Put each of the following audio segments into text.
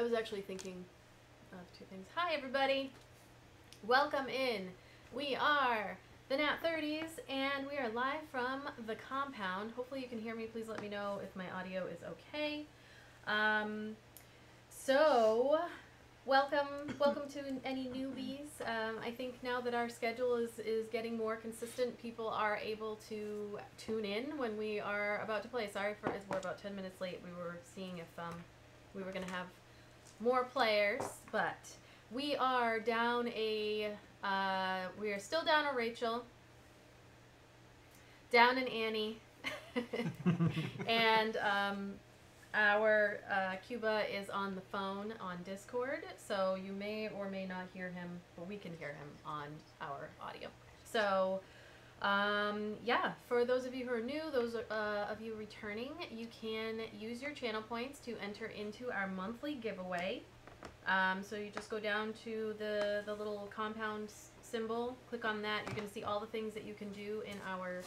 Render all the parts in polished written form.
was actually thinking of two things. Hi, everybody. Welcome in. We are the NAT30s, and we are live from the compound. Hopefully you can hear me. Please let me know if my audio is okay. So, welcome to any newbies. I think now that our schedule is getting more consistent, people are able to tune in when we are about to play. Sorry for we're about 10 minutes late. We were seeing if we were going to have more players, but we are down we are still down a Rachel, down an Annie, and our Cuba is on the phone on Discord, so you may or may not hear him, but we can hear him on our audio. So, yeah, for those of you who are new, those of you returning, you can use your channel points to enter into our monthly giveaway. So you just go down to the little compound symbol, click on that. You're going to see all the things that you can do in our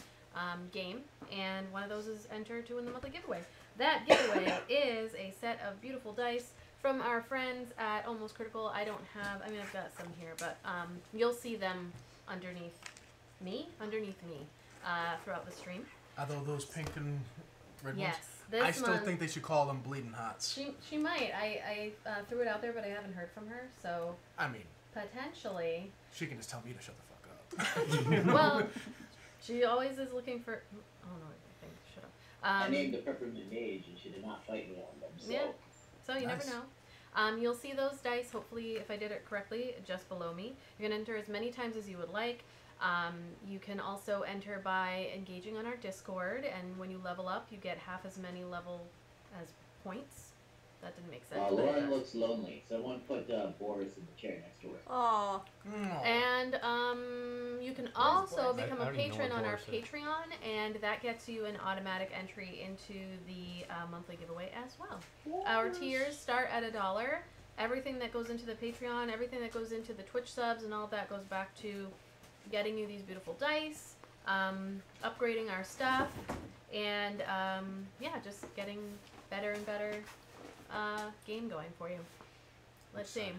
game, and one of those is enter to win the monthly giveaway. That giveaway is a set of beautiful dice from our friends at Almost Critical. I've got some here, but you'll see them underneath me throughout the stream. Are those pink and red ones? Yes. I still think they should call them Bleeding Hots. She might. I threw it out there, but I haven't heard from her, so... I mean... Potentially. She can just tell me to shut the fuck up. Well, she always is looking for... Oh, no, I think. Shut up. I named the Peppermint Mage, and she did not fight me on them, so... Yeah. So you Nice. never know. You'll see those dice, hopefully, if I did it correctly, just below me. You can enter as many times as you would like. You can also enter by engaging on our Discord, and when you level up, you get half as many level as points. That didn't make sense. Lauren looks lonely. Someone put Boris in the chair next to her. Aww. And you can also become a I patron on our Boris is. Patreon, and that gets you an automatic entry into the monthly giveaway as well. Our tiers start at $1. Everything that goes into the Patreon, everything that goes into the Twitch subs, and all of that goes back to getting you these beautiful dice, upgrading our stuff, and yeah, just getting better and better game going for you. Let's see.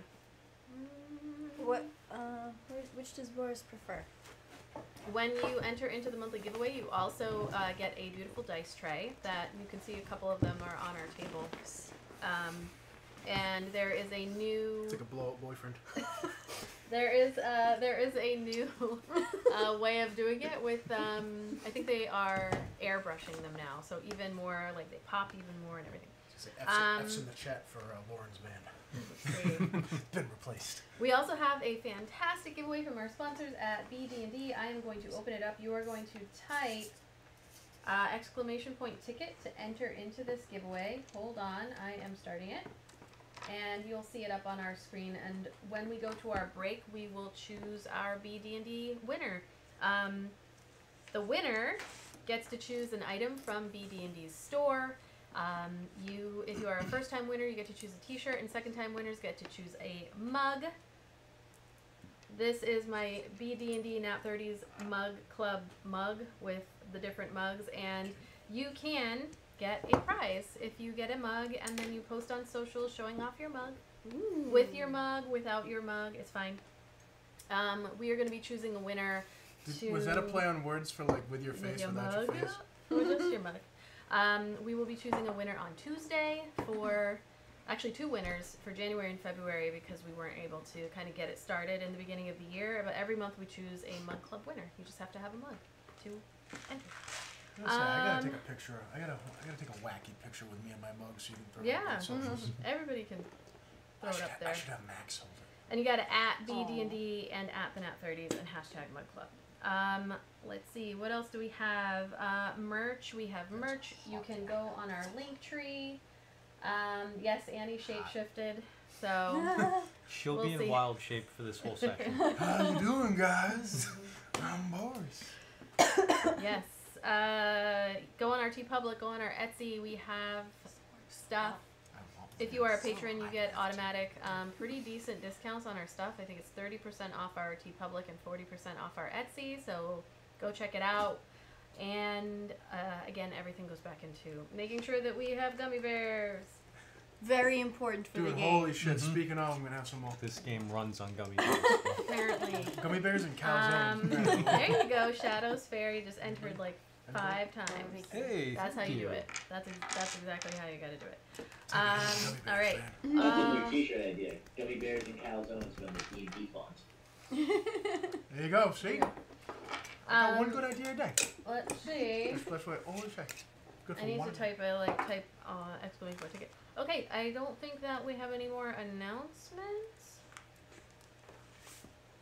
Which does Boris prefer? When you enter into the monthly giveaway, you also get a beautiful dice tray that you can see a couple of them are on our table. And there is a new... It's like a blow-up boyfriend. There is a new way of doing it with, I think they are airbrushing them now, so even more, like they pop even more and everything. Just say F's in the chat for Lauren's band. Been replaced. We also have a fantastic giveaway from our sponsors at BD&D. I am going to open it up. You are going to type exclamation point ticket to enter into this giveaway. Hold on, I am starting it. And you'll see it up on our screen. And when we go to our break, we will choose our BD&D winner. The winner gets to choose an item from BD&D's store. If you are a first-time winner, you get to choose a t-shirt, and second-time winners get to choose a mug. This is my BD&D NAT30s Mug Club mug with the different mugs, and you can get a prize if you get a mug, and then you post on social showing off your mug. Ooh. With your mug, without your mug, it's fine. We are going to be choosing a winner. Was that a play on words for like with your face, without your face? Or just your mug. We will be choosing a winner on Tuesday for, actually 2 winners for January and February because we weren't able to kind of get it started in the beginning of the year. But every month we choose a mug club winner. You just have to have a mug to enter. I gotta take a picture. I gotta take a wacky picture with me and my mug so you can throw it up on socials. Everybody can throw it up there. I should have Max hold it. And you got to at BD&D and at the NAT30s and hashtag Mug Club. Let's see, what else do we have? Merch. We have merch. You can go on our link tree. Yes, Annie shape-shifted, so She'll be in wild shape for this whole section. How you doing, guys? I'm Boris. Yes. Go on our TeePublic, go on our Etsy. We have stuff. If you are a patron, you get automatic, pretty decent discounts on our stuff. I think it's 30% off our TeePublic and 40% off our Etsy, so go check it out. And again, everything goes back into making sure that we have gummy bears. Very important for the Dude, game. holy shit. Speaking of, I'm gonna have some more. This game runs on gummy bears. Apparently. Gummy bears and calzones. There you go. Shadows Fairy just entered like 5 times. Hey, That's how thank you do it. That's exactly how you gotta do it. Gummy bears, All right. man. That's a new t-shirt idea. Gummy bears and calzones from the D&D font. There you go. See? I got one good idea a day. Let's see. That's what I always say. Good for I need one. to type exclamation point ticket. Okay, I don't think that we have any more announcements.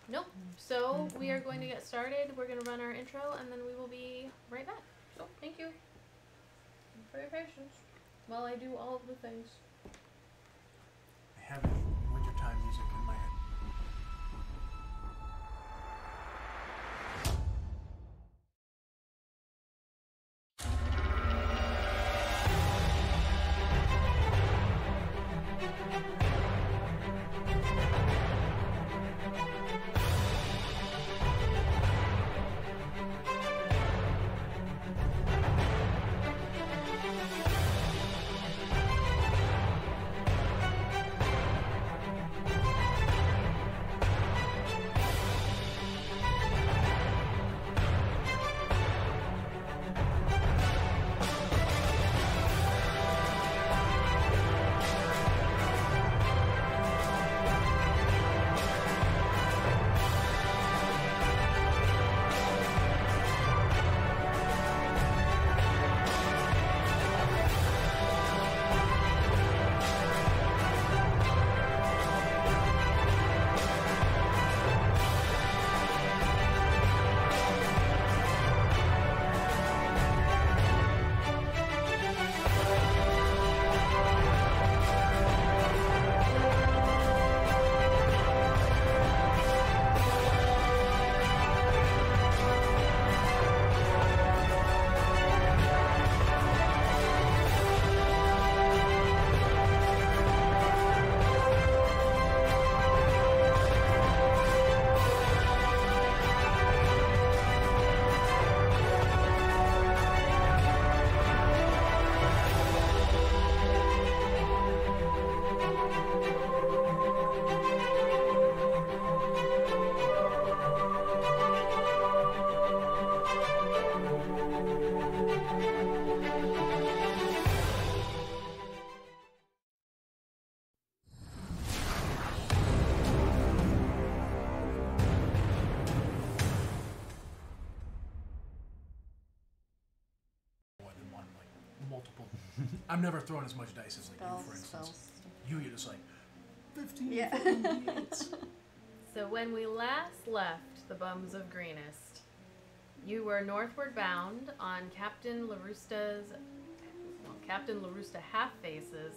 Nope. So we are going to get started. We're going to run our intro and then we will be right back. So thank you for your patience while I do all of the things. I have wintertime music in my head. I'm never throwing as much dice as like you, for instance. You're just like 15, Yeah. 48. So when we last left the Bums of Greenest, you were northward bound on Captain Larusta's, Captain Larusta Half-Face's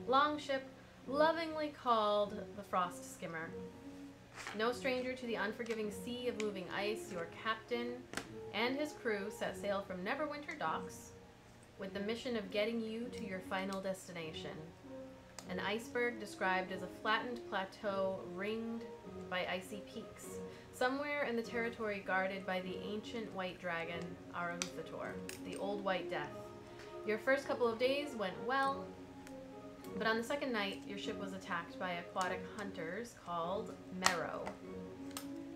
longship, lovingly called the Frostskmmr. No stranger to the unforgiving sea of moving ice, your captain and his crew set sail from Neverwinter docks with the mission of getting you to your final destination. An iceberg described as a flattened plateau ringed by icy peaks, somewhere in the territory guarded by the ancient white dragon, Arahuthator, the Old White Death. Your first couple of days went well, but on the second night, your ship was attacked by aquatic hunters called Merrow.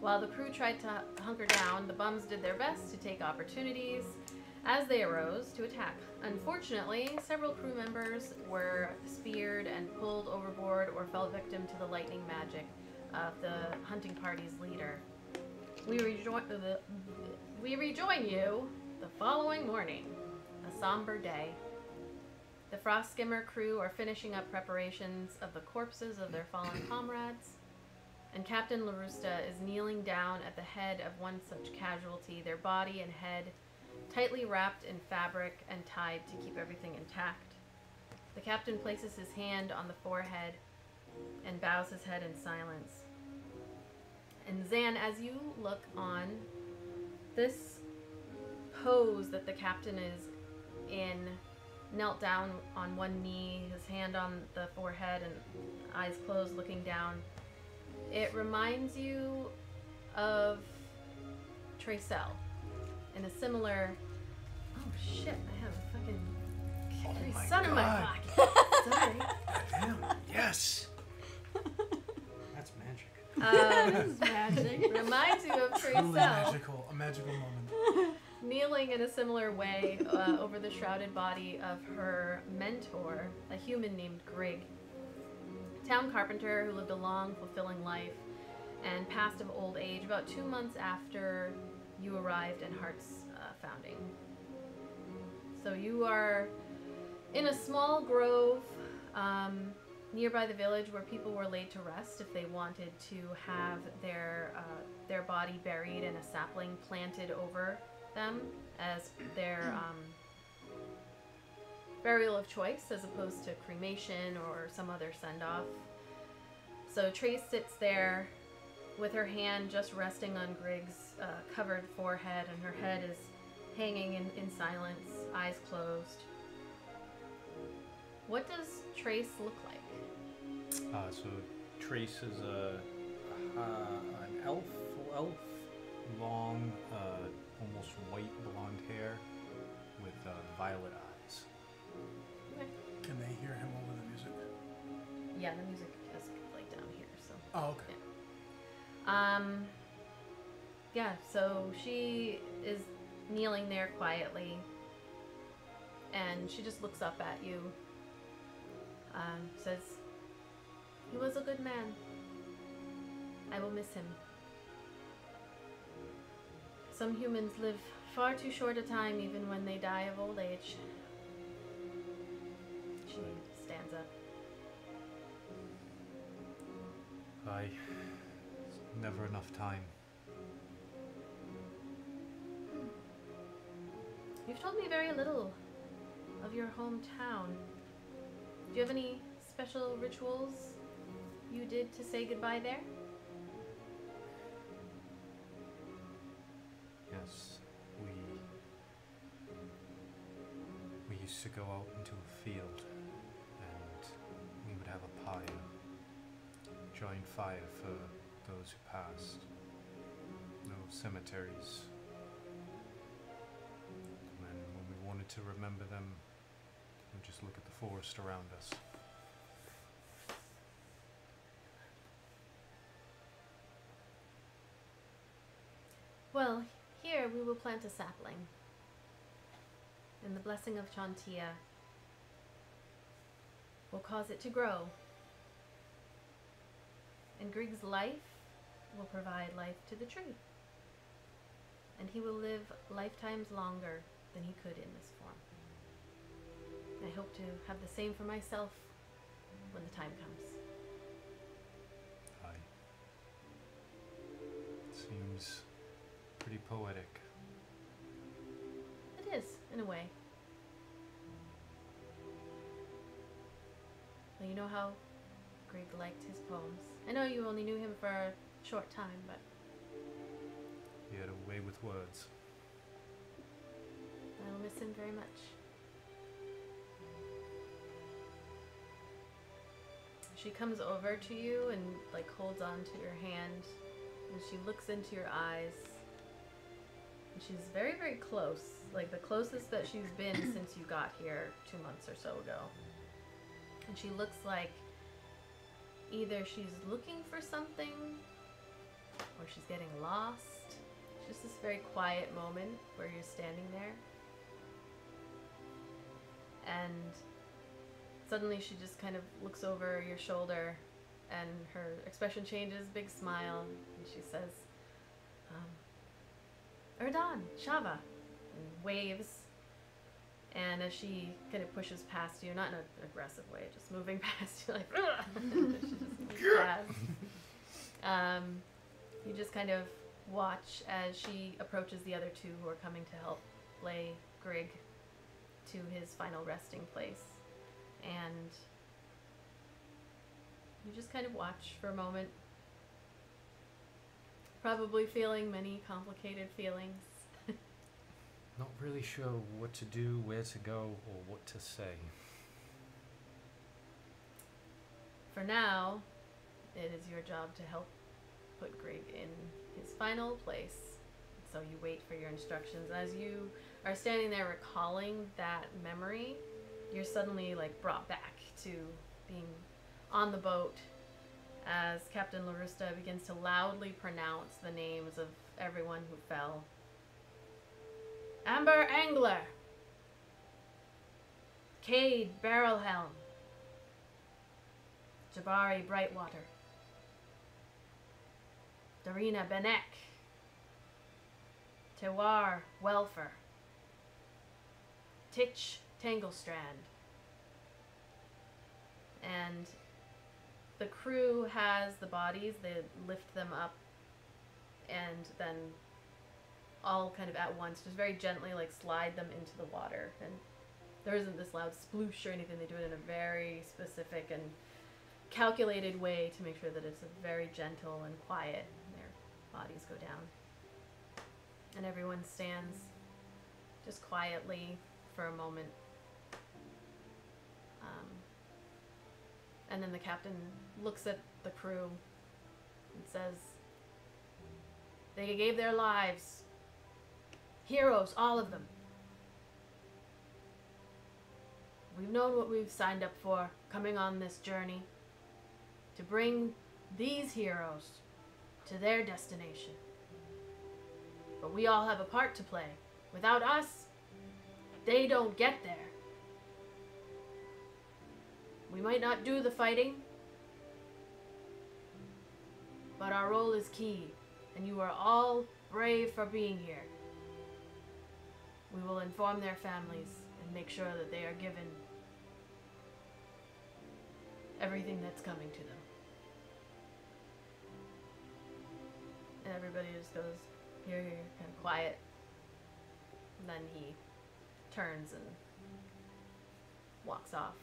While the crew tried to hunker down, the Bums did their best to take opportunities as they arose to attack. Unfortunately, several crew members were speared and pulled overboard or fell victim to the lightning magic of the hunting party's leader. We rejoin you the following morning, a somber day. The Frostskmmr crew are finishing up preparations of the corpses of their fallen comrades, and Captain Larusta is kneeling down at the head of one such casualty, their body and head tightly wrapped in fabric and tied to keep everything intact. The captain places his hand on the forehead and bows his head in silence. And Zan, as you look on, this pose that the captain is in, knelt down on one knee, his hand on the forehead and eyes closed looking down, it reminds you of Tracel. In a similar... Oh shit, I have a fucking son in my pocket. Sorry. Damn. Yes. That's magic. This is magic. Reminds you of Truly Tracel a magical moment. kneeling in a similar way over the shrouded body of her mentor, a human named Grig. Town carpenter who lived a long, fulfilling life and passed of old age about 2 months after you arrived in Heart's founding. So you are in a small grove nearby the village where people were laid to rest if they wanted to have their body buried and a sapling planted over them as their burial of choice, as opposed to cremation or some other send-off. So Trace sits there with her hand just resting on Grig's covered forehead, and her head is hanging in silence, eyes closed. What does Trace look like? So Trace is an elf, full elf, long, almost white blonde hair with violet eyes. Can they hear him over the music? Yeah, the music is like down here, so. Oh, okay. Yeah, so she is kneeling there quietly, and she just looks up at you. Says, "He was a good man. I will miss him. Some humans live far too short a time even when they die of old age." She stands up. It's never enough time. You've told me very little of your hometown. Do you have any special rituals you did to say goodbye there? Yes, we used to go out into a field and we would have a pyre, giant fire for those who passed. No cemeteries. And when we wanted to remember them, we just look at the forest around us. Well, here we will plant a sapling. And the blessing of Chantia will cause it to grow. And Grig's life will provide life to the tree. And he will live lifetimes longer than he could in this form. I hope to have the same for myself when the time comes. It seems pretty poetic. It is, in a way. Well, you know how Grig liked his poems. I know you only knew him for a short time, but He had a way with words. I will miss him very much. She comes over to you and like holds on to your hand, and she looks into your eyes. And she's very, very close, like the closest that she's been since you got here 2 months or so ago. And she looks like either she's looking for something or she's getting lost. It's just this very quiet moment where you're standing there. And suddenly she just kind of looks over your shoulder and her expression changes, big smile, and she says, Erdan, Shava, and waves. And as she kind of pushes past you, not in an aggressive way, just moving past you, like, ugh! She just moves past. You just kind of watch as she approaches the other two who are coming to help lay Grig to his final resting place. And you just kind of watch for a moment, probably feeling many complicated feelings. Not really sure what to do, where to go, or what to say. For now, it is your job to help put Grig in his final place. So you wait for your instructions. As you are standing there recalling that memory, you're suddenly like brought back to being on the boat as Captain Larusta begins to loudly pronounce the names of everyone who fell. Amber Angler, Cade Barrelhelm, Jabari Brightwater, Darina Benek, Tewar Welfer, Titch Tanglestrand. And the crew has the bodies, they lift them up and then all kind of at once, just very gently like slide them into the water. And there isn't this loud sploosh or anything, they do it in a very specific and calculated way to make sure that it's a very gentle and quiet. Their bodies go down. And everyone stands just quietly for a moment. And then the captain looks at the crew and says, they gave their lives. Heroes, all of them. We've known what we've signed up for, coming on this journey, to bring these heroes to their destination. But we all have a part to play. Without us, they don't get there. We might not do the fighting, but our role is key, and you are all brave for being here. We will inform their families and make sure that they are given everything that's coming to them. And everybody just goes, here, here, kind of quiet. And then he turns and walks off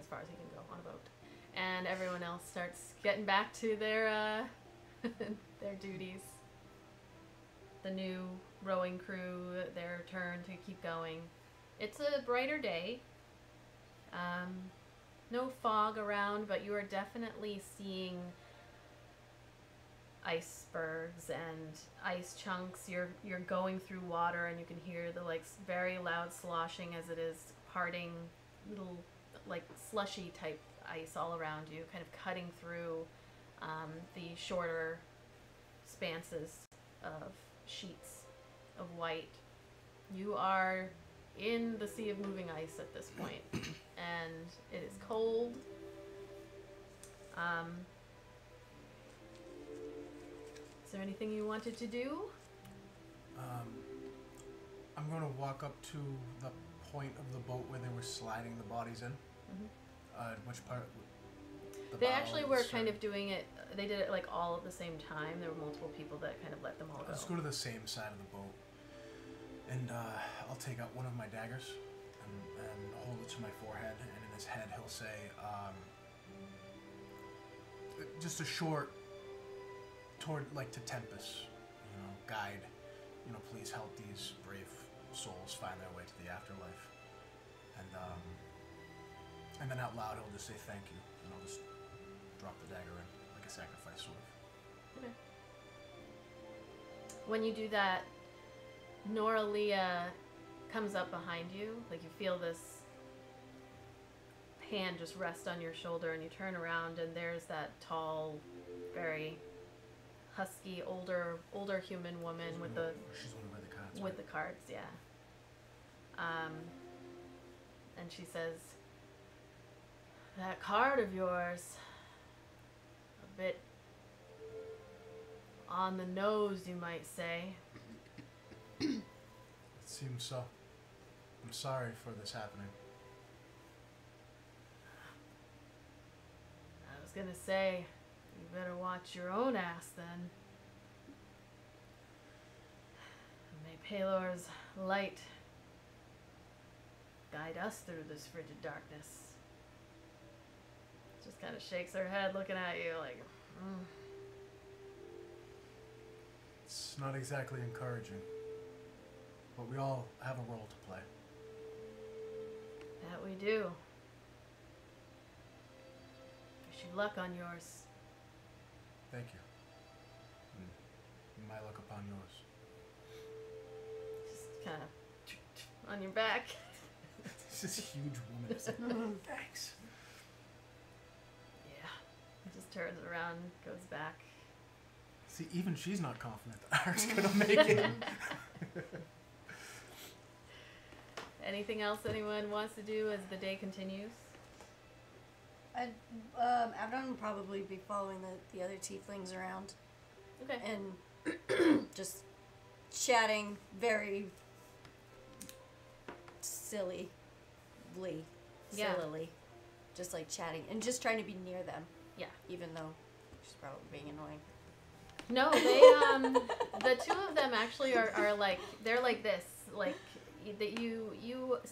as far as he can go on a boat. And everyone else starts getting back to their their duties. The new rowing crew, their turn to keep going. It's a brighter day. No fog around, but you are definitely seeing icebergs and ice chunks. You're going through water and you can hear the like very loud sloshing as it is parting, little like slushy type ice all around you, kind of cutting through the shorter spanses of sheets of white. You are in the sea of moving ice at this point, and it is cold. Is there anything you wanted to do? I'm going to walk up to the point of the boat where they were sliding the bodies in. Which part? They actually were kind of doing it, they did it like all at the same time. There were multiple people that kind of let them all go. Let's go to the same side of the boat. And I'll take out one of my daggers and hold it to my forehead. And in his head he'll say, just a short, toward, like to Tempest, guide, please help these brave souls find their way to the afterlife. And then out loud he'll just say thank you, and I'll just drop the dagger in, like a sacrifice sort of. Okay. When you do that, Nora Leah comes up behind you, like you feel this hand just rest on your shoulder, and you turn around and there's that tall, very husky, older human woman with the she's the one with the cards. With the cards, yeah. And she says, that card of yours, a bit on the nose, you might say. It seems so. I'm sorry for this happening. I was gonna say, you better watch your own ass then. May Palor's light guide us through this frigid darkness. Just kind of shakes her head looking at you like, It's not exactly encouraging, but we all have a role to play. That we do. Wish you luck on yours. Thank you. And my luck upon yours. Just kind of on your back. This is huge woman. It's like, thanks. turns around, goes back. See, even she's not confident that Ark's gonna make it. Anything else anyone wants to do as the day continues? Abaddon will probably be following the other tieflings around Okay. and just chatting very sillily. Yeah. Sillily. Just like chatting and just trying to be near them. Yeah. Even though she's probably being annoying. No, they the two of them actually are like, they're like this, like that you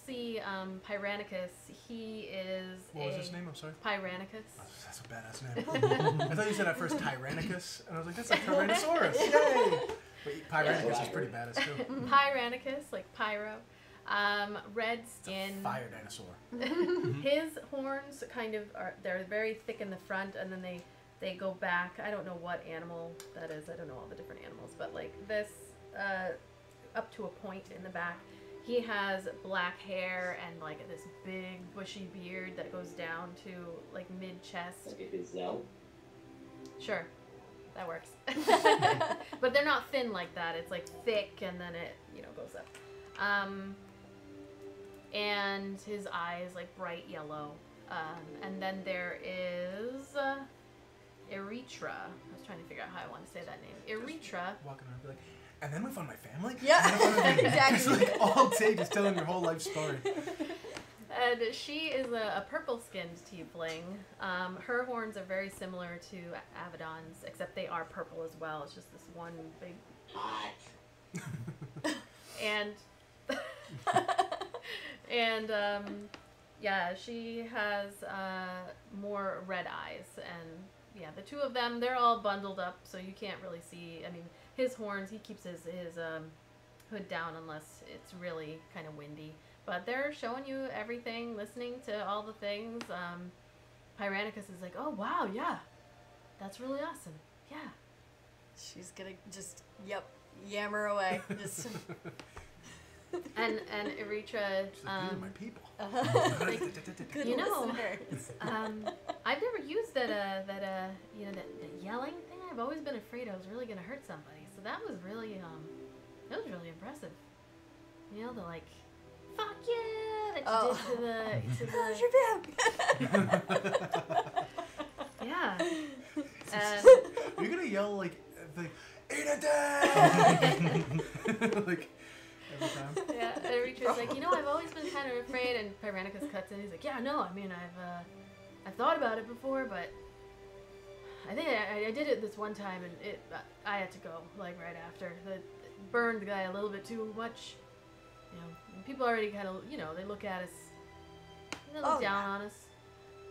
see Pyranicus. He is What was his name? I'm sorry. Pyranicus. Oh, that's a badass name. I thought you said at first Tyrannicus, and I was like, that's like Tyrannosaurus. Yay! But Pyranicus is pretty badass too. Pyranicus, like pyro. Red skin. Fire dinosaur. His horns kind of they're very thick in the front, and then they go back. I don't know what animal that is. I don't know all the different animals, but like this, up to a point in the back. He has black hair and like this big bushy beard that goes down to like mid-chest. Like a gazelle. Sure, that works. But they're not thin like that. It's like thick, and then it goes up. And his eyes like bright yellow. And then there is Erythra. I was trying to figure out how I want to say that name. Erythra. Walking around and be like, and then we found my family? Yeah, And then we found my family." It's exactly. like all day just telling your whole life story. And she is a purple-skinned tiefling. Her horns are very similar to Abaddon's, except they are purple as well. It's just this one big... Hot. And yeah, she has more red eyes, and yeah, the two of them, they're all bundled up, so you can't really see. I mean, his horns, he keeps his hood down unless it's really kind of windy. But they're showing you everything, listening to all the things. Pyranicus is like, oh wow, yeah, that's really awesome, yeah. She's gonna just yammer away. Just And Erythra, She's like, these are my people. good You know, listeners. I've never used that yelling thing. I've always been afraid I was really gonna hurt somebody. So that was really impressive. You know, the like, fuck yeah, that you did to the yeah. You're gonna yell like eat a day! Like every time. Yeah, Erythra's like, I've always been kind of afraid, and Pyranicus cuts in. He's like, yeah, no, I mean, I've thought about it before, but I think I did it this one time, and I had to go like right after. It burned the guy a little bit too much. And people already kind of, they look at us, they look down on us.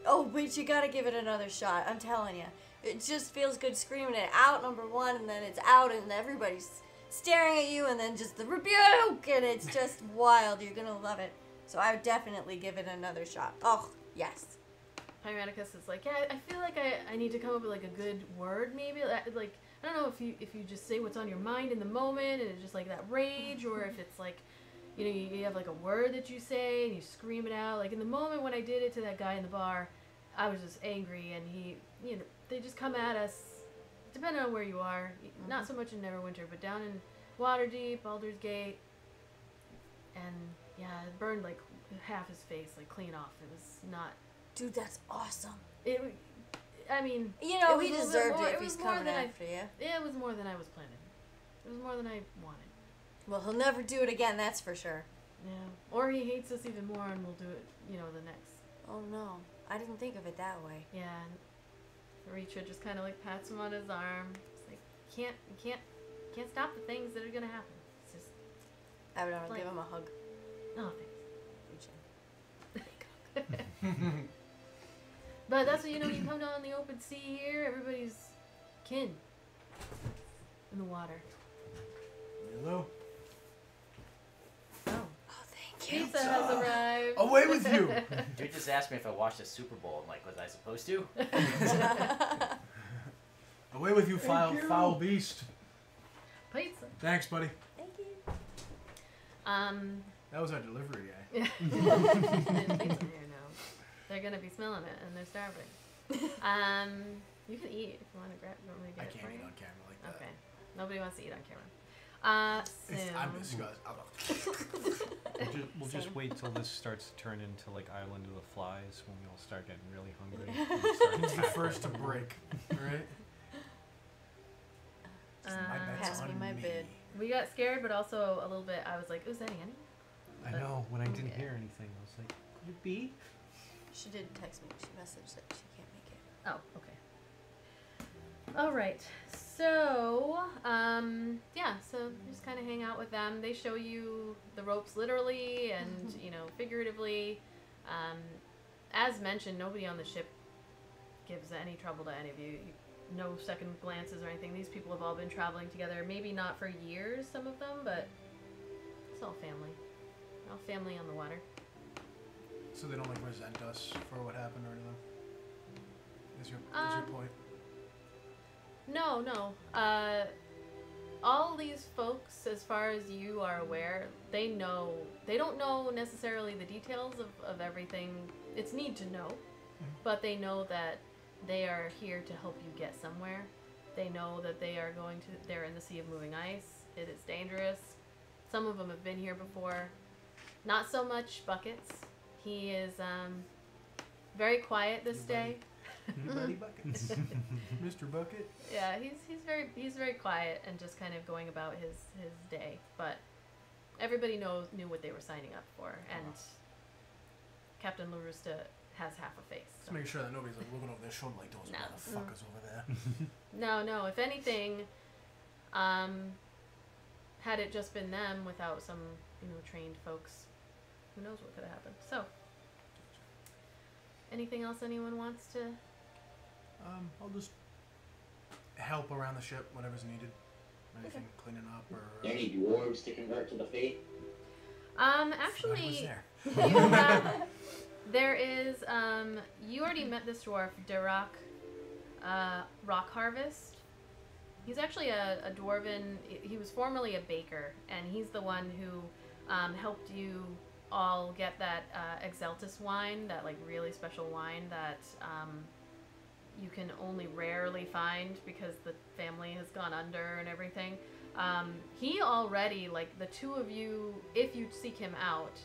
Oh, but you gotta give it another shot. I'm telling you, it just feels good screaming it out, number one, and then it's out, and everybody's staring at you, and then just the rebuke, and it's just wild. You're gonna love it. So I would definitely give it another shot. Oh, yes. Pyranicus is like, yeah, I feel like I need to come up with like a good word, maybe. Like, I don't know if you just say what's on your mind in the moment, and it's just like that rage, or if it's like, you have like a word that you say and you scream it out. Like in the moment when I did it to that guy in the bar, I was just angry, and they just come at us. Depending on where you are, not so much in Neverwinter, but down in Waterdeep, Baldur's Gate, and yeah, it burned like half his face, like clean off. It was not. Dude, that's awesome. I mean, he it was deserved more- it if was he's more coming than after you. It was more than I was planning. It was more than I wanted. Well, he'll never do it again, that's for sure. Yeah. Or he hates us even more, and we'll do it, the next. Oh no, I didn't think of it that way. Yeah. And Erythra just kind of like pats him on his arm. It's like, you can't stop the things that are gonna happen. It's just, I would Like- give him a hug. oh, thanks. But that's what, you come down the open sea here, everybody's kin in the water. Hello. Oh. Oh, thank you. Pizza has arrived. Away with you! Dude just asked me if I watched the Super Bowl. I'm like, was I supposed to? Away with you, foul beast. Pizza. Thanks, buddy. Thank you. That was our delivery guy. There's pizza here now. They're gonna be smelling it, and they're starving. You can eat if you want to grab. You want me to I get it can't for eat you? on camera like that. Okay. Nobody wants to eat on camera. I'm So disgusted. We'll just Same. wait till this starts to turn into like Island of the Flies when we all start getting really hungry. And we start He's the tackling first to people. break, right? My bet's Pass me on my bid. we got scared, but also a little bit. I was like, "Is that Annie?" I know. When I didn't Yeah. hear anything, I was like, "Could it be?" She did text me. She messaged that she can't make it. Oh, okay. All right. So, yeah. So just kind of hang out with them. They show you the ropes literally and figuratively. As mentioned, nobody on the ship gives any trouble to any of you. No second glances or anything. These people have all been traveling together. Maybe not for years, some of them, but it's all family. All family on the water. So they don't like resent us for what happened or anything. Is your point? No. All these folks, as far as you are aware, they don't know necessarily the details of everything. It's need to know, but they know that they are here to help you get somewhere. They know that they're in the Sea of Moving Ice. It is dangerous. Some of them have been here before. Not so much Buckets. He is very quiet this day. Buddy Buckets. Mr. Bucket. Yeah, he's very quiet and just kind of going about his day. But everybody knew what they were signing up for, and Captain LaRusta has half a face. Just make sure that nobody's like looking over their shoulder like those No. motherfuckers over there. No. If anything, had it just been them without some trained folks, who knows what could have happened. So, anything else anyone wants to? I'll just help around the ship, whatever's needed. Anything cleaning up or. Are there any dwarves to convert to the faith? Actually, there. you have, there is, you already met this dwarf, Durak, Rock Harvest. He's actually a dwarven, he was formerly a baker, and he's the one who helped you all get that Exeltis wine, that like really special wine that you can only rarely find because the family has gone under and everything. He already, like the two of you, if you seek him out,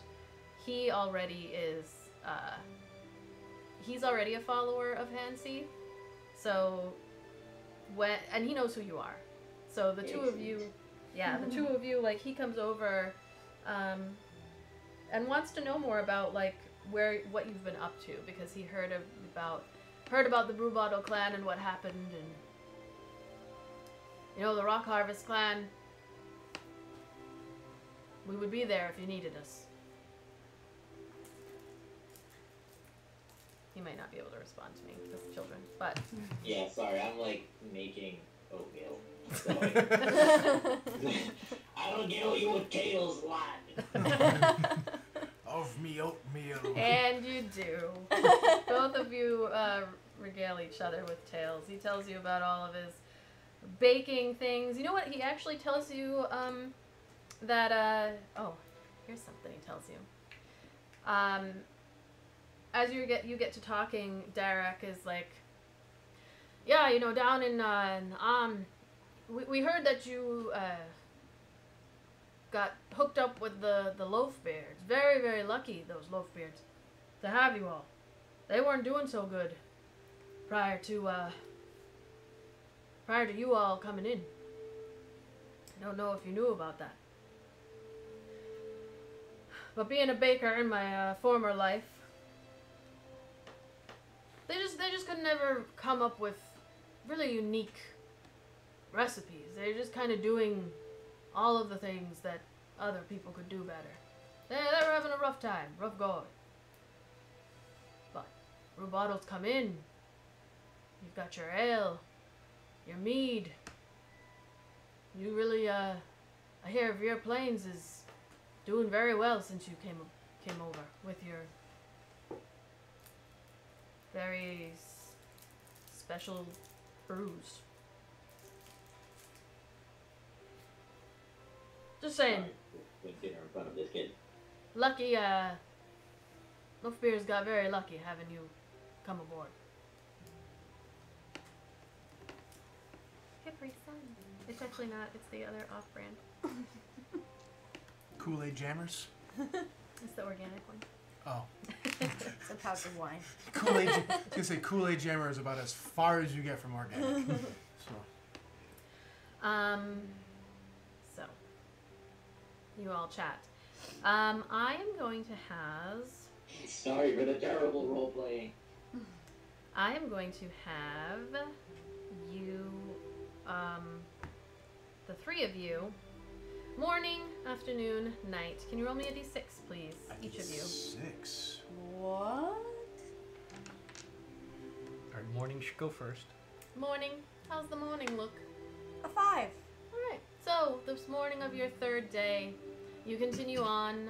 he already is, he's already a follower of Hansi. So, and he knows who you are. So the two of you, like he comes over, and wants to know more about like what you've been up to, because he heard about the Brewbottle clan and what happened, and the Rock Harvest clan. We would be there if you needed us. He might not be able to respond to me with children, but Yeah, sorry, I'm like making oatmeal. So I don't get you with tails, lad. Of me oatmeal. and you do. Both of you regale each other with tales. He tells you about all of his baking things. You know what? He actually tells you that here's something he tells you. As you get to talking, Derek is like, yeah, down in we heard that you got hooked up with the Loafbeards. Very, very lucky, those Loafbeards, to have you all. They weren't doing so good prior to you all coming in. I don't know if you knew about that. But being a baker in my former life, they just could never come up with really unique recipes. They're just kind of doing all of the things that other people could do better. They were having a rough time, rough going. But brew bottles come in. You've got your ale, your mead. You really, I hear Veer Plains is doing very well since you came over with your very special brews. Just saying. Sorry, with dinner in front of this kid. Lucky, Loafbeard's got very lucky having you come aboard. Capri Sun. It's actually not. It's the other off-brand. Kool-Aid Jammers. It's the organic one. Oh. It's a pouch of wine. Kool-Aid. I was gonna say Kool-Aid Jammer is about as far as you get from organic. So. So you all chat. I am going to Sorry for the terrible role playing. I am going to have you, the three of you, morning, afternoon, night. Can you roll me a d6, please, each of you? 6. What? Alright, morning should go first. Morning. How's the morning look? A 5. All right. So this morning of your third day, you continue on.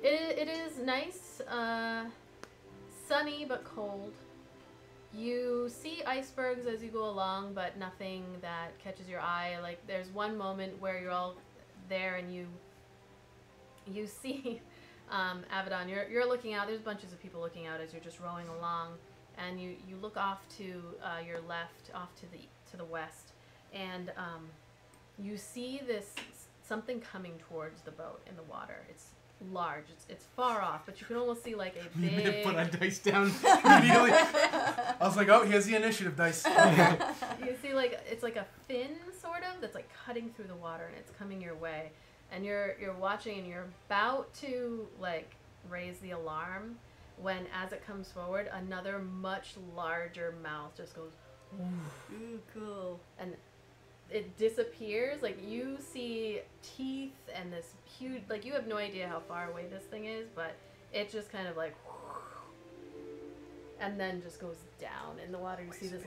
It is nice, sunny but cold. You see icebergs as you go along, but nothing that catches your eye. Like there's one moment where you're all there and you see Abaddon. You're looking out. There's bunches of people looking out as you're just rowing along, and you look off to your left, off to the west, and you see this something coming towards the boat in the water. It's large. It's far off, but you can almost see like a You big. put a dice down immediately. I was like, oh, here's the initiative dice. Okay. You see like it's like a fin sort of that's like cutting through the water, and it's coming your way, and you're watching, and you're about to like raise the alarm when, as it comes forward, another much larger mouth just goes, Ooh, cool. and it disappears. Like you see teeth and this huge, like you have no idea how far away this thing is, but it just kind of like, and then just goes down in the water. You see this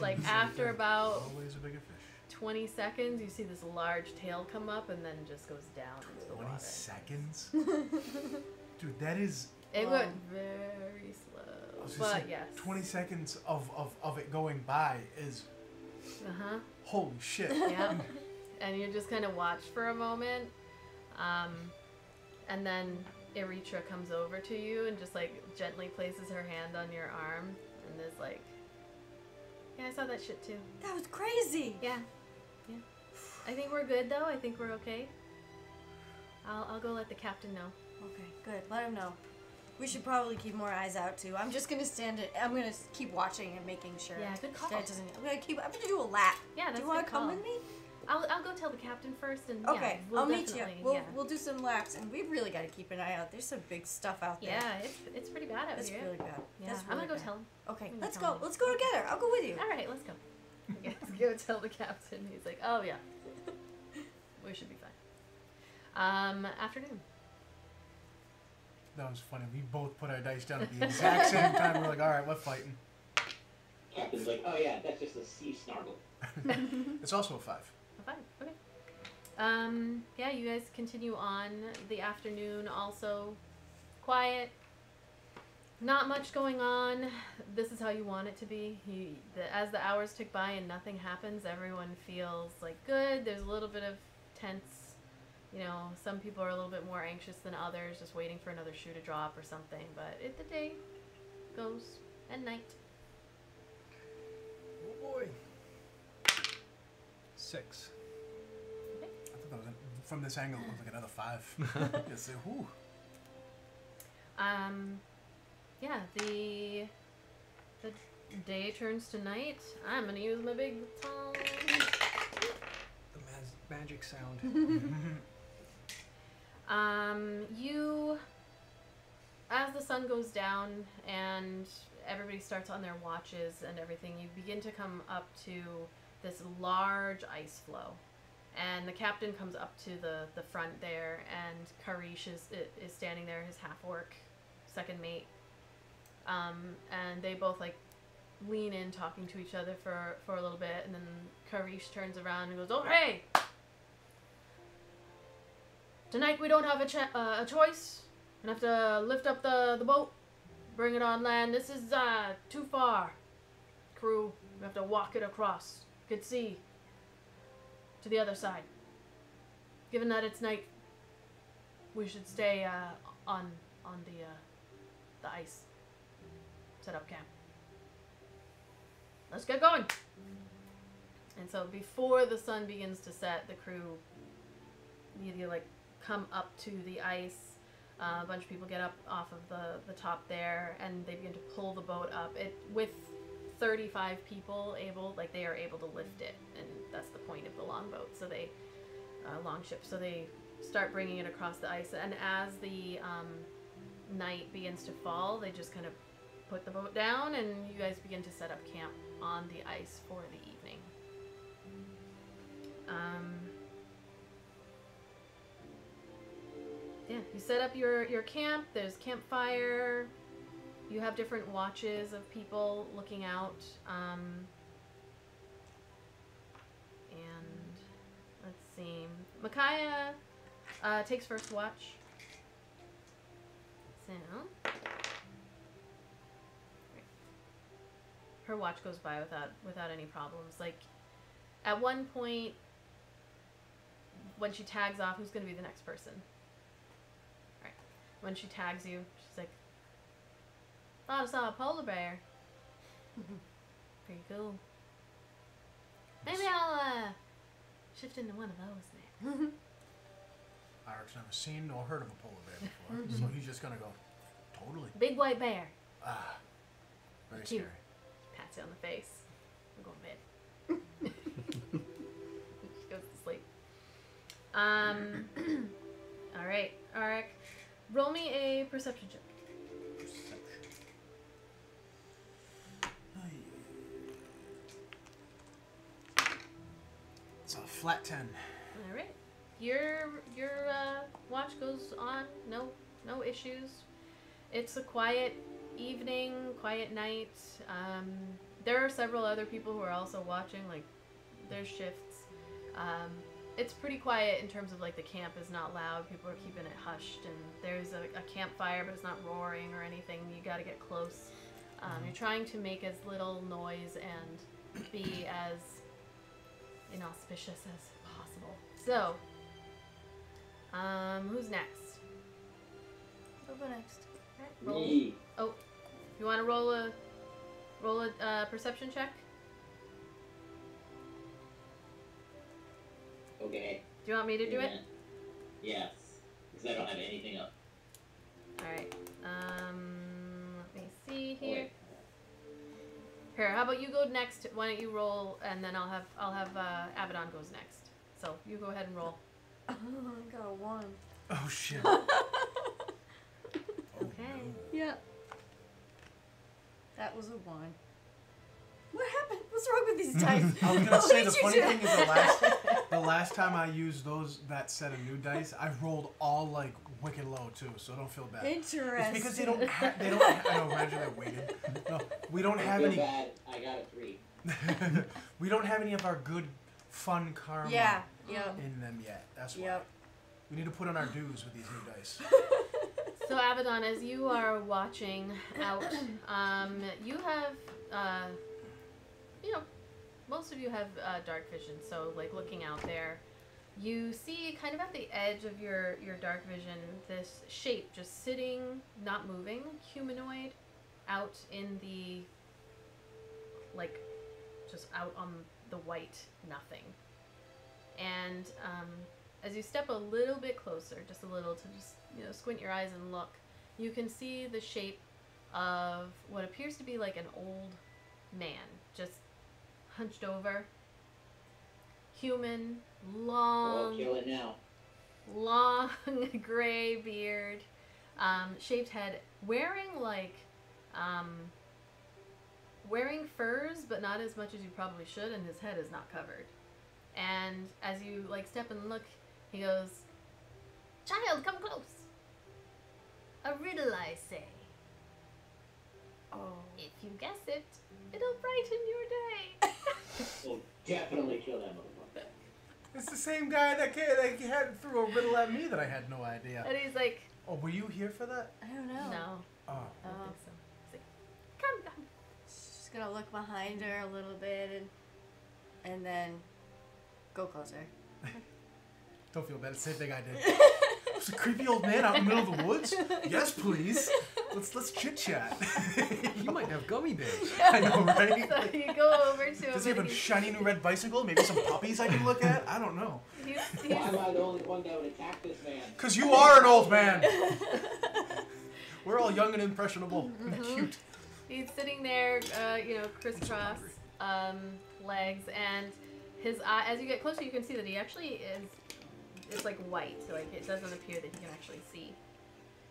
like after about Always a bigger fish. 20 seconds, you see this large tail come up and then just goes down into the 20 water. seconds? Dude, that is... It Wow. went very I slow, was gonna but say, yes. 20 seconds of it going by is... Uh-huh. Holy shit. Yeah. And you just kind of watch for a moment, and then Eritrea comes over to you and just like gently places her hand on your arm and is like, yeah, I saw that shit too. That was crazy. Yeah. Yeah. I think we're good though. I think we're okay. I'll go let the captain know. Okay, good. Let him know. We should probably keep more eyes out too. I'm just gonna I'm gonna keep watching and making sure. Yeah, good call. that doesn't. I'm gonna do a lap. Yeah, that's Do you want want to come with me? I'll go tell the captain first, and Okay, yeah, we'll I'll meet you. definitely- We'll do some laps, and we really got to keep an eye out. There's some big stuff out there. yeah, it's pretty bad out That's here. really bad. Yeah, That's I'm really gonna go bad. tell him. Okay, I'm let's gonna go. tell Let's go together. I'll go with you. All right, let's go. Yes, go tell the captain. He's like, oh yeah, we should be fine. Afternoon. That was funny. We both put our dice down at the exact same time. We're like, all right, we're fighting. Captain's like, oh yeah, that's just a sea snargle. It's also a 5. Fine. Okay. Yeah, you guys continue on the afternoon. Also, quiet. Not much going on. This is how you want it to be. As the hours tick by and nothing happens, everyone feels like good. There's a little bit of tense. You know, some people are a little bit more anxious than others, just waiting for another shoe to drop or something. But the day goes, and night. Oh boy. 6. I thought that was from this angle, it looked like another 5. Yes, whew. Yeah, the day turns to night. I'm gonna use my big tongue. The magic sound. You, as the sun goes down and everybody starts on their watches and everything, you begin to come up to this large ice floe. And the captain comes up to the front there, and Karish is standing there, his half-orc second mate. And they both like lean in talking to each other for a little bit, and then Karish turns around and goes, "Oh, hey! Tonight we don't have a choice. We have to lift up the boat, bring it on land. This is too far. Crew, we have to walk it across. Good sea. To the other side. Given that it's night, we should stay on the ice. Set up camp. let's get going. And so before the sun begins to set, the crew, you like come up to the ice. A bunch of people get up off of the top there, and they begin to pull the boat up. With 35 people they are able to lift it, and that's the point of the longboat. So they, longship. So they start bringing it across the ice, and as the night begins to fall, they just kind of put the boat down, and you guys begin to set up camp on the ice for the evening. Yeah, you set up your camp. There's campfire. You have different watches of people looking out. And let's see. Micaiah takes first watch. So her watch goes by without any problems. Like at one point, when she tags off, who's going to be the next person? All right. When she tags you, she's like, "Oh, I saw a polar bear. Pretty cool. Maybe I'll shift into one of those there." Eric's never seen nor heard of a polar bear before, so he's just gonna go, totally. Big white bear. Ah, very Cute. scary. Pats you on the face. I'm going to bed. She goes to sleep. All right, Arik, roll me a perception check. It's a flat 10. All right, your watch goes on. No issues. It's a quiet evening, quiet night. There are several other people who are also watching. Like, there's shifts. It's pretty quiet in terms of like the camp is not loud. People are keeping it hushed, and there's a campfire, but it's not roaring or anything. You got to get close. You're trying to make as little noise and be as inauspicious as possible. So, who's next? I'll go next. Okay, roll. Me. Oh, you want to roll a perception check? Okay. Do you want me to do it? Yes. Because I don't have anything up. All right. Let me see here. Here, how about you go next? Why don't you roll, and then I'll have Abaddon goes next. So you go ahead and roll. Oh, I got a 1. Oh shit. Okay. Yeah. That was a 1. What happened? What's wrong with these dice? I was gonna say the What funny did you thing do? is the last time I used that set of new dice, I rolled all like wicked low too, so don't feel bad. Interesting. It's because they don't. I know. Imagine I waited. No, we don't have I feel any. bad. I got a 3. We don't have any of our good, fun karma Yeah. Yep. in them yet. That's why. Yep. We need to put on our dues with these new dice. So Abaddon, as you are watching out, you have, most of you have dark vision. So like looking out there, you see kind of at the edge of your dark vision this shape just sitting, not moving, humanoid, out in the, like, just out on the white nothing. And as you step a little bit closer, just a little, to just squint your eyes and look, you can see the shape of what appears to be like an old man, just hunched over, human, We'll kill it now. long gray beard, shaved head, wearing like wearing furs, but not as much as you probably should, and his head is not covered. And as you like step and look, he goes, "Child, come close. A riddle, I say. Oh. If you guess it, it'll brighten your day." We'll definitely kill that motherfucker. It's the same guy that had threw a riddle at me that I had no idea. And he's like, Oh, were you here for that? I don't know. "No, Oh. I don't think so." He's like, "Come, come." Just gonna look behind her a little bit and then go closer. Don't feel bad. It's the same thing I did. There's a creepy old man out in the middle of the woods? Yes, please. Let's chit chat. You might have gummy bears. I know, right? So you go over to him. Does he have and a shiny new red bicycle? Maybe some puppies I can look at? I don't know. he's, Why am I the only one that would attack this man? Because you are an old man. We're all young and impressionable and cute. he's sitting there, crisscross legs, and his eye. As you get closer, you can see that he actually is. It's like white, so like it doesn't appear that he can actually see.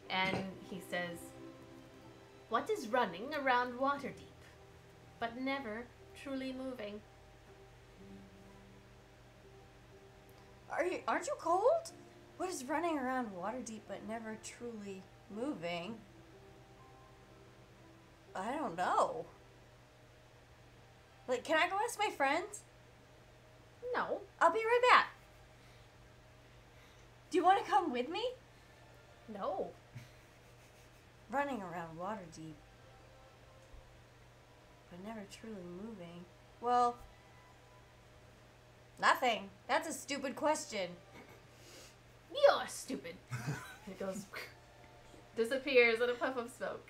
And he says, "What is running around Waterdeep, but never truly moving?" Aren't you cold? What is running around Waterdeep but never truly moving? I don't know. Like, can I go ask my friends? No. I'll be right back. Do you want to come with me? No. Running around Waterdeep, but never truly moving. Well, nothing. That's a stupid question. You're stupid. It goes, disappears in a puff of smoke.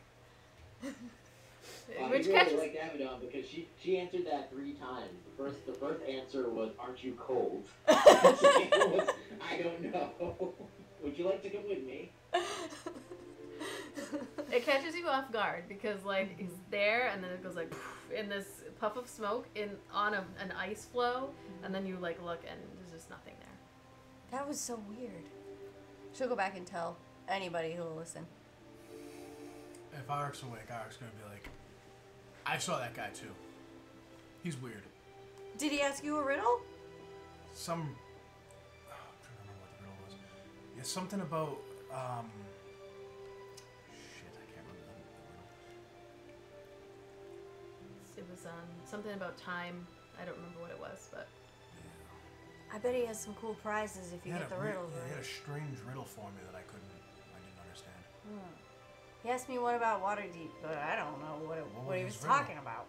I Which really catches. like Abaddon because she answered that 3 times. The first answer was, "Aren't you cold?" The second was, "I don't know." Would you like to come with me? It catches you off guard because like he's there and then it goes like in this puff of smoke on an ice flow, and then you like look and there's just nothing there. That was so weird. She'll go back and tell anybody who will listen. If Arik's awake, Arik's gonna be like, I saw that guy too. He's weird. Did he ask you a riddle? I'm trying to remember what the riddle was. Yeah, something about, shit, I can't remember the riddle. It was something about time. I don't remember what it was, but I bet he has some cool prizes if you get the riddles He had a right. strange riddle for me that I didn't understand. He asked me what about Waterdeep, but I don't know what he was his riddle? talking about.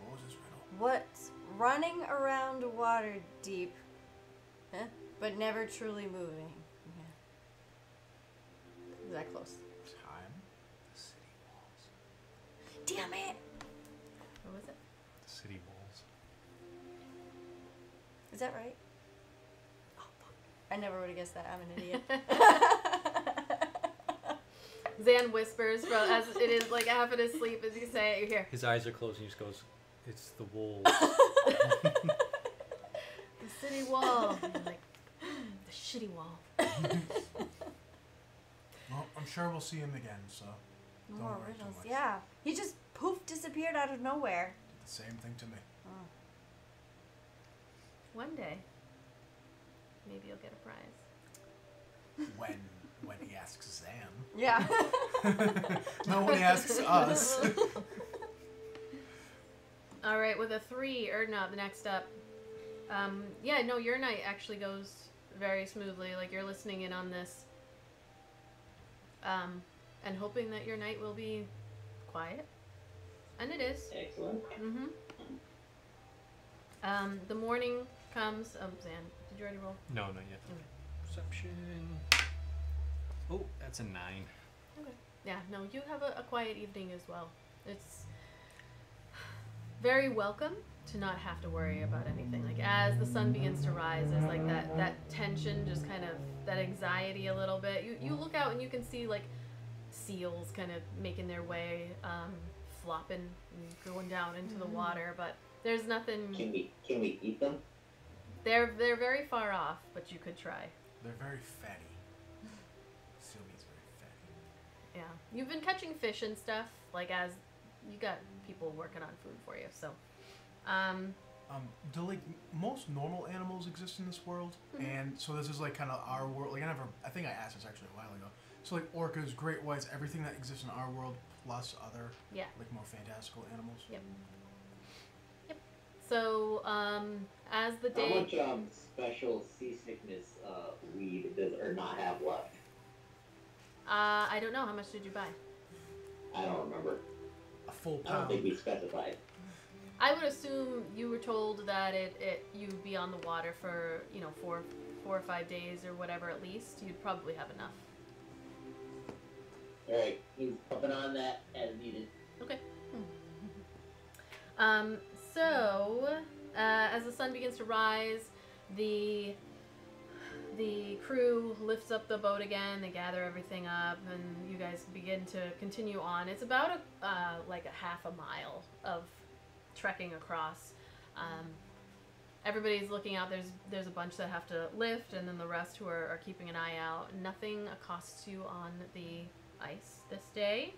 What was his riddle? What's running around Waterdeep, but never truly moving? Yeah. Is that close? Time? The city walls. Damn it! what was it? The city walls. Is that right? Oh, fuck. I never would have guessed that. I'm an idiot. Zan whispers as it is like half in his sleep as you say it. You hear His eyes are closed and he just goes, "It's the walls." the city wall. And you're like the shitty wall. Well, I'm sure we'll see him again, so don't More worry too riddles. much. Yeah. He just poof disappeared out of nowhere. Did the same thing to me. One day, maybe you'll get a prize. When he asks Zan. Yeah. Not when he asks us. All right, with a 3, Erdnot, the next up. Your night actually goes very smoothly. Like you're listening in on this, and hoping that your night will be quiet, and it is. Excellent. The morning comes. Oh, Zan, did you already roll? No, not yet. Okay. Perception. Oh, that's a 9. Okay. Yeah, no, you have a quiet evening as well. It's very welcome to not have to worry about anything. Like as the sun begins to rise, there's like that tension, just kind of that anxiety a little bit. You look out and you can see like seals kind of making their way, flopping and going down into the water, but there's nothing. Can we eat them? They're very far off, but you could try. They're very fatty. Seal meat's very fatty. Yeah, you've been catching fish and stuff. Like as you got people working on food for you, so. Do like most normal animals exist in this world? And so this is like kind of our world. Like I think I asked this actually a while ago. So like orcas, great whites, everything that exists in our world plus other like more fantastical animals. Yep. So as the How day. much special seasickness weed does Erdnot have left? I don't know. How much did you buy? I don't remember. A full I don't pound. think we specified. I would assume you were told that you'd be on the water for 4 or 5 days or whatever at least. You'd probably have enough. Alright, he's pumping on that as needed. Okay. As the sun begins to rise, the crew lifts up the boat again. They gather everything up, and you guys begin to continue on. It's about like a half a mile of trekking across. Everybody's looking out. There's a bunch that have to lift, and then the rest who are keeping an eye out. Nothing accosts you on the ice this day.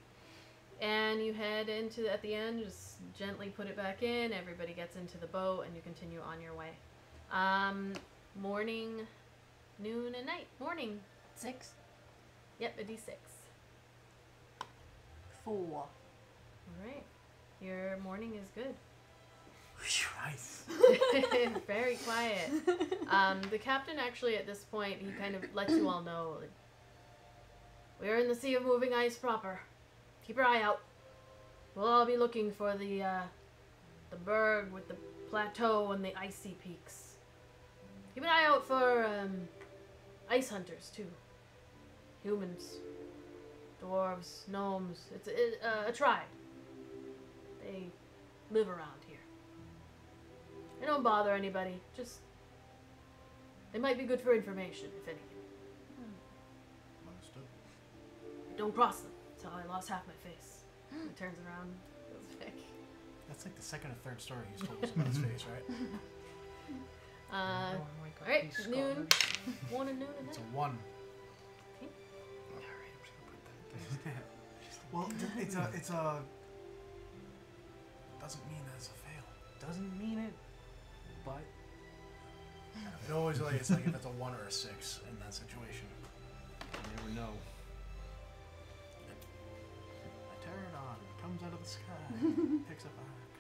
And you head into, at the end, just gently put it back in. Everybody gets into the boat, and you continue on your way. Morning, noon, and night. Morning. 6. Yep, a D6. 4. All right. Your morning is good. Nice. Very quiet. The captain actually at this point, he kind of lets you all know, like, we are in the sea of moving ice proper. Keep your eye out. We'll all be looking for the berg with the plateau and the icy peaks. Keep an eye out for ice hunters too. Humans, dwarves, gnomes. It's a tribe. They live around here. They don't bother anybody. Just they might be good for information, if anything. Understood. Don't cross them. That's how I lost half my face. He turns around, goes back. That's like the second or third story he's told us about his face, right? Alright, noon. 1 and noon and It's night. a 1. Okay. Alright, I'm just gonna put that there. Well, it's a. Doesn't mean that it's a fail. Doesn't mean it, but It always like it's like if it's a 1 or a 6 in that situation. you never know. I turn it on, it comes out of the sky, picks up a hack.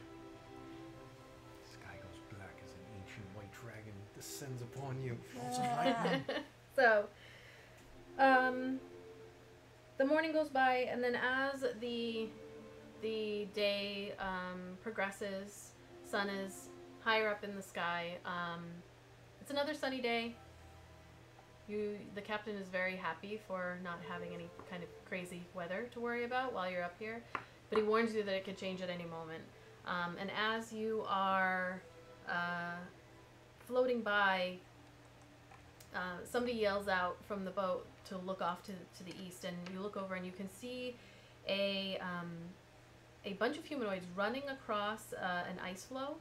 The sky goes black as an ancient white dragon descends upon you. So, the morning goes by, and then as the day progresses, sun is higher up in the sky. It's another sunny day. The captain is very happy for not having any kind of crazy weather to worry about while you're up here, but he warns you that it could change at any moment. And as you are floating by, somebody yells out from the boat to look off to the east, and you look over and you can see a bunch of humanoids running across an ice floe,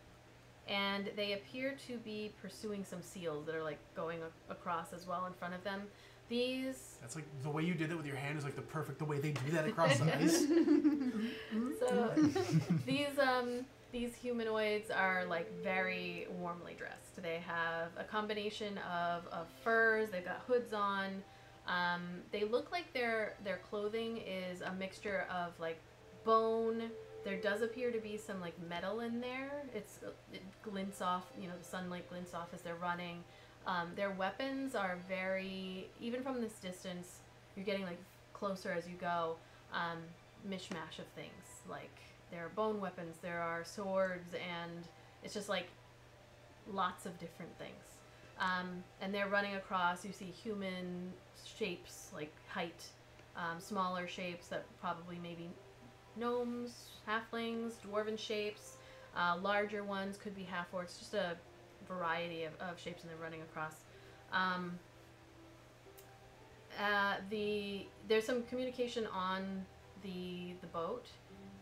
and they appear to be pursuing some seals that are like going across as well in front of them. That's like the way you did it with your hand is like the way they do that across the ice. So these humanoids are like very warmly dressed. They have a combination of furs. They've got hoods on. They look like their clothing is a mixture of like bone. There does appear to be some like metal in there. It glints off, the sunlight glints off as they're running. Their weapons are very, even from this distance, you're getting like closer as you go, mishmash of things. Like there are bone weapons, there are swords, and it's just like lots of different things. And they're running across, you see human shapes, like height, smaller shapes that probably maybe gnomes, halflings, dwarven shapes, larger ones could be half-orcs, just a variety of shapes, and they're running across. There's some communication on the boat,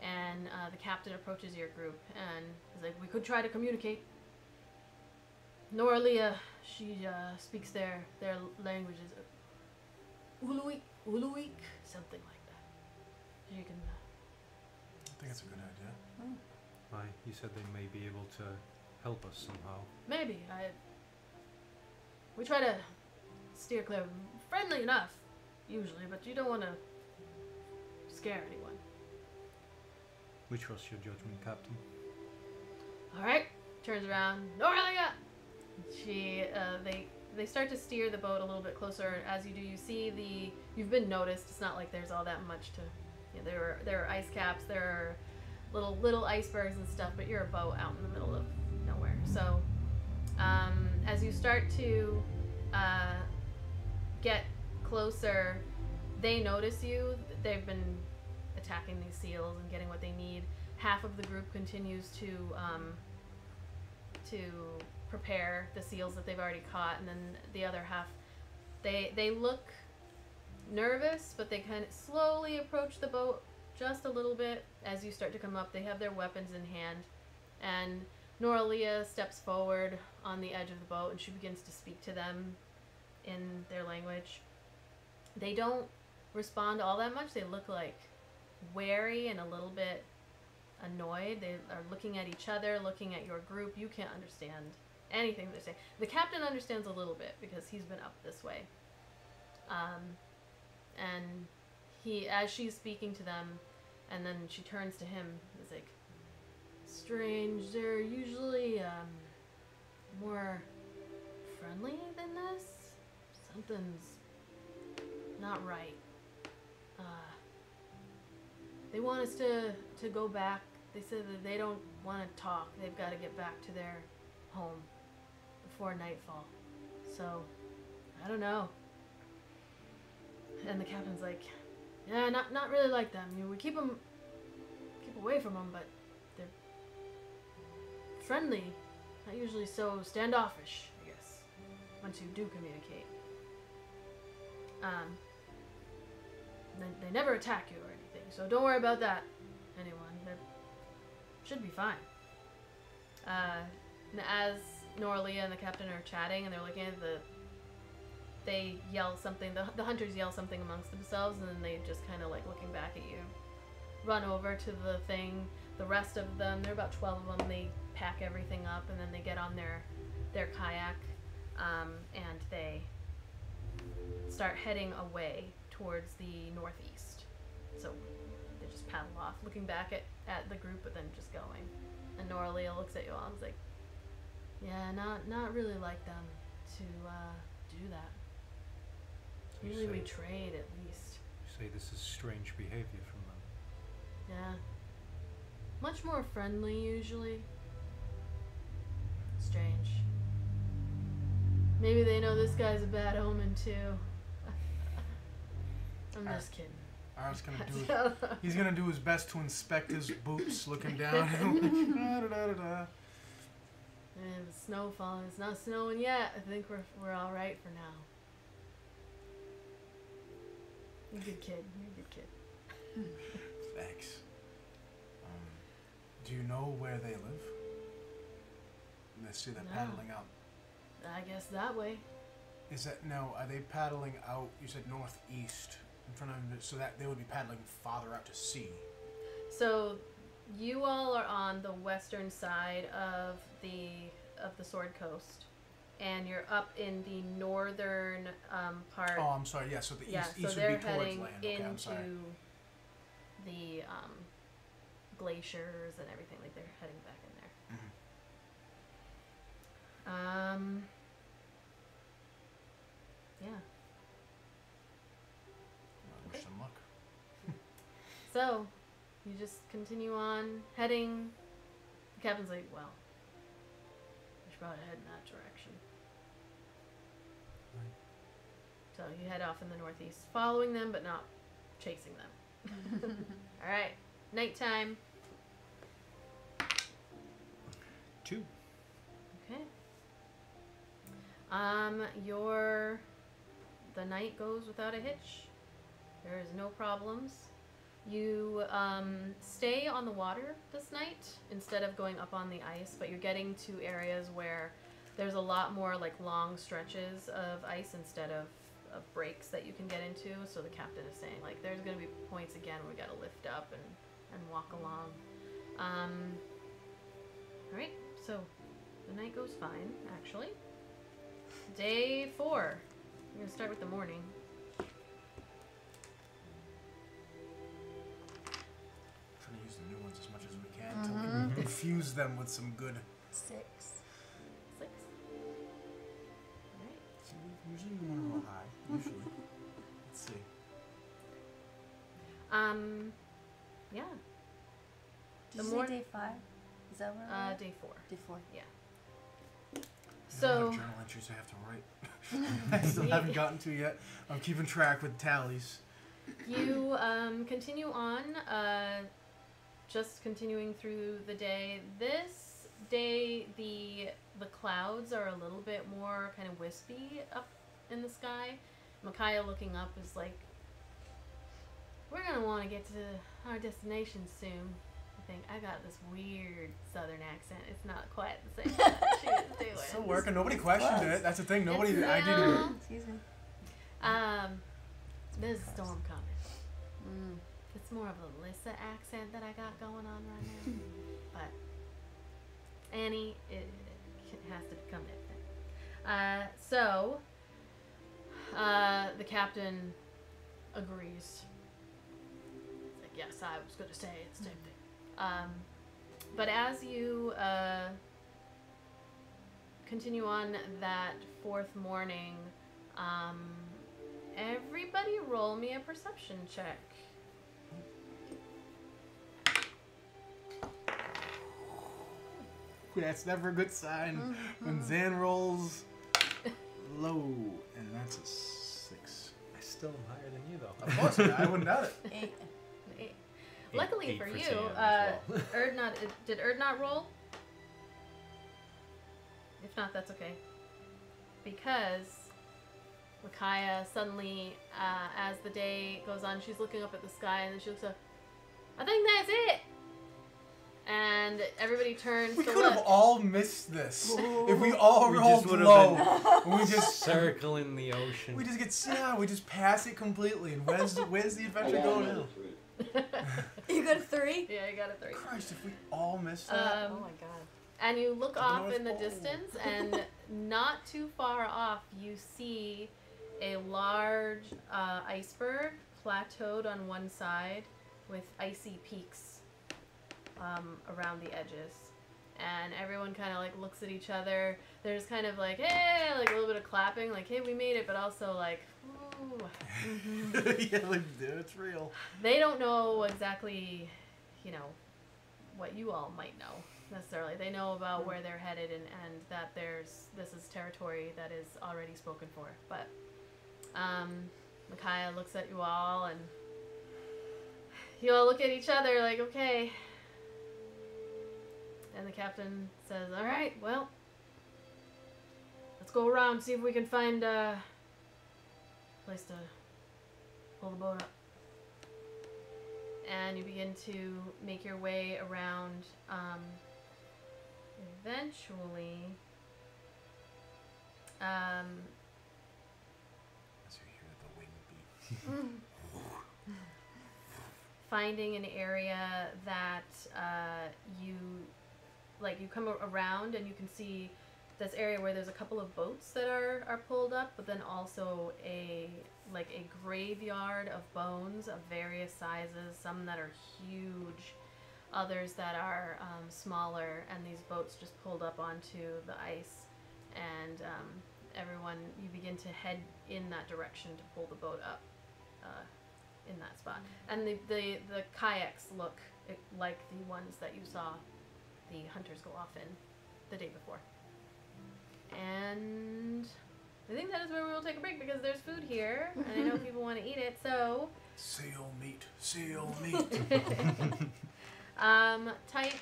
and the captain approaches your group and is like, we could try to communicate. Noralia, she speaks their languages. Uluik, something like that. You can... I think it's a good idea. Aye, you said they may be able to help us somehow. Maybe. We try to steer clear. Friendly enough, usually, but you don't want to scare anyone. We trust your judgment, Captain. Alright. Turns around. Noralia! They start to steer the boat a little bit closer. As you do, you see you've been noticed. It's not like there's all that much to... there are ice caps, there are little icebergs and stuff, but you're a boat out in the middle of nowhere. So, as you start to get closer, they notice you. They've been attacking these seals and getting what they need. Half of the group continues to prepare the seals that they've already caught, and then the other half, they look nervous, but they kind of slowly approach the boat just a little bit. As you start to come up, they have their weapons in hand, and Noralia steps forward on the edge of the boat, and she begins to speak to them in their language. They don't respond all that much. They look like wary and a little bit annoyed. They are looking at each other, looking at your group. You can't understand anything they're saying. The captain understands a little bit because he's been up this way. And he, as she's speaking to them, and then she turns to him, is like, strange, they're usually more friendly than this. Something's not right. They want us to go back. They said that they don't want to talk. They've got to get back to their home before nightfall. So, I don't know. And the captain's like, yeah, not really like them. You know, we keep away from them, but they're friendly. Not usually so standoffish, I guess, once you do communicate. They never attack you or anything, so don't worry about that, anyone. They should be fine. And as Noralia and the captain are chatting and they're looking at they yell something, the hunters yell something amongst themselves, and then they just kind of like looking back at you, run over to the thing. The rest of them, there are about 12 of them, they pack everything up, and then they get on their kayak, and they start heading away towards the northeast. So they just paddle off, looking back at the group, but then just going. And Noralia looks at you all and is like, yeah, not really like them to do that. Usually we trade, at least. You say this is strange behavior from them. Yeah. Much more friendly, usually. Strange. Maybe they know this guy's a bad omen, too. I'm just kidding. Ar's he's gonna do his best to inspect his boots, looking down. And the snow falling. It's not snowing yet. I think we're all right for now. You're a good kid. You're a good kid. Thanks. Do you know where they live? I see them paddling out. I guess that way. Is that are they paddling out? You said northeast in front of them, so that they would be paddling farther out to sea. So, you all are on the western side of the Sword Coast, and you're up in the northern part. Oh, I'm sorry. Yeah, so the east so would they're be towards heading land. Okay, I'm sorry. into the glaciers and everything. Like they're heading back in there. Mm-hmm. Yeah. Wish them luck. So, you just continue on heading. The captain's like, well, we should probably head in that direction. Right. So you head off in the northeast, following them but not chasing them. Alright, nighttime. 2. Okay. The night goes without a hitch. There is no problems. You stay on the water this night instead of going up on the ice, but you're getting to areas where there's a lot more like long stretches of ice instead of breaks that you can get into. So the captain is saying like there's going to be points again where we got to lift up and walk along. Alright, so the night goes fine, actually. Day 4. We're going to start with the morning. Trying to use the new ones as much as we can until we can infuse them with some good. 6. 6. Alright. So usually we want to roll high. Usually. Let's see. Yeah. Did you say day 5? Is that what Day 4. Day 4. Yeah. I have So, journal entries I have to write. I still haven't gotten to yet. I'm keeping track with tallies. You continue on, just continuing through the day. This day, the clouds are a little bit more kind of wispy up in the sky. Micaiah looking up is like, we're gonna want to get to our destination soon. I think I got this weird southern accent. It's not quite the same that she was doing. It's still working. Nobody questioned it. That's the thing. Nobody. I didn't. Excuse me. There's a storm coming. It's more of a Alyssa accent that I got going on right now. But Annie, it has to become that. So the captain agrees. It's like, yes, I was going to say it's the same thing. But as you continue on that fourth morning, everybody roll me a perception check. That's never a good sign when Zan rolls low, and that's a 6. I still am higher than you, though. Of course, I wouldn't doubt it. 8. Luckily Eight for for you, Sam as well. did Erdnot roll? If not, that's okay. Because Micaiah suddenly, as the day goes on, she's looking up at the sky, and then she looks up, I think that's it! And everybody turns We to could have look. all missed this if we all We rolled just would've low. We just Circling the ocean. we just get we just pass it completely. And where's the I adventure got going another now? 3. You got a 3? Yeah, I got a 3. Christ, if we all missed that. Oh my god. And you look The off North in the Pole. distance, and not too far off, you see a large iceberg plateaued on one side with icy peaks around the edges. And everyone kind of like looks at each other. There's kind of like, hey, like a little bit of clapping, like, hey, we made it, but also like, ooh. Yeah, like, dude, it's real. They don't know exactly, you know, what you all might know necessarily. They know about where they're headed and that this is territory that is already spoken for. But Micaiah looks at you all, and you all look at each other like, okay. And the captain says, all right, well, let's go around, see if we can find a place to pull the boat up. And you begin to make your way around. Eventually, As you hear the wing beat. finding an area that you come around, and you can see this area where there's a couple of boats that are pulled up, but then also a graveyard of bones of various sizes, some that are huge, others that are smaller, and these boats just pulled up onto the ice. And everyone, you begin to head in that direction to pull the boat up in that spot. And the kayaks look like the ones that you saw the hunters go off in the day before. And I think that is where we will take a break, because there's food here, and I know people want to eat it, so... Seal meat. Seal meat. Type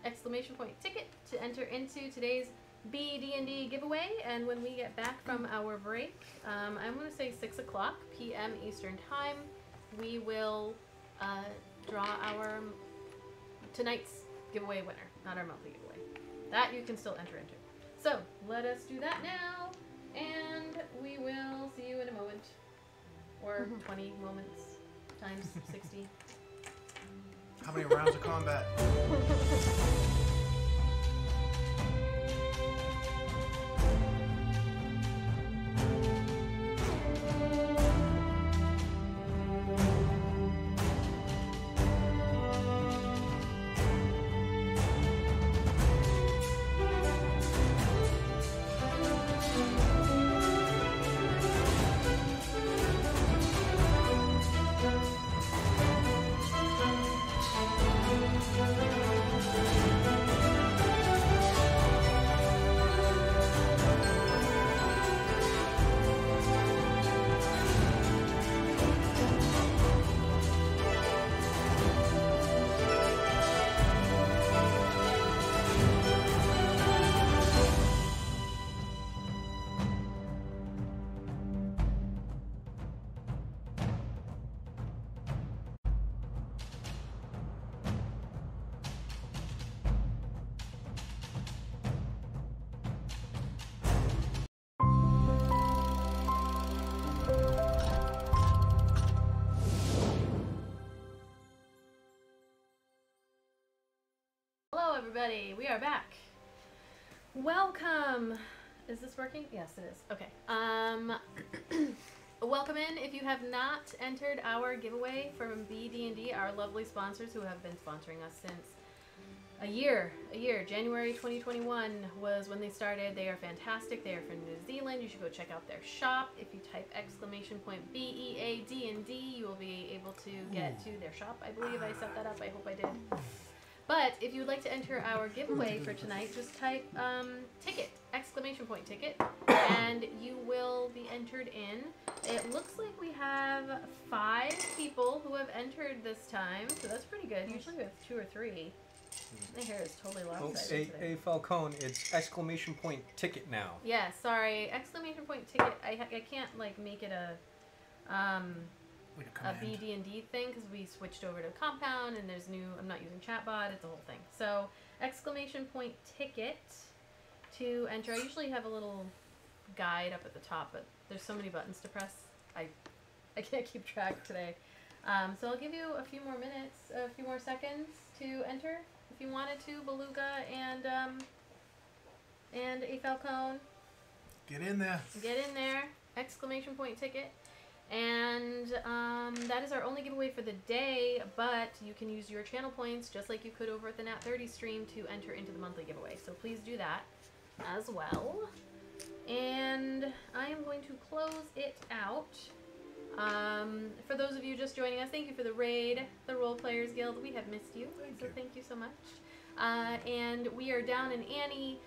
exclamation point ticket to enter into today's BD&D giveaway, and when we get back from our break, I'm going to say 6 o'clock p.m. Eastern Time, we will draw our tonight's giveaway winner, not our monthly giveaway. That you can still enter into. So, let us do that now, and we will see you in a moment. Or 20 moments times 60. How many rounds of combat? everybody. We are back. Welcome. Is this working? Yes, it is. Okay. Welcome in. If you have not entered our giveaway from BD&D, our lovely sponsors who have been sponsoring us since a year. January 2021 was when they started. They are fantastic. They are from New Zealand. You should go check out their shop. If you type !BEAD&D, you will be able to get to their shop. I believe I set that up. I hope I did. But if you would like to enter our giveaway for tonight, just type ticket, !ticket, and you will be entered in. It looks like we have 5 people who have entered this time, so that's pretty good. Usually we have 2 or 3. My hair is totally lopsided today. Hey Falcone, it's !ticket now. Yeah, sorry, !ticket. I can't like make it a BD&D thing because we switched over to Compound and there's new. I'm not using Chatbot. It's a whole thing. So !ticket to enter. I usually have a little guide up at the top, but there's so many buttons to press. I can't keep track today. So I'll give you a few more minutes, a few more seconds to enter. If you wanted to, Beluga and a Falcone. Get in there. Get in there. !ticket. And that is our only giveaway for the day, but you can use your channel points just like you could over at the NAT30s stream to enter into the monthly giveaway. So please do that as well. And I am going to close it out. For those of you just joining us, thank you for the raid, the Role Players Guild. We have missed you, thank you so much. And we are down in Annie.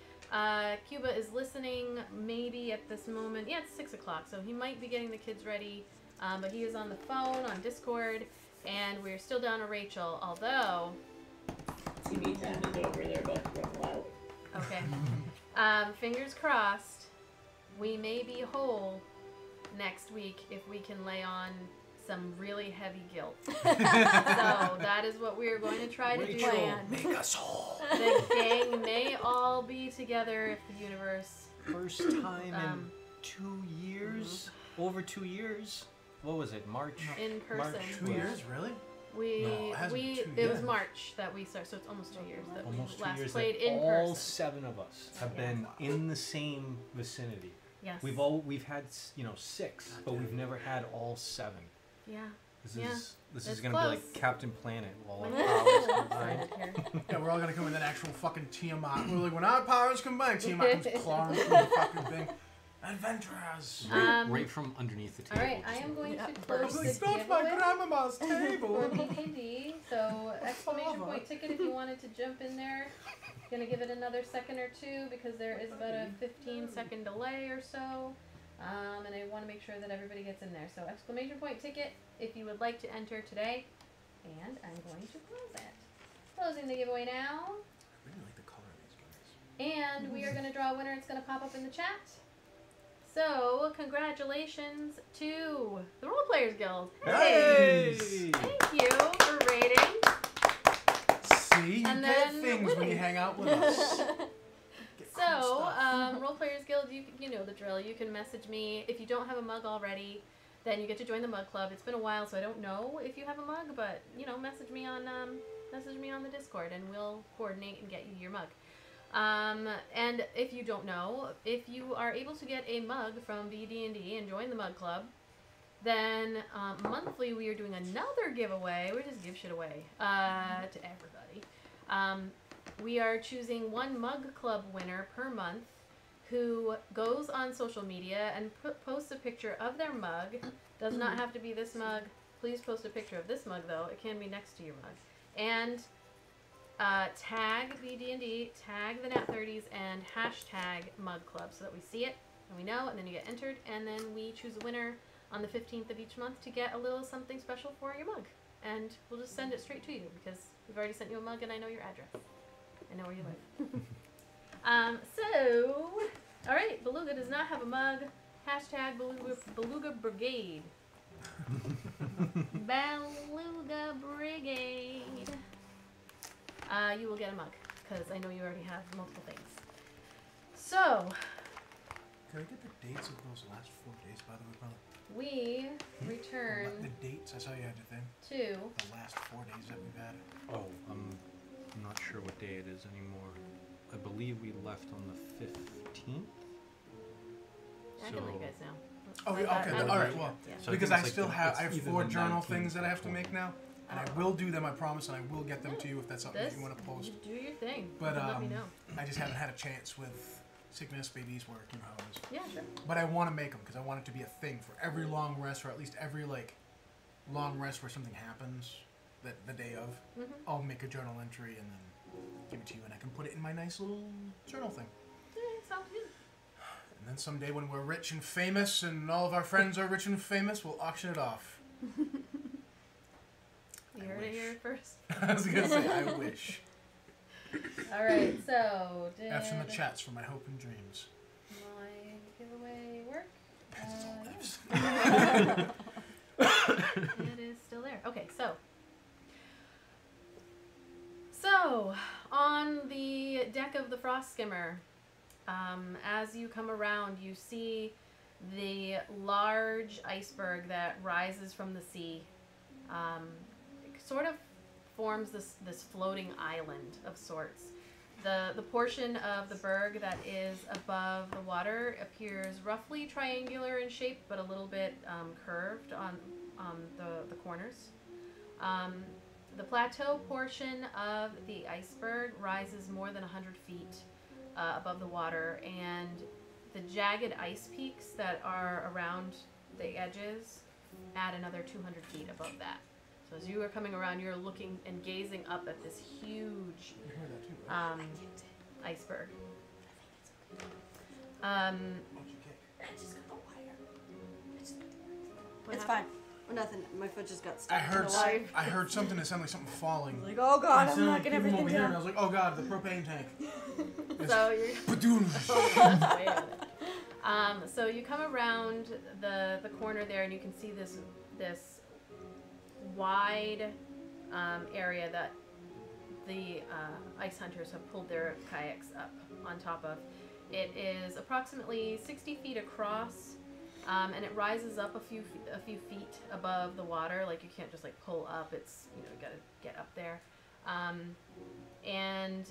Cuba is listening maybe at this moment. Yeah, it's 6 o'clock, so he might be getting the kids ready. But he is on the phone, on Discord, and we're still down to Rachel, although... You need to hand it over there, but run wild. Okay. Fingers crossed, we may be whole next week if we can lay on some really heavy guilt. So that is what we are going to try to do. Make us whole. The gang may all be together if the universe... First time in 2 years? Over 2 years? What was it? March? In person. March 2 years, really? It was March that we started, so it's almost 2 years that Almost we 2 last years played that in all person. 7 of us have been in the same vicinity. Yes. We've had 6, but we've never had all 7. Yeah. This It's is gonna be close. like Captain Planet. All When our we're powers all combined. excited here. Yeah, we're all gonna come with an actual fucking Tiamat. We're like, when our powers combine, Tiamat comes clawing through the fucking thing. Adventurers! Right from underneath the table. Alright, I am going to close Like, this that's my giveaway grandmama's for table. BD&D. So, !ticket if you wanted to jump in there. Gonna give it another second or two because there is about a 15-second delay or so. And I want to make sure that everybody gets in there. So !ticket if you would like to enter today. And I'm going to close it. Closing the giveaway now. I really like the color of these guys. And we are going to draw a winner. It's going to pop up in the chat. So, congratulations to the Role Players Guild. Hey! Thank you for rating. See, you And get then things when you winning. hang out with us. Get cool So, stuff. Role Players Guild, you know the drill. You can message me. If you don't have a mug already, then you get to join the mug club. It's been a while, so I don't know if you have a mug, but, you know, message me on the Discord, and we'll coordinate and get you your mug. And if you don't know, if you are able to get a mug from BD&D and join the mug club, then monthly we are doing another giveaway. We just give shit away to everybody. We are choosing one mug club winner per month who goes on social media and posts a picture of their mug. Does not have to be this mug. Please post a picture of this mug, though. It can be next to your mug. And tag BD&D, tag the NAT30s, and hashtag mug club so that we see it and we know, and then you get entered, and then we choose a winner on the 15th of each month to get a little something special for your mug. And we'll just send it straight to you because we've already sent you a mug and I know your address. I know where you live. So, alright, Beluga does not have a mug. Hashtag Beluga Brigade. Beluga Brigade. You will get a mug, because I know you already have multiple things. So, Can I get the dates of those last 4 days, by the way, brother? we return The dates, I saw you had your thing. to The last 4 days that we've had. Oh, I'm not sure what day it is anymore. I believe we left on the 15th. I can let you guys know. Oh, yeah, okay. All right. Well, Yeah. So because I I think it's still like have, it's I have either 4 the journal 19th things that I have to or make now, and I Oh. will do them. I promise, and I will get them to you if that's something that you want to post. You do your thing. But let me know. I just haven't had a chance with sickness, babies, work, you know how it is. Yeah, sure. But I want to make them because I want it to be a thing for every long rest, or at least every like long rest where something happens that the day of. I'll make a journal entry and then give it to you, and I can put it in my nice little journal thing. Yeah, sounds good. And then someday when we're rich and famous, and all of our friends are rich and famous, we'll auction it off. You heard it here first. I was gonna say, I wish. All right, so That's from the chats for my hope and dreams. my giveaway work? Pets all lives. It is still there. Okay, so on the deck of the Frostskmmr, as you come around, you see the large iceberg that rises from the sea. It sort of forms this floating island of sorts. The portion of the berg that is above the water appears roughly triangular in shape, but a little bit curved on the corners. The plateau portion of the iceberg rises more than 100 feet above the water, and the jagged ice peaks that are around the edges add another 200 feet above that. So as you are coming around, you're looking and gazing up at this huge You heard that too, right? iceberg. What It's happened? fine. Nothing. My foot just got stuck. I heard, in the wire. I heard something that sounded like something falling. I was like, oh god, It I'm sounded not like gonna people everything over here, and I down. was like, oh god, the propane tank. So you're Ba-doom. Wait a minute. So you come around the corner there, and you can see this wide area that the ice hunters have pulled their kayaks up on top of. It is approximately 60 feet across, and it rises up a few feet above the water. Like you can't just like pull up. It's you gotta get up there. And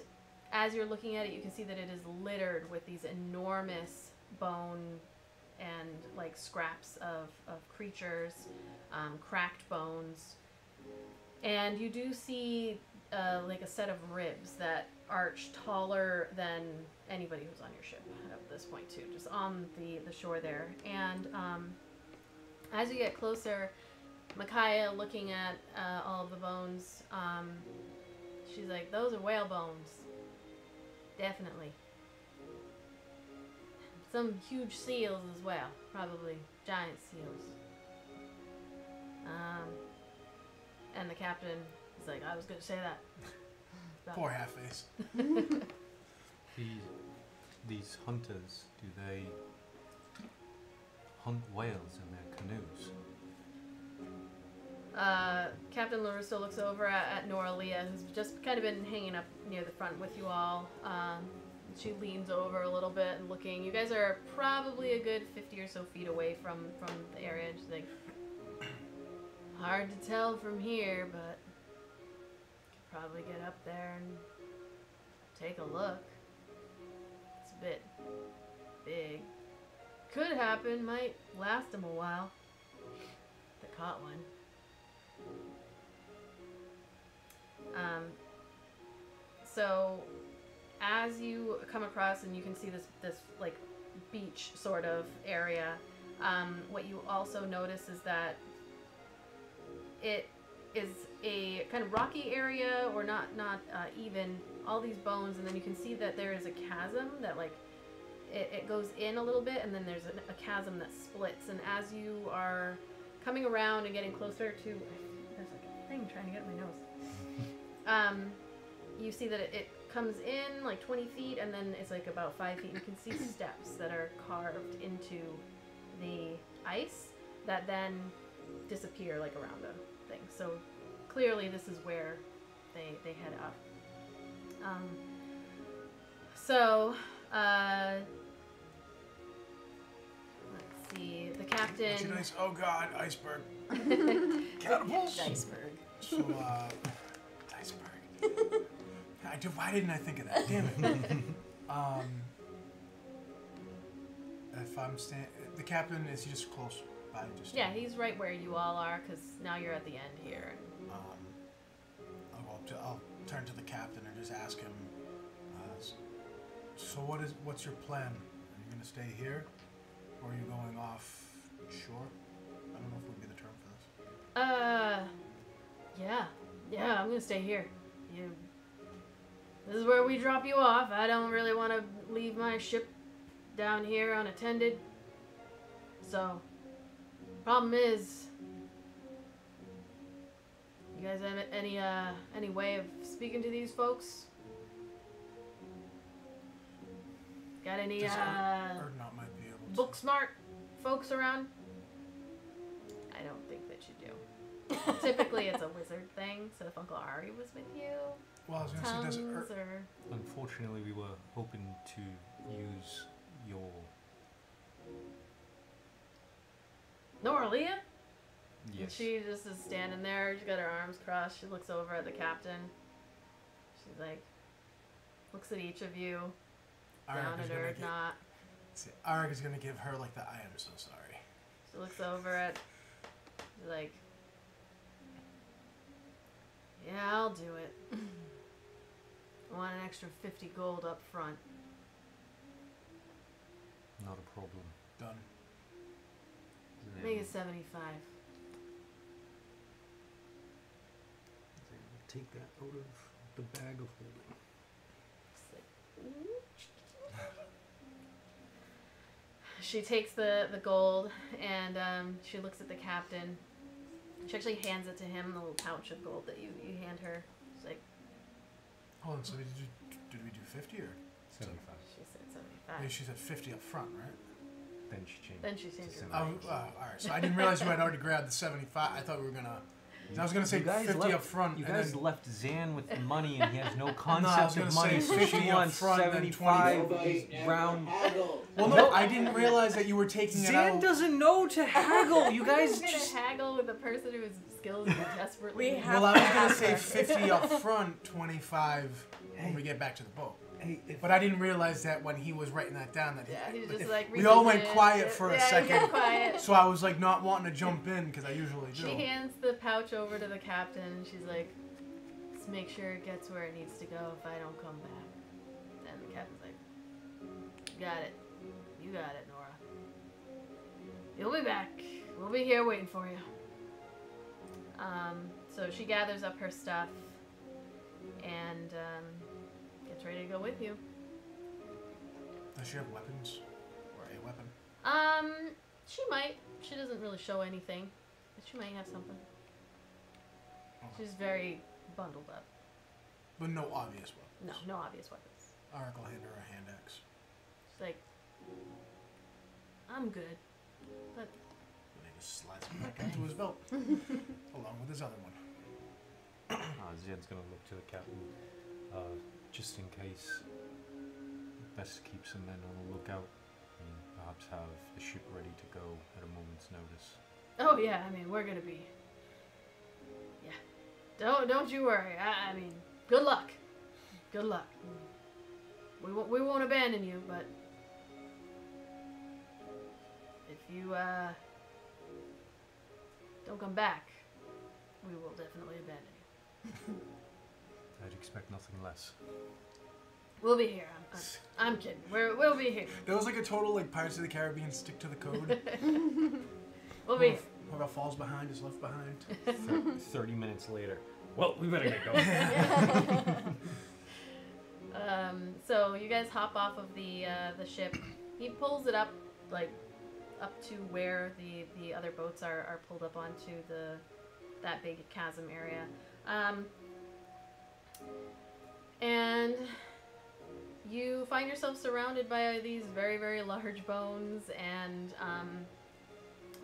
as you're looking at it, you can see that it is littered with these enormous bone and like scraps of creatures, cracked bones. And you do see like a set of ribs that arch taller than anybody who's on your ship at this point too, just on the shore there. And as you get closer, Micaiah, looking at all of the bones, she's like, those are whale bones. Definitely. Some huge seals as well. Probably giant seals. And the captain is like, I was going to say that. Poor half-face. These hunters, do they hunt whales in their canoes? Captain LaRusso looks over at Nora Leah, who's just kind of been hanging up near the front with you all. She leans over a little bit and looking. You guys are probably a good 50 or so feet away from the area. And she's like, hard to tell from here, but could probably get up there and take a look. It's a bit big. Could happen, might last them a while. They caught one. So as you come across and you can see this like beach sort of area, what you also notice is that it is a kind of rocky area, or not even, all these bones, and then you can see that there is a chasm that like it goes in a little bit, and then there's a chasm that splits. And as you are coming around and getting closer to, there's like a thing trying to get in my nose. You see that it comes in like 20 feet, and then it's like about 5 feet. You can see steps that are carved into the ice that then disappear like around a thing. So clearly this is where they head up. Let's see, the captain... Nice. Oh god, iceberg. Catapults. Iceberg. So, iceberg. Why didn't I think of that? Damn it. If I'm the captain, is he just close by? Just Yeah, he's right where you all are, because now you're at the end here. I'll turn to the captain and just ask him, so what's your plan? Are you going to stay here? Or are you going off shore? I don't know if would be the term for this. Yeah, I'm gonna stay here. This is where we drop you off. I don't really want to leave my ship down here unattended. So, problem is, you guys have any way of speaking to these folks? Got any Erdnot might be able to. book smart folks around? I don't think that you do. Typically, it's a wizard thing. So if Uncle Ari was with you, well, I was gonna say, tongues or Unfortunately, we were hoping to use your Noralia? yes. She just is standing there. She's got her arms crossed. She looks over at the captain. She's like, looks at each of you. Down at Erdnot. Arik is gonna give her like the I am so sorry. She looks over at, she's like, yeah, I'll do it. I want an extra 50 gold up front. Not a problem. Done. Make it 75. Take that out of the bag of holding. It's like, she takes the gold and she looks at the captain. She actually hands it to him, the little pouch of gold that you hand her. She's like, hold on, so did we do 50 or 75. She said 75. Yeah, she said 50 up front, right? Then she changed. Then she changed her Oh, mind. alright. So I didn't realize you had already grabbed the 75. I thought we were gonna. I was gonna say 50 up front. You and guys then, left Zan with the money, and he has no I concept was gonna of money. say So 50 she up wants front and then 75. 20. He's round. well, no, I didn't realize that you were taking it Zan out. doesn't know to haggle. You guys Who's gonna just. haggle with a person whose skills you desperately We need? have- Well, I was gonna say 50 up front, 25 when we get back to the boat. Hey, But I didn't realize that when he was writing that down that he. Yeah, he's just like we all went revisited quiet it. for a Yeah, he second. went quiet. So I was like not wanting to jump in because I usually do. She hands the pouch over to the captain and she's like, let's make sure it gets where it needs to go if I don't come back. And the captain's like, you got it. You got it, Nora. You'll be back. We'll be here waiting for you. So she gathers up her stuff and gets ready to go with you. Does she have weapons? Or a weapon? She might. She doesn't really show anything, but she might have something. She's very bundled up. But no obvious weapons. No obvious weapons. Arik will hand her a hand axe. She's like, I'm good. But And he just slides it back into his belt. Along with his other one. Zan's gonna look to the captain, just in case. Best to keep some men on the lookout, and perhaps have the ship ready to go at a moment's notice. oh yeah, I mean we're gonna be. Yeah, don't you worry. I mean, good luck. Good luck. We won't abandon you, but if you don't come back, we will definitely abandon you. I'd expect nothing less. We'll be here. I'm kidding. We'll be here. There was like a total like Pirates of the Caribbean stick to the code. We'll be here. Whoever falls behind is left behind. 30 minutes later. Well, we better get going. So you guys hop off of the ship. He pulls it up, like, up to where the other boats are pulled up onto that big chasm area. And you find yourself surrounded by these very, very large bones, and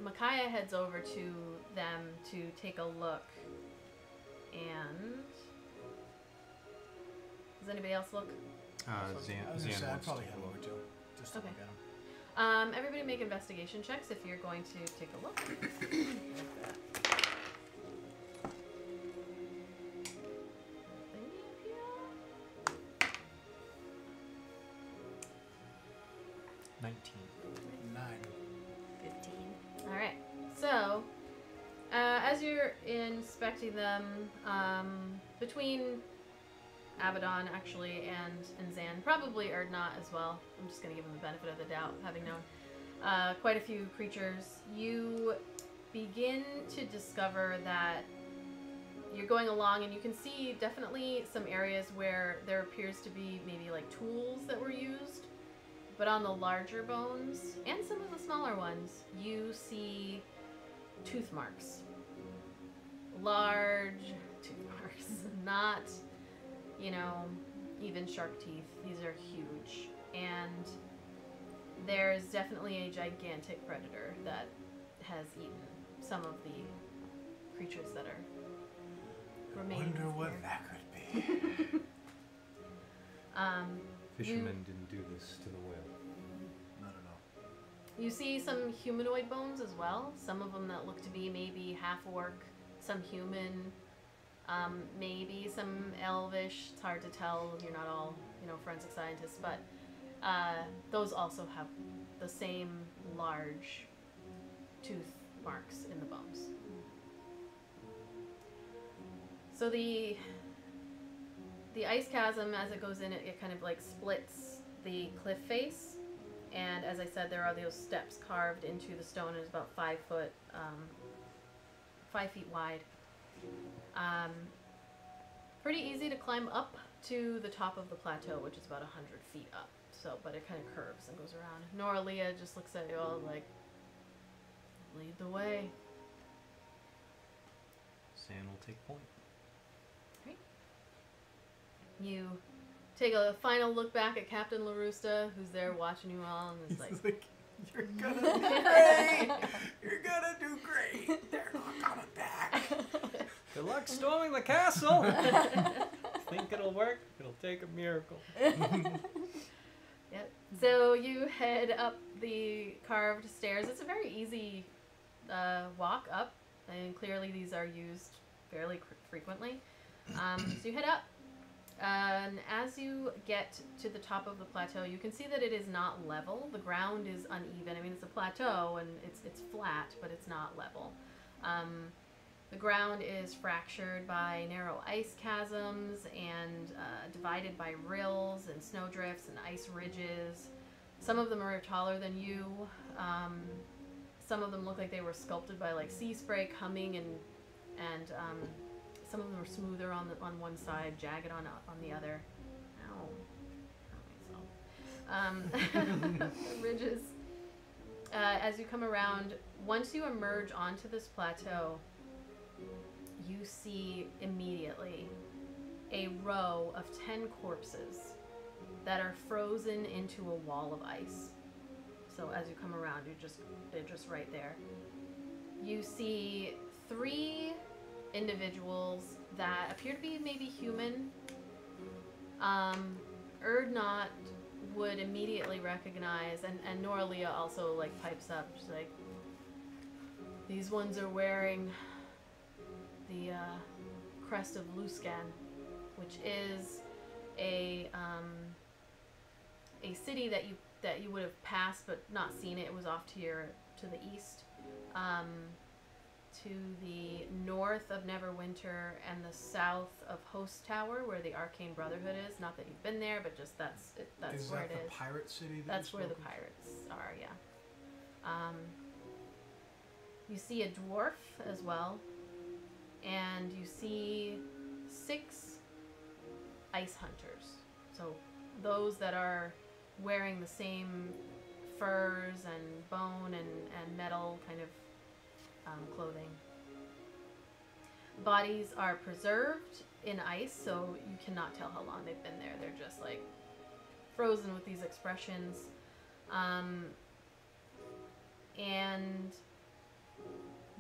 Micaiah heads over to them to take a look. And does anybody else look? I was Zan gonna say, I'd wants probably to head look. over too. Just to Okay. look at him. Everybody make investigation checks if you're going to take a look. 9. 15. All right. So, as you're inspecting them, between Abaddon actually and Zan, probably Erdnot as well. I'm just gonna give him the benefit of the doubt, having known quite a few creatures. You begin to discover that you're going along, and you can see definitely some areas where there appears to be maybe like tools that were used. But on the larger bones, and some of the smaller ones, you see tooth marks. Large tooth marks. Not, you know, even shark teeth. These are huge. And there's definitely a gigantic predator that has eaten some of the creatures that are remaining. I wonder what here. that could be. Fishermen didn't do this to the whale. Not at all. You see some humanoid bones as well. Some of them that look to be maybe half orc, some human, maybe some elvish. It's hard to tell. You're not all, you know, forensic scientists, but those also have the same large tooth marks in the bones. So the ice chasm, as it goes in, it kind of like splits the cliff face, and as I said, there are those steps carved into the stone, and it's about 5 feet wide. Pretty easy to climb up to the top of the plateau, which is about 100 feet up. So, but it kind of curves and goes around. Nora Leah just looks at you all like, lead the way. San will take point. You take a final look back at Captain LaRusta, who's there watching you all, and is like, you're gonna do great! You're gonna do great! They're not coming back! Good luck storming the castle! Think it'll work? It'll take a miracle. Yep. So you head up the carved stairs. It's a very easy walk up, and clearly these are used fairly frequently. So you head up. And as you get to the top of the plateau, you can see that it is not level. The ground is uneven. I mean, it's a plateau and it's flat, but it's not level. The ground is fractured by narrow ice chasms and divided by rills and snowdrifts and ice ridges. Some of them are taller than you. Some of them look like they were sculpted by like sea spray coming, and some of them are smoother on one side, jagged on the other. Ow. The ridges. As you come around, once you emerge onto this plateau, you see immediately a row of 10 corpses that are frozen into a wall of ice. So as you come around, they're just right there. You see 3 individuals that appear to be maybe human. Erdnot would immediately recognize, and Nora Leah also like pipes up. She's like, these ones are wearing the crest of Luskan, which is a city that you would have passed but not seen it. It was off to the east. To the north of Neverwinter and the south of Host Tower, where the Arcane Brotherhood is. Not that you've been there, but just that's where it is. Is that the pirate city? That's where the pirates are, yeah. You see a dwarf as well, and you see 6 ice hunters. So those that are wearing the same furs and bone and metal kind of clothing. Bodies are preserved in ice, so you cannot tell how long they've been there. They're just like frozen with these expressions. And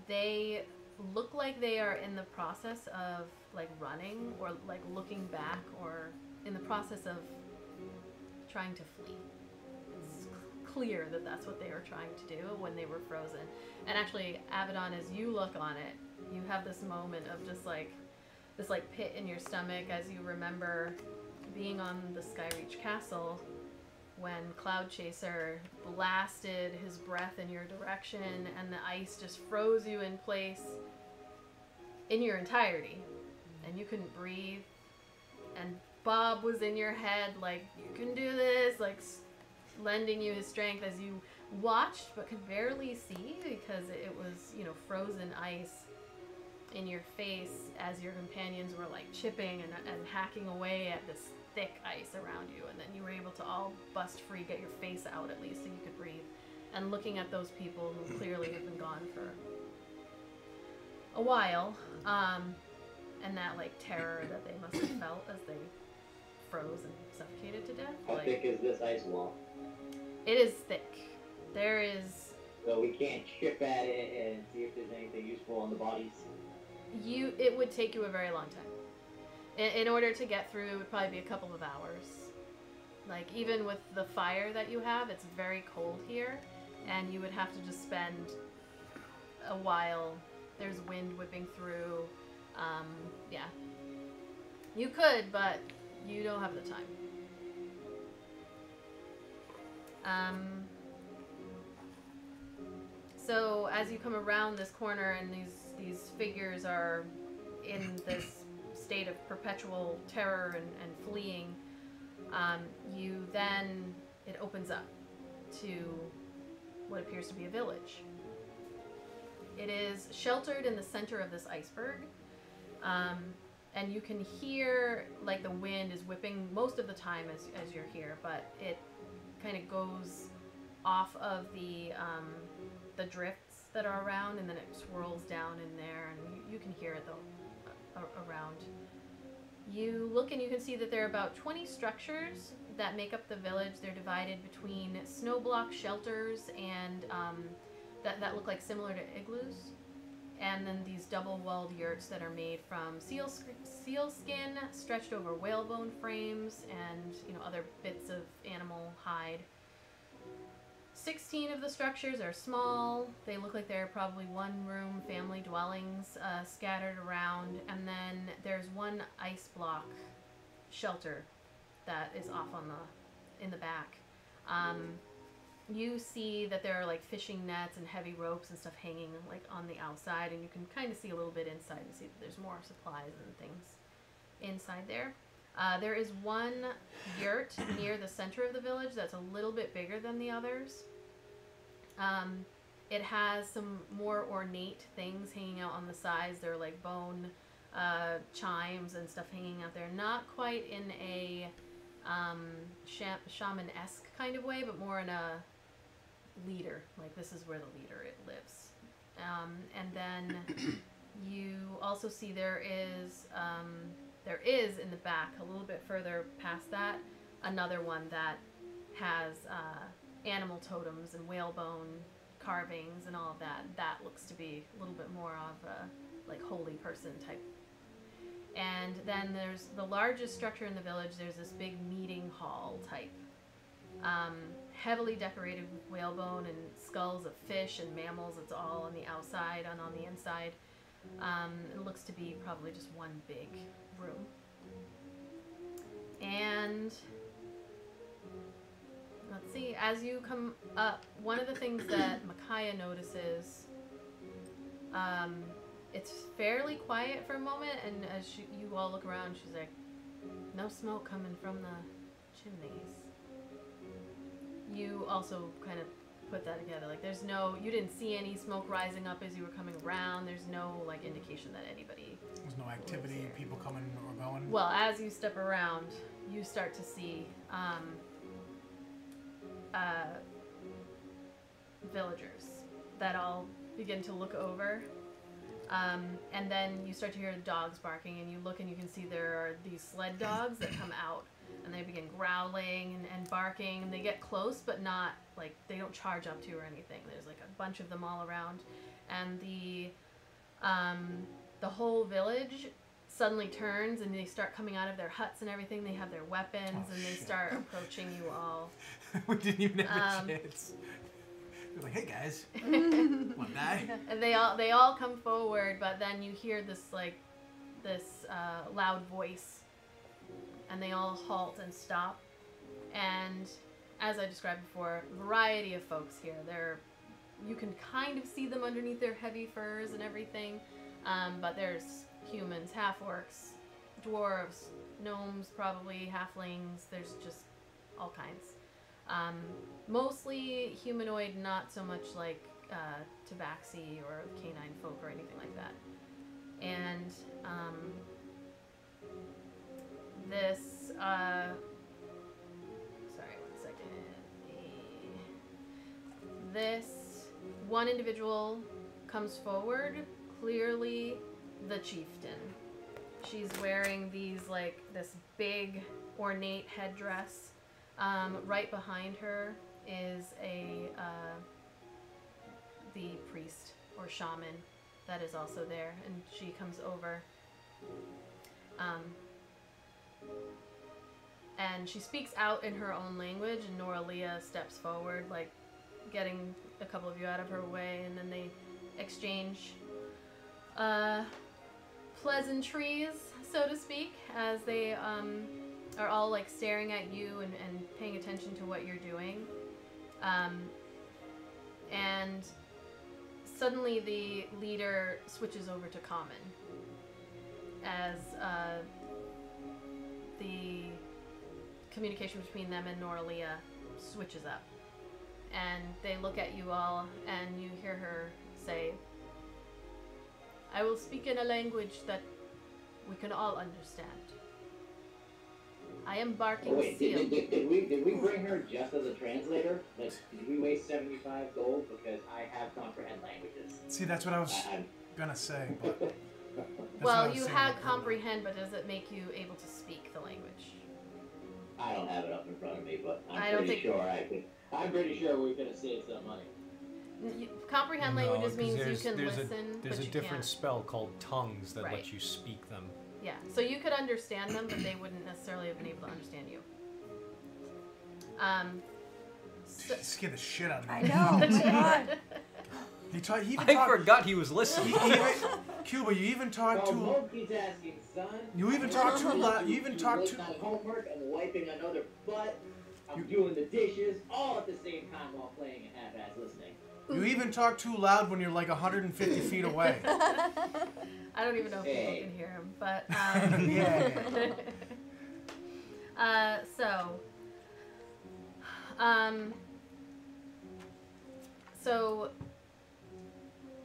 they look like they are in the process of like running or like looking back or in the process of trying to flee. It's clear that that's what they were trying to do when they were frozen. And actually, Abaddon, as you look on it, you have this moment of just like this like pit in your stomach as you remember being on the Skyreach Castle when Cloud Chaser blasted his breath in your direction and the ice just froze you in place in your entirety. And you couldn't breathe. And Bob was in your head like, you can do this, like lending you his strength as you watched but could barely see because it was, you know, frozen ice in your face as your companions were like chipping and hacking away at this thick ice around you, and then you were able to all bust free, get your face out at least so you could breathe, and looking at those people who clearly have been gone for a while, and that like terror that they must have felt as they froze and suffocated to death. How thick is this ice wall? It is thick. There is... So we can't chip at it and see if there's anything useful on the bodies? It would take you a very long time. In order to get through, it would probably be a couple of hours. Like, even with the fire that you have, it's very cold here, and you would have to just spend a while. There's wind whipping through. Yeah. You could, but you don't have the time. So as you come around this corner and these figures are in this state of perpetual terror and fleeing, it opens up to what appears to be a village. It is sheltered in the center of this iceberg, and you can hear like the wind is whipping most of the time as you're here, but it kind of goes off of the drifts that are around, and then it swirls down in there, and you can hear it though around. You look and you can see that there are about 20 structures that make up the village. They're divided between snow block shelters and that look like similar to igloos, and then these double-walled yurts that are made from seal skin stretched over whalebone frames and, you know, other bits of animal hide. 16 of the structures are small. They look like they're probably one-room family dwellings scattered around, and then there's one ice block shelter that is off in the back. You see that there are like fishing nets and heavy ropes and stuff hanging like on the outside, and you can kind of see a little bit inside and see that there's more supplies and things inside there. There is one yurt near the center of the village that's a little bit bigger than the others. It has some more ornate things hanging out on the sides. There are like bone chimes and stuff hanging out there. Not quite in a shaman-esque kind of way, but more in a leader. Like, this is where the leader lives. And then you also see there is in the back, a little bit further past that, another one that has animal totems and whalebone carvings and all of that. That looks to be a little bit more of a like holy person type. And then there's the largest structure in the village. There's this big meeting hall type, heavily decorated with whalebone and skulls of fish and mammals. It's all on the outside and on the inside. It looks to be probably just one big room. And let's see, as you come up, one of the things that Micaiah notices, it's fairly quiet for a moment, and as you all look around, she's like, no smoke coming from the chimneys. You also kind of put that together, like there's no, you didn't see any smoke rising up as you were coming around. There's no like indication that anybody, there's no activity, people coming or going. Well, as you step around, you start to see villagers that all begin to look over, and then you start to hear dogs barking, and you look and you can see there are these sled dogs that come out, and they begin growling and barking, and they get close, but not like, they don't charge up to you or anything. There's like a bunch of them all around, and the whole village suddenly turns, and they start coming out of their huts and everything. They have their weapons, and they start approaching you all. We didn't even have a chance. They're like, hey guys, wanna die? And they all come forward, but then you hear this loud voice, and they all halt and stop, and as I described before, variety of folks here. You can kind of see them underneath their heavy furs and everything, but there's humans, half-orcs, dwarves, gnomes, probably, halflings. There's just all kinds. Mostly humanoid, not so much like tabaxi or canine folk or anything like that. And this, sorry, 1 second. This one individual comes forward, clearly the chieftain. She's wearing this big ornate headdress. Right behind her is the priest or shaman that is also there, and she comes over. And she speaks out in her own language, and Noralia steps forward, like getting a couple of you out of her way, and then they exchange pleasantries, so to speak, as they are all like staring at you and paying attention to what you're doing. And suddenly the leader switches over to common as the communication between them and Noralia switches up. And they look at you all, and you hear her say, "I will speak in a language that we can all understand. I am barking seal." Did we bring her just as a translator? Like, did we waste 75 gold because I have comprehend languages? See, that's what I was gonna say, but... that's what I Well, was you saying have about comprehend, but does it make you able to speak the language? I don't have it up in front of me, but I don't think- sure I could. I'm pretty sure we could have saved some money. Comprehend languages 'cause means you there's- can there's listen, There's but a you different can't. spell called tongues that Right. lets you speak them. Yeah, so you could understand them, but they wouldn't necessarily have been able to understand you. He scared the shit out of me. I know. God. He even I talked... forgot he was listening. Cuba, you even talked Well, to... multitasking, son. You even talk too loud. You even I'm talk late too... on homework. I'm wiping another butt. I'm doing the dishes, all at the same time while playing and half-ass listening. You even talk too loud when you're like 150 feet away. I don't even know if people Hey. can hear him, but Yeah. So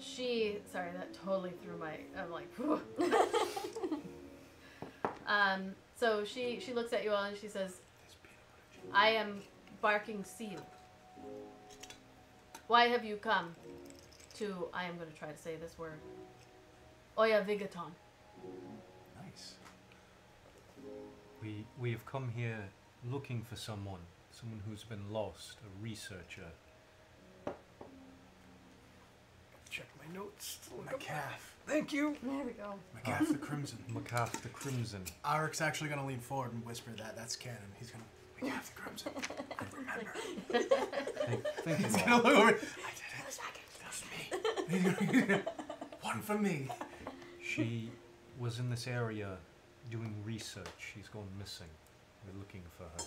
she, sorry, that totally threw my, I'm like, whew. So she looks at you all and she says, "I am barking seal. Why have you come to," I am going to try to say this word, Oya Vigaton? Nice. We have come here looking for someone who's been lost, a researcher. Check my notes. Maccath. Thank you. There we go. Maccath the Crimson. Maccath the Crimson. Aric's actually going to lean forward and whisper that. That's canon. He's going to... Maccath the Crimson. I remember. Thank He's you. going to look over. I did it. That's me. He's gonna, one for me. She was in this area doing research. She's gone missing. We're looking for her.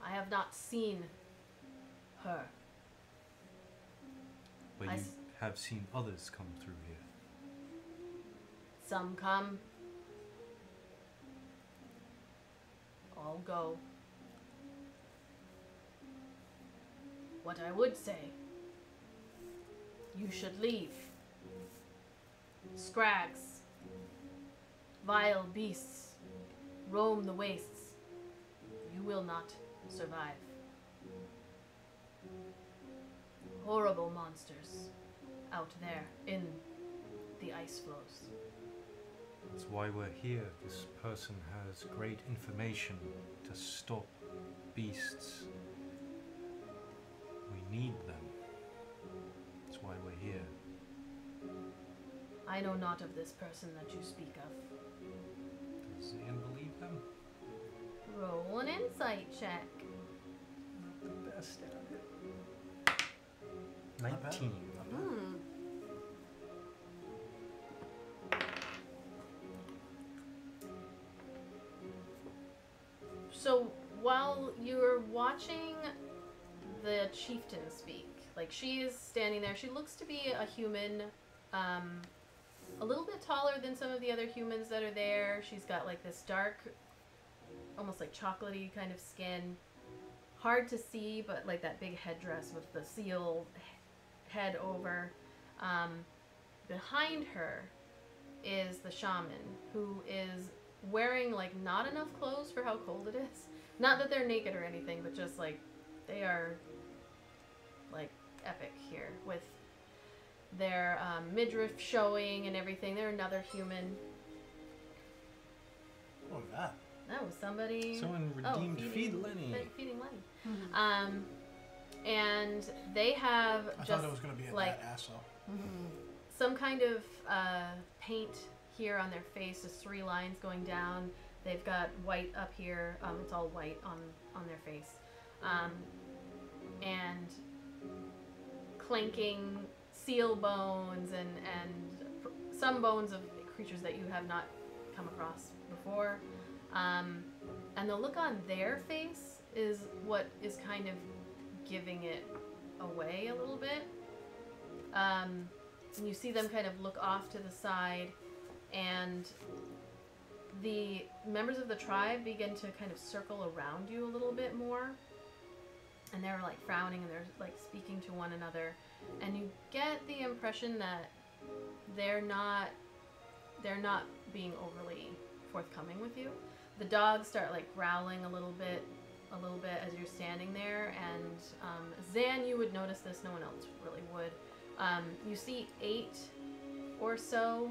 I have not seen her. But I you s- have seen others come through here. Some come, all go. What I would say, you should leave. Scrags, vile beasts, roam the wastes. You will not survive. Horrible monsters out there in the ice flows. That's why we're here. This person has great information to stop beasts. We need them. That's why we're here. I know not of this person that you speak of. Does Zan believe them? Roll an insight check. The best at it. Not bad. 19. Not bad. Hmm. So while you're watching the chieftain speak, like she is standing there, she looks to be a human, a little bit taller than some of the other humans that are there. She's got like this dark, almost like chocolatey kind of skin. Hard to see, but like that big headdress with the seal head over. Behind her is the shaman, who is wearing like not enough clothes for how cold it is. Not that they're naked or anything, but just like they are like epic here with their midriff showing and everything. They're another human. What was that? That was somebody. Someone redeemed Feed Lenny. Feeding Lenny. And they have I just thought it was going to be like that asshole. some kind of paint here on their face. There's 3 lines going down. They've got white up here. It's all white on their face. And clanking seal bones and some bones of creatures that you have not come across before. And the look on their face is what is kind of giving it away a little bit. And you see them kind of look off to the side, and the members of the tribe begin to kind of circle around you a little bit more. And they're like frowning and they're like speaking to one another. And you get the impression that they're not being overly forthcoming with you. The dogs start like growling a little bit as you're standing there, and Zan, you would notice this, no one else really would. You see 8 or so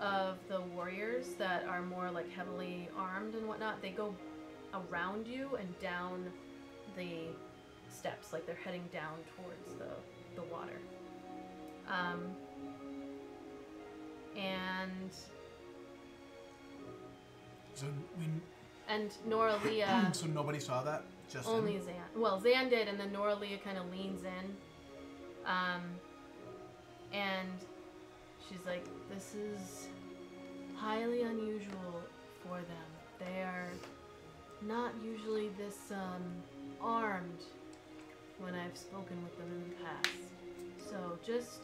of the warriors that are more like heavily armed and whatnot. They go around you and down the steps, like they're heading down towards the water. And Nora Leah. So nobody saw that? Just only him? Zan. Well, Zan did, and then Nora Leah kind of leans in. And she's like, this is highly unusual for them. They are not usually this armed when I've spoken with them in the past. So just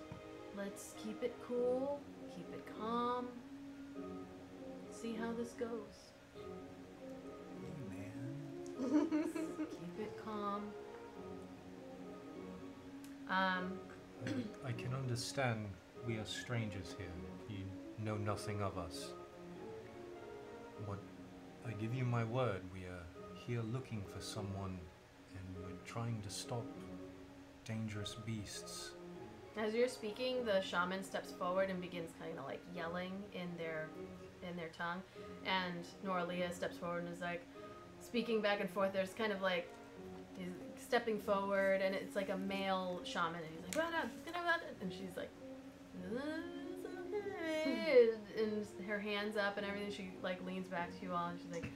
let's keep it cool, keep it calm, see how this goes. Keep it calm. I can understand we are strangers here. You know nothing of us. But I give you my word, we are here looking for someone, and we're trying to stop dangerous beasts. As you're speaking, the shaman steps forward and begins kind of like yelling in their tongue, and Nora Leah steps forward and is like speaking back and forth. There's kind of like he's stepping forward, and it's like a male shaman, and he's like, and she's like, and her hands up and everything. She like leans back to you all, and she's like,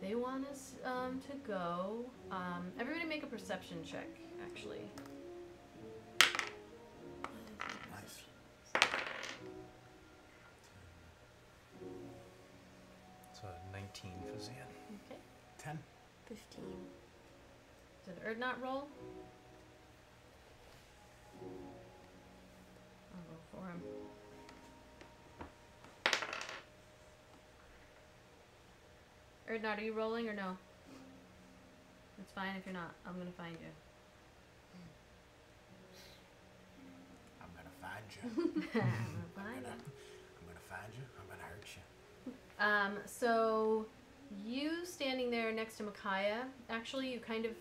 they want us to go. Everybody make a perception check, actually. Nice. It's a 19 for Zan. Okay. 10. 15. Did Erdnot roll? I'll roll for him. Erdnot, are you rolling or no? It's fine if you're not. I'm gonna find you. I'm gonna find you. I'm I'm gonna find you. I'm gonna hurt you. So you standing there next to Micaiah, actually you kind of,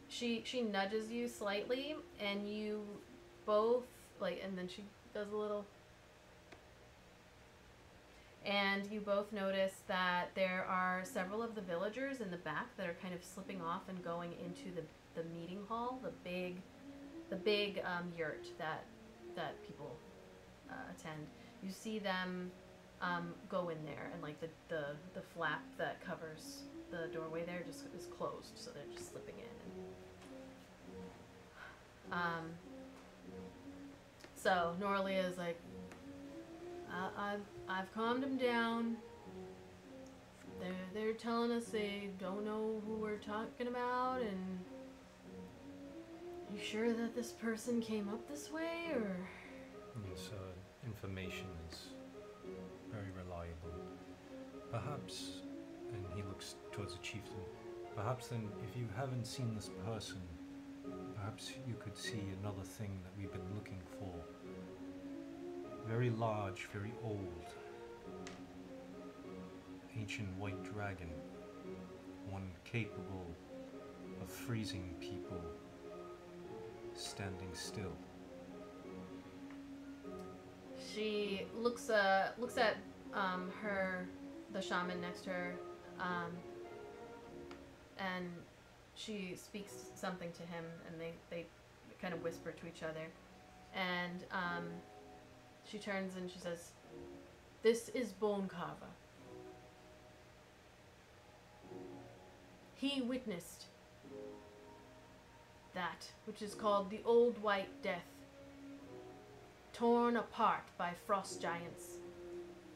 she nudges you slightly, and you both, like, and then she does a little, and you both notice that there are several of the villagers in the back that are kind of slipping off and going into the meeting hall, the big yurt that people attend. You see them go in there, and like the flap that covers the doorway there just is closed, so they're just slipping in. So Noralia is like, I've calmed him down. They're telling us they don't know who we're talking about, and you sure that this person came up this way, or? Yes, information is very reliable. Perhaps, and he looks towards the chieftain, perhaps then if you haven't seen this person, perhaps you could see another thing that we've been looking for. Very large, very old. Ancient white dragon. One capable of freezing people standing still. She looks at the shaman next to her, and she speaks something to him, and they kind of whisper to each other, and she turns and she says, "This is Bone Carver. He witnessed that which is called the Old White Death, torn apart by frost giants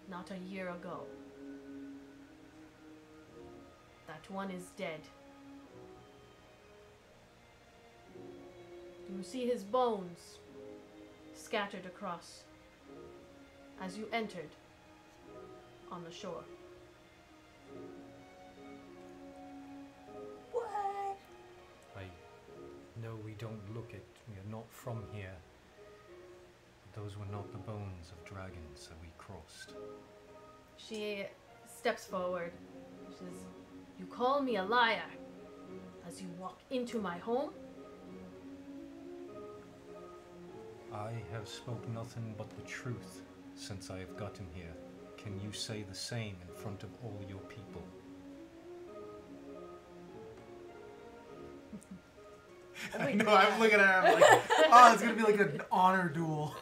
not a year ago. That one is dead. You see his bones scattered across as you entered on the shore." What? I know we don't look it. We are not from here. But those were not the bones of dragons that we crossed. She steps forward. She says, "You call me a liar as you walk into my home? I have spoken nothing but the truth since I have gotten here. Can you say the same in front of all your people?" I know, I'm looking at her, I'm like, oh, it's gonna be like an honor duel.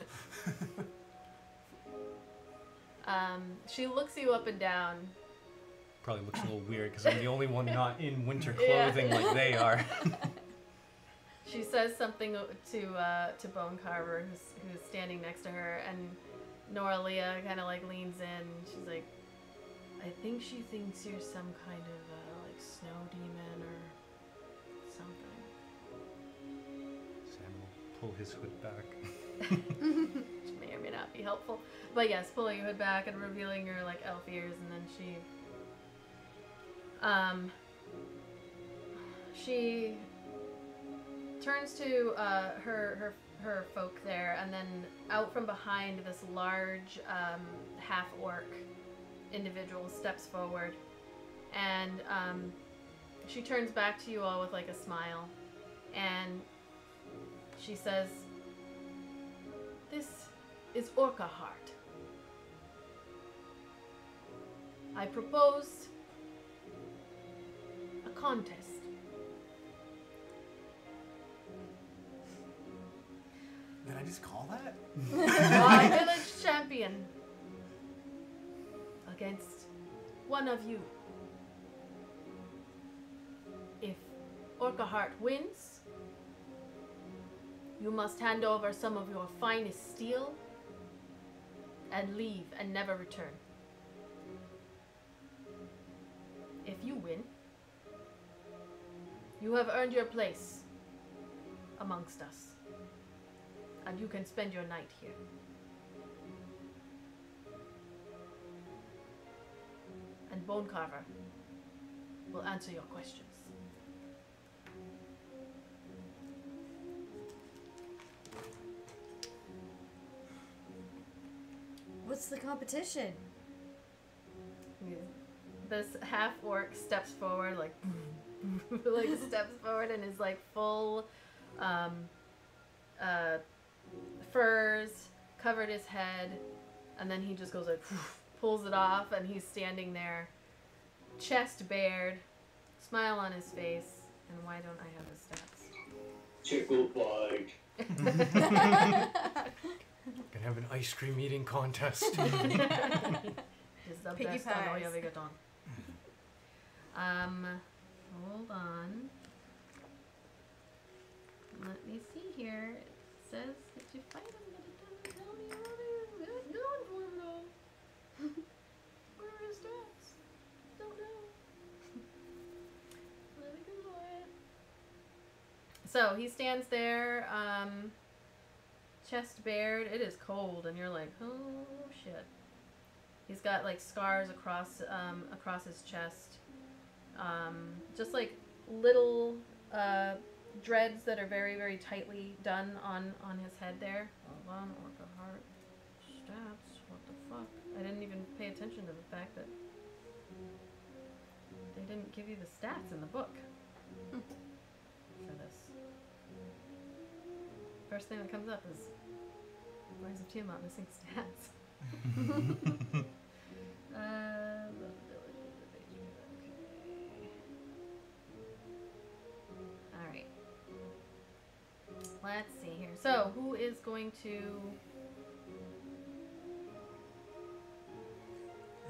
She looks you up and down. Probably looks a little weird because I'm the only one not in winter clothing like they are. She says something to Bone Carver, who's standing next to her, and Nora Leah kind of like leans in. She's like, "I think she thinks you're some kind of like snow demon or something." Sam will pull his hood back. Which may or may not be helpful, but yes, pulling your hood back and revealing your like elf ears, and then she turns to her folk there, and then out from behind this large half-orc individual steps forward, and she turns back to you all with like a smile, and she says, "This is Orca Heart. I propose a contest. Did I just call that? My village champion against one of you. If Orca Heart wins, you must hand over some of your finest steel and leave and never return. If you win, you have earned your place amongst us, and you can spend your night here. And Bone Carver will answer your questions." What's the competition? This half-orc steps forward, like, like steps forward and is like full furs, covered his head, and then he just goes like, pulls it off, and he's standing there, chest bared, smile on his face, and why don't I have his stats? Tickle bite. Gonna have an ice cream eating contest. Is the Piggy best pies. I know you ever get on. Hold on. Let me see here. It says that you fight him, but it doesn't tell me what it is. It's going for him though. Where are his stats? Don't know. So he stands there, chest bared. It is cold, and you're like, oh shit. He's got like scars across his chest, just like little dreads that are very, very tightly done on his head there. Hold on, Orca Heart stats. What the fuck? I didn't even pay attention to the fact that they didn't give you the stats in the book for this. First thing that comes up is Rise of Tiamat missing stats. Alright. Let's see here. So, who is going to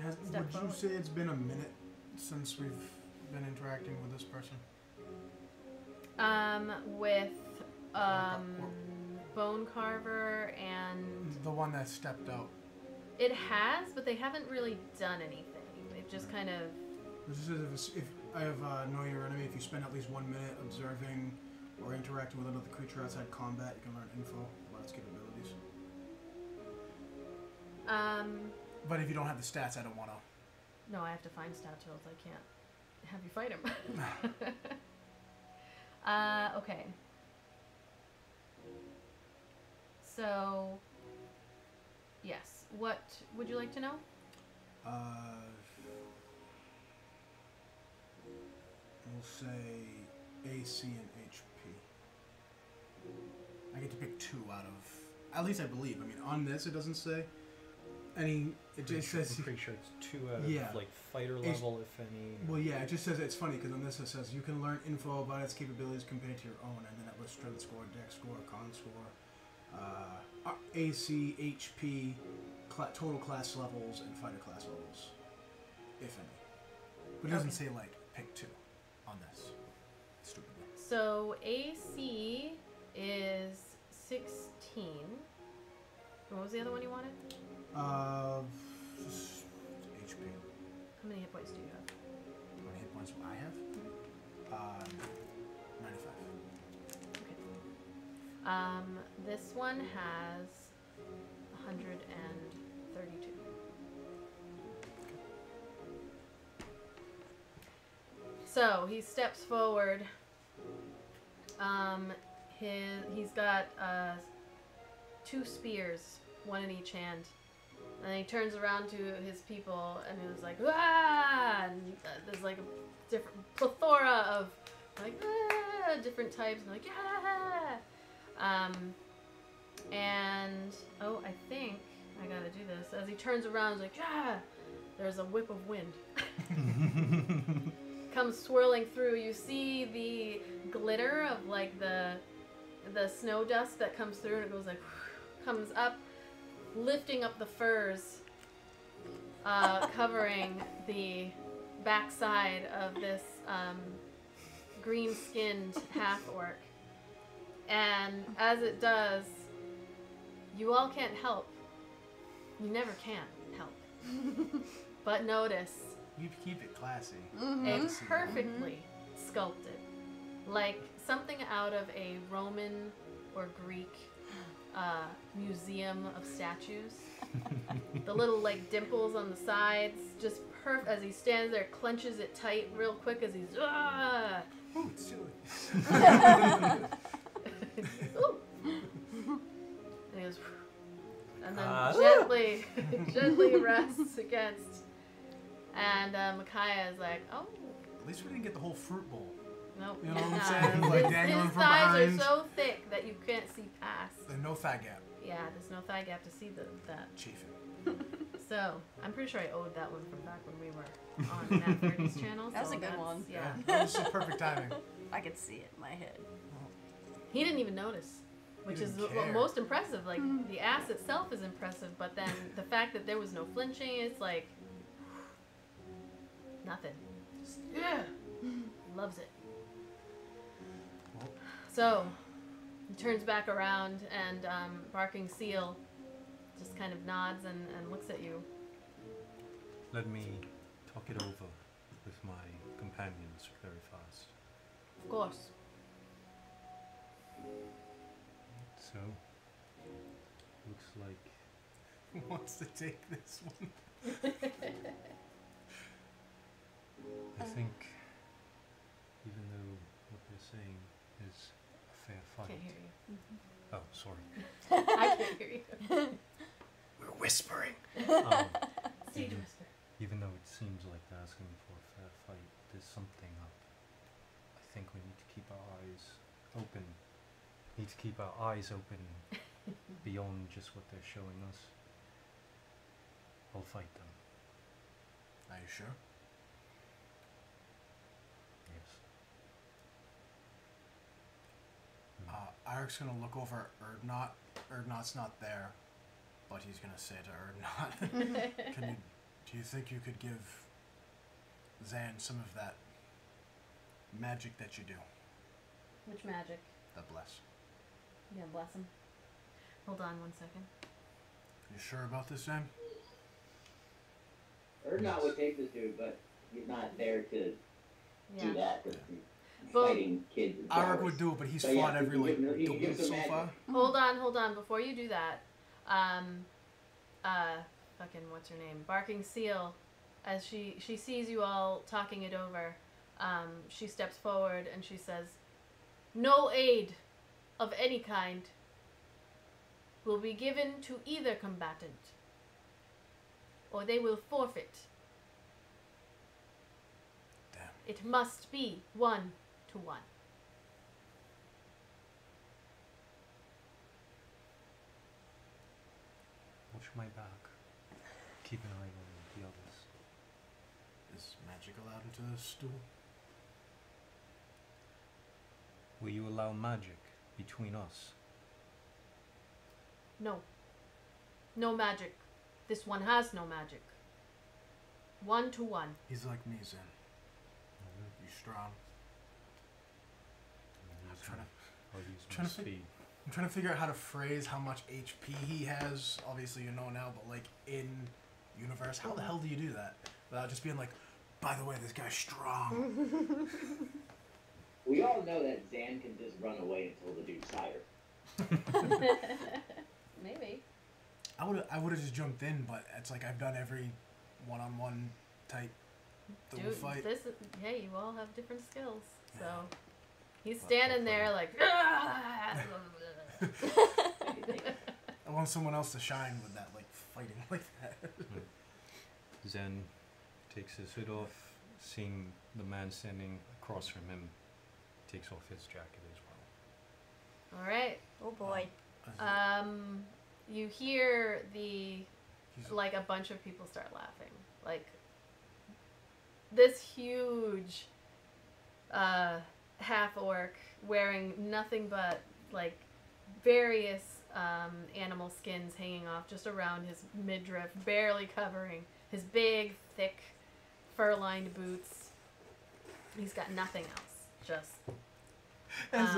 would you say it's been a minute since we've been interacting with this person? With Bone Carver and the one that stepped out. It has, but they haven't really done anything. They've just kind of. This is if I have Know Your Enemy. If you spend at least 1 minute observing or interacting with another creature outside combat, you can learn info about its capabilities. But if you don't have the stats, I don't want to. No, I have to find stat tools. I can't have you fight him. Okay. So, yes. What would you like to know? We'll say AC and HP. I get to pick 2 out of. At least I believe. I mean, on this it doesn't say any. It just says. I'm pretty sure it's 2 out of like fighter level, if any. Well, yeah. It just says it's funny because on this it says you can learn info about its capabilities compared to your own, and then it lists strength score, dex score, con score, AC, HP, total class levels, and fighter class levels, if any. But it doesn't say like pick 2 on this. Stupidly. So AC is 16. What was the other one you wanted? Just HP. How many hit points do you have? How many hit points do I have? 95. Okay. This one has 132. So he steps forward. He's got 2 spears, one in each hand, and he turns around to his people and he was like, "Ah!" And there's like a different plethora of like different types, and like yeah. And oh, I think I gotta do this. As he turns around, he's like, yeah. There's a whip of wind. Comes swirling through. You see the glitter of like the snow dust that comes through, and it goes like comes up, lifting up the furs, covering the backside of this green-skinned half-orc. And as it does, you all can't help. You never can help. But notice. You keep it classy. It's perfectly sculpted. Like something out of a Roman or Greek museum of statues. The little like dimples on the sides, just perfect. As he stands there, clenches it tight real quick as he's ah. Ooh, it's silly. Ooh. And he goes, and then gently rests against. And Micaiah is like, oh. At least we didn't get the whole fruit bowl. Nope. You know what I'm saying? Like dangling his from thighs behind. are so thick that you can't see past. There's no thigh gap. Yeah, there's no thigh gap to see that. Chafing. So, I'm pretty sure I owed that one from back when we were on NAT30s channel. That was so a good one. Yeah. That was the perfect timing. I could see it in my head. He didn't even notice, which is didn't care. most impressive. Like, the ass itself is impressive, but then the fact that there was no flinching, it's like, nothing. Just, yeah. Loves it. Well. So, he turns back around and Barking Seal just kind of nods and looks at you. Let me talk it over with my companions very fast. Of course. So, looks like Who wants to take this one? I think, even though what they're saying is a fair fight. Can't hear you. Oh, sorry. I can't hear you. We're whispering. Siege even, whisper. even though it seems like they're asking for a fair fight, there's something up. I think we need to keep our eyes open. Need to keep our eyes open beyond just what they're showing us. I'll fight them. Are you sure? Yes. Eric's gonna look over at Erdnot. Erdnot's not there, but he's gonna say to Erdnot, do you think you could give Zan some of that magic that you do? Which magic? The bless. Yeah, bless him. Hold on 1 second. You sure about this, Zan? Erdnot would take this dude, but he's not there to do that. 'Cause he's Well, fighting kids and Eric flowers. would do it, but he's So, fought yeah, every you can give- you can duel give some so magic. far. Hold on. Before you do that, fucking what's her name? Barking Seal, as she sees you all talking it over, she steps forward and she says, "No aid of any kind will be given to either combatant, or they will forfeit. Damn. It must be 1-to-1. Watch my back. Keep an eye on the others. Is magic allowed into this stool? Will you allow magic between us? No. No magic. This one has no magic. 1-to-1. He's like me, Zan. You strong? I'll use my trying to speed. I'm trying to figure out how to phrase how much HP he has. Obviously, you know now, but like in universe, how the hell do you do that without just being like, by the way, this guy's strong? We all know that Zan can just run away until the dude's tired. Maybe. I would have just jumped in, but it's like I've done every one-on-one type duel Dude, fight. hey, you all have different skills. So Yeah. he's standing there like. I want someone else to shine with that, like fighting like that. Zen takes his hood off, seeing the man standing across from him, takes off his jacket as well. All right. Oh boy. You hear the He's- like a bunch of people start laughing. Like this huge half orc wearing nothing but like various animal skins hanging off just around his midriff, barely covering his big, thick, fur-lined boots. He's got nothing else. Just As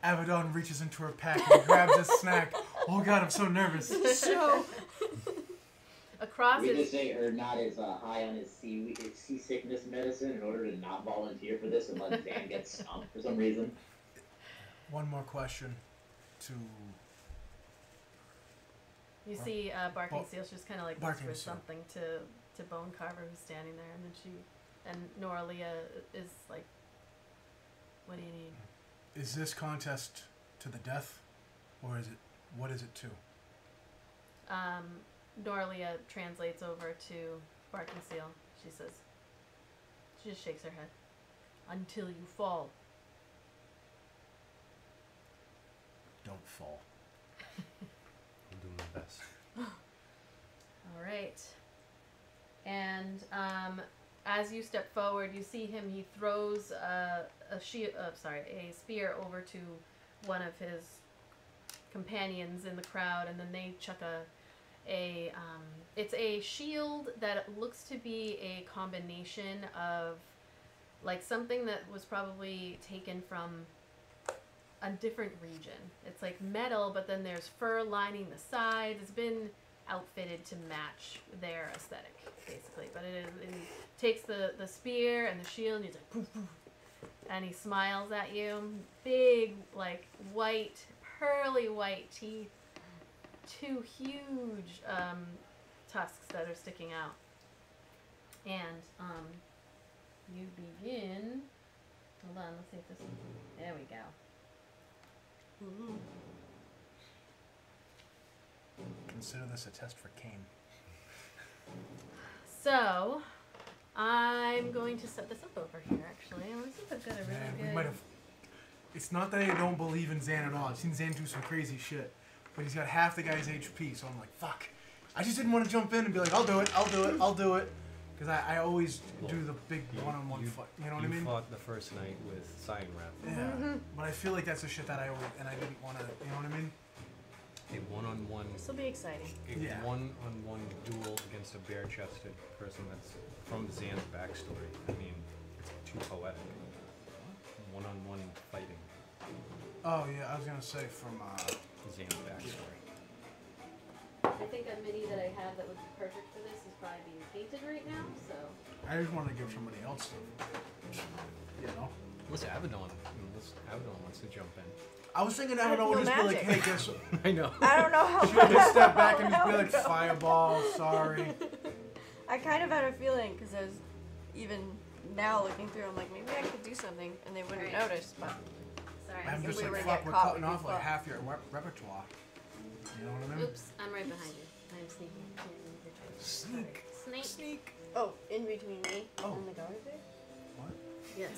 Abaddon reaches into her pack and grabs a snack. Oh god, I'm so nervous. So across We his just say Erdnot is high on his seasickness medicine in order to not volunteer for this and let Zan get stumped for some reason. One more question to You see Barking Well, Seals just kind of like Barking whispers Seal. something to Bone Carver who's standing there, and Nora Leah is like, "What do you need?" Is this contest to the death, or is it? What is it to? Nora Leah translates over to Barking Seal. She says, she just shakes her head. "Until you fall." Don't fall. I'll do my best. All right. And as you step forward, you see him. He throws a spear over to one of his companions in the crowd, and then they chuck it's a shield that looks to be a combination of like something that was probably taken from a different region. It's like metal, but then there's fur lining the sides. It's been outfitted to match their aesthetic, basically. But it takes the spear and the shield, and he's like poof, poof, And he smiles at you. Big, like, white, pearly white teeth. 2 huge tusks that are sticking out. And you begin. Hold on, let's see if this is. There we go. Consider this a test for Kane. So, I'm going to set this up over here, actually. This is a good, Man, really we might have. It's not that I don't believe in Zan at all. I've seen Zan do some crazy shit, but he's got half the guy's HP, so I'm like, fuck. I just didn't want to jump in and be like, I'll do it, because I always do the big one-on-one fight. You know what I mean? You fought the first night with Sign Rep. Yeah, but I feel like that's the shit that I always, and I didn't want to. You know what I mean? A one-on-one. This will be exciting. A one-on-one duel against a bare-chested person that's from Zan's backstory. I mean, it's too poetic. One-on-one fighting. Oh yeah, I was gonna say from Zan's backstory. I think a mini that I have that would be perfect for this is probably being painted right now, so. I just wanted to give somebody else the, you know. Listen, Abaddon wants to jump in. I was thinking Abaddon would just be like, hey, guess what? I know. I don't know how. She would just step back and just be like, fireball, sorry. I kind of had a feeling because I was even now looking through. I'm like, maybe I could do something, and they wouldn't Right. notice. But Sorry. I'm just we were like, gonna fuck, get we're caught, cutting we'd be off like fucked. half your repertoire. You know what I mean? Oops, I'm right behind you. I'm sneaking in between. Sneak. Snake. Sneak. oh, in between me Oh. and the guard there. What? Yes.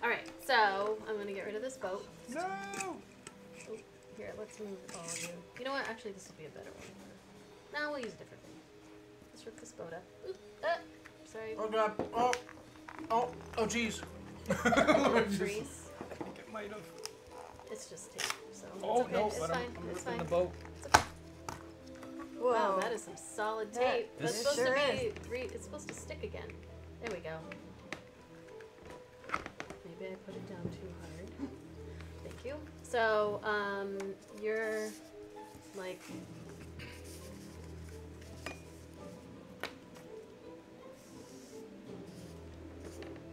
Alright, so I'm going to get rid of this boat. No! Oh, here, let's move all of you. You know what? Actually, this will be a better one. No, we'll use a different one. Let's rip this boat up. Oop, sorry. Oh god. Oh jeez. Trees. I think it might have. It's just tape, so Oh, it's okay. no, It's but fine. I'm It's ripping fine. the boat. Whoa. Wow, that is some solid Yeah, tape. That's this supposed sure to be it's supposed to stick again. There we go. Maybe I put it down too hard. Thank you. So, you're like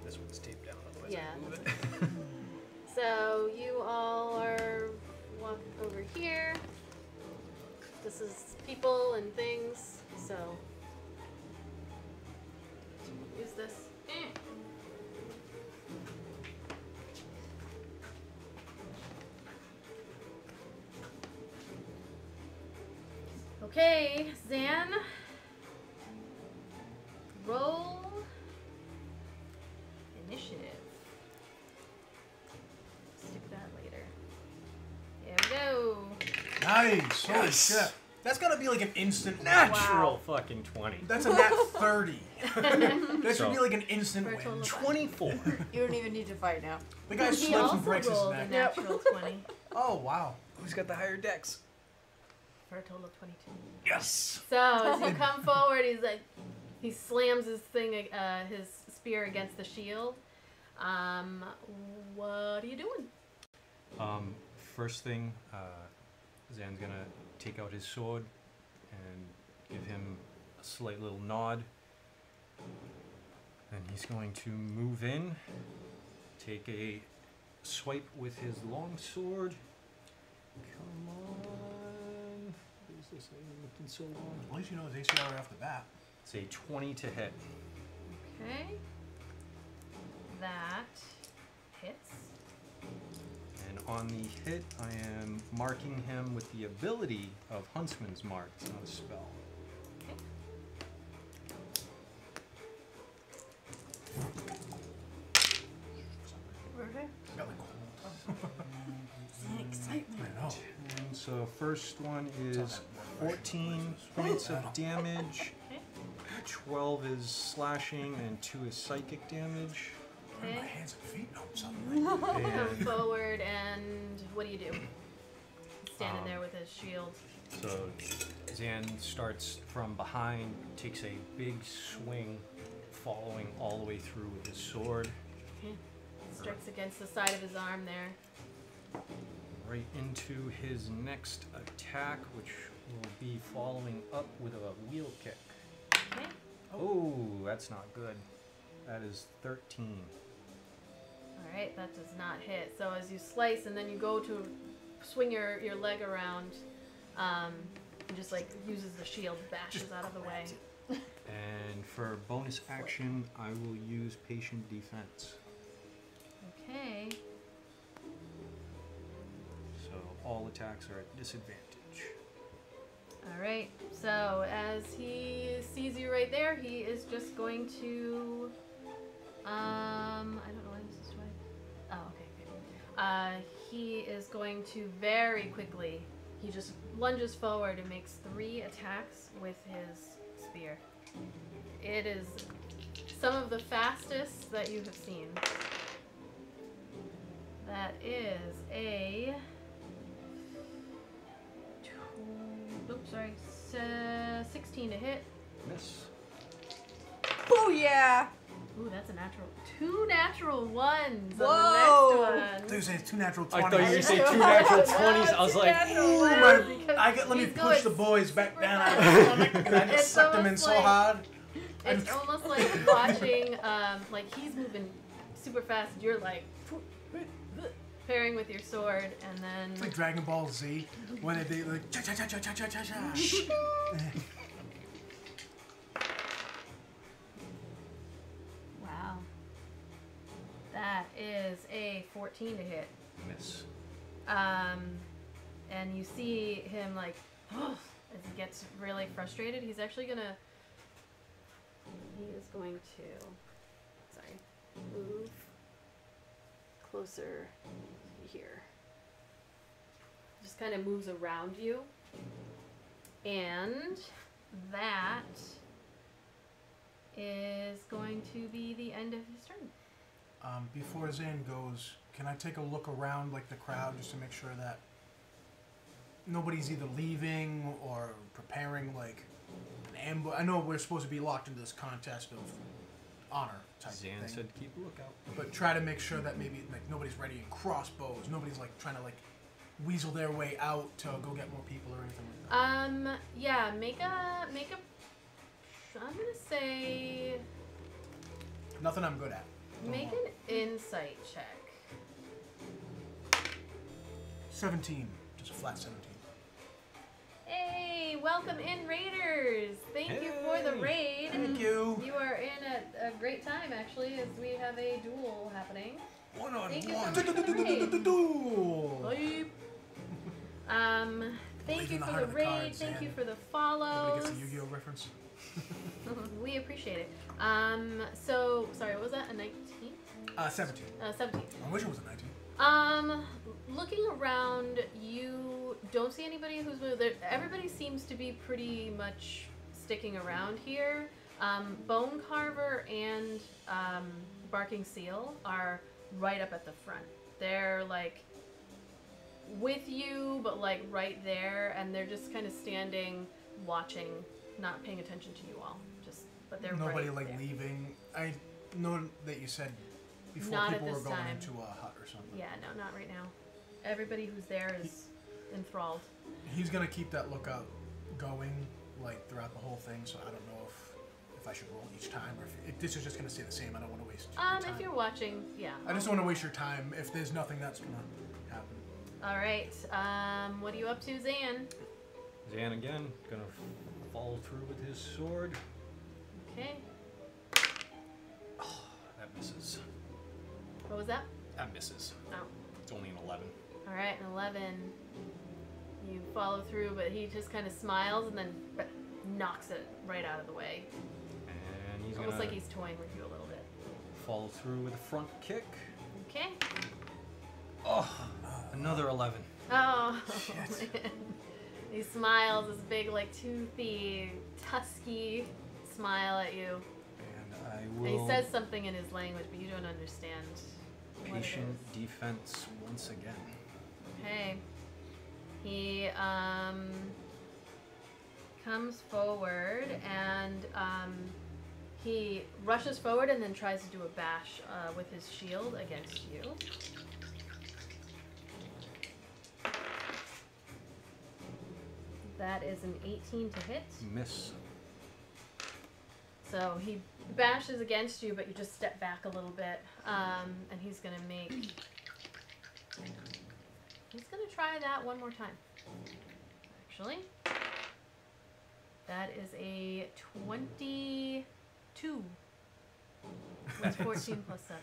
This one's taped down, otherwise Yeah, I can move that's it. so you all are walking over here. This is people and things, so use this. Okay, Zan. Roll initiative. Stick that later. There we go. Nice. Holy Yes. shit. That's gotta be like an instant win. Natural fucking 20. That's a nat 30. That should So- be like an instant For a win. total of 24. You don't even need to fight now. The guy He slips also and breaks his rolled a neck. natural 20 Oh wow. Who's got the higher decks? for a total of 22. Yes! So as you come forward, he's like, he slams his his spear against the shield. What are you doing? First thing, Zan's gonna take out his sword and give him a slight little nod. And he's going to move in, take a swipe with his long sword. Come on. What is this? I've been looking so long. At least you know his ACR right off the bat. It's a 20 to hit. Okay. That hits. And on the hit, I am marking him with the ability of Huntsman's Mark. It's not a spell. Okay. I got like Excitement. I know. And so first one is 14 points of damage. Okay. 12 is slashing and 2 is psychic damage. My Okay. hands and feet numb suddenly. Come And forward and what do you do? He's standing there with his shield. so Zan starts from behind, takes a big swing, following all the way through with his sword, Okay. Strikes against the side of his arm there. right into his next attack, which will be following up with a wheel kick. Okay. Oh, that's not good. That is 13. Alright, that does not hit. So as you slice and then you go to swing your leg around, he just like uses the shield, bashes out of the way. And for bonus action, I will use patient defense. Okay. So all attacks are at disadvantage. Alright, so as he sees you right there, he is just going to I don't know why this is twice. Oh, okay, good. He is going to very quickly, he just lunges forward and makes 3 attacks with his spear. It is some of the fastest that you have seen. That is a 16 to hit. Miss. Oh yeah! Ooh, that's a natural. 2 natural ones Whoa! on the next I one. thought you said 2 natural 20s. I thought you were going to say 2 natural 20s. I was like, Let me push the boys back down out of the stomach, and I just sucked them in so hard. It's almost like watching, like he's moving super fast, and you're like pairing with your sword, and then It's like Dragon Ball Z, when they like cha cha cha cha cha cha cha cha. wow, that is a 14 to hit. miss. And you see him like as he gets really frustrated. He's actually gonna. He is going to. Sorry, move closer here. Just kind of moves around you, and that is going to be the end of his turn. Before Zan goes, can I take a look around like the crowd just to make sure that nobody's either leaving or preparing like an ambush? I know we're supposed to be locked into this contest of honor type Zan thing, said keep a lookout. but try to make sure that maybe like nobody's readying crossbows, nobody's like trying to like weasel their way out to go get more people or anything like that. Yeah, make a. I'm gonna say. Nothing I'm good at. Make an insight check. 17, just a flat 17. Hey, welcome in, Raiders! Thank you for the raid. Thank you. You are in a great time, actually, as we have a duel happening. One on Thank you one. so much for the raid. Duel. Thank you in the for heart the of the raid. cards, Thank Zan. you for the Nobody follows. gets a Yu-Gi-Oh reference. We appreciate it. So sorry, what was that? A 19? 17. 17. I wish it was a 19. Looking around, you don't see anybody who's moved. Everybody seems to be pretty much sticking around here. Bone Carver and Barking Seal are right up at the front. They're like with you, but like right there, and they're just kind of standing, watching, not paying attention to you all. But they're Nobody right like there. leaving. I know that you said before Not at people were this going time. into a hut or something. Yeah, no, not right now. Everybody who's there is enthralled. He's gonna keep that lookout going like throughout the whole thing. So I don't know if I should roll each time or if this is just gonna stay the same. I don't want to waste your time. If you're watching, yeah. I just don't want to waste your time if there's nothing that's gonna happen. All right. What are you up to, Zan? Zan again, gonna follow through with his sword. Okay. Oh, that misses. What was that? That misses. Oh. It's only an 11. All right, an 11. You follow through, but he just kind of smiles and then knocks it right out of the way. And he's Almost gonna like he's toying with you a little bit. follow through with a front kick. Okay. Oh, another 11. Oh, Shit. man. He smiles, this big, like, toothy, tusky smile at you. And I And will he says something in his language, but you don't understand what it patient is. defense once again. Okay. He comes forward and he rushes forward and then tries to do a bash with his shield against you. That is an 18 to hit. Miss. So he bashes against you, but you just step back a little bit. And he's gonna try that one more time. Actually, that is a 22. What's 14 plus 7?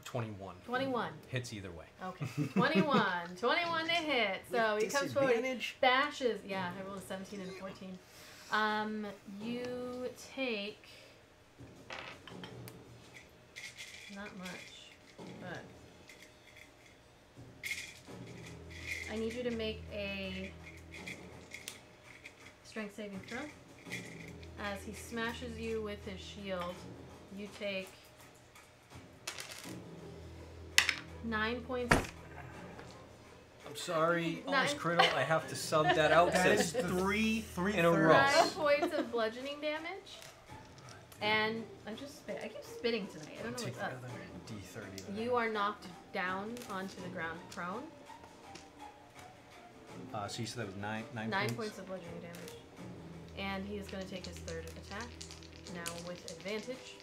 21. 21. Hits either way. Okay. 21. 21 to hit. So he comes forward, bashes. Yeah, I rolled a 17 and a 14. You take not much, but I need you to make a strength saving throw. As he smashes you with his shield, you take 9 points. I'm sorry, almost critical. I have to sub that out. That Says is three in a row. 9 points of bludgeoning damage. And I keep spitting tonight. I don't know Take what's up. another D30. You are knocked down onto the ground prone. So you said that was 9 9 points of bludgeoning damage. And he is going to take his third attack, now with advantage.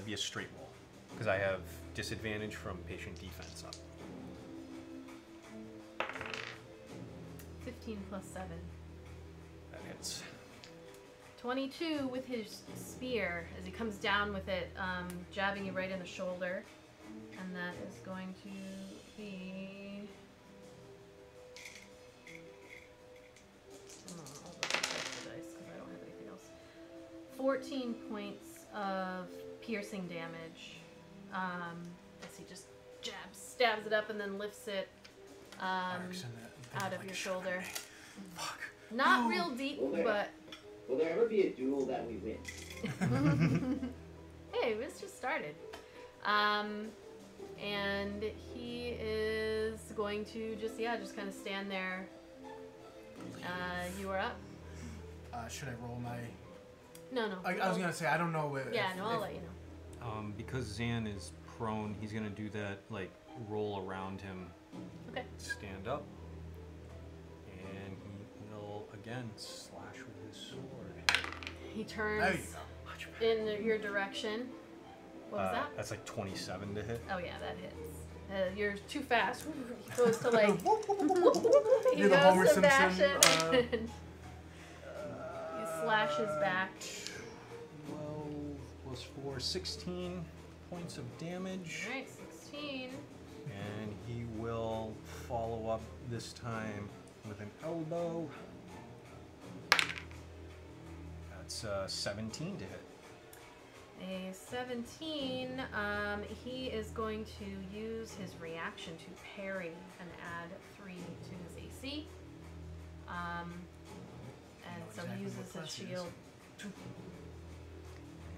Be a straight roll, because I have disadvantage from patient defense up. 15 plus 7. That hits. 22 with his spear as he comes down with it, jabbing you right in the shoulder. And that is going to be... I'll go check the dice because I don't have anything else. 14 points of piercing damage as he just stabs it up and then lifts it out of your shoulder. Fuck. Not real deep, but... Will there ever be a duel that we win? Hey, this just started. And he is going to just kind of stand there. You are up. Should I roll my... No. I was going to say, I don't know if... Yeah, no, I'll let you know. Because Zan is prone, he's going to do that, like, roll around him. Okay. Stand up. And he will, again, slash with his sword. He turns in your direction. What was that? That's like 27 to hit. Oh yeah, that hits. You're too fast. He goes to like... he You're the Homer goes to bash Simpson, it. He slashes back. 12 plus 4, 16 points of damage. Alright, 16. And he will follow up this time with an elbow. That's 17 to hit. A 17, he is going to use his reaction to parry and add 3 to his AC. And so he uses his shield.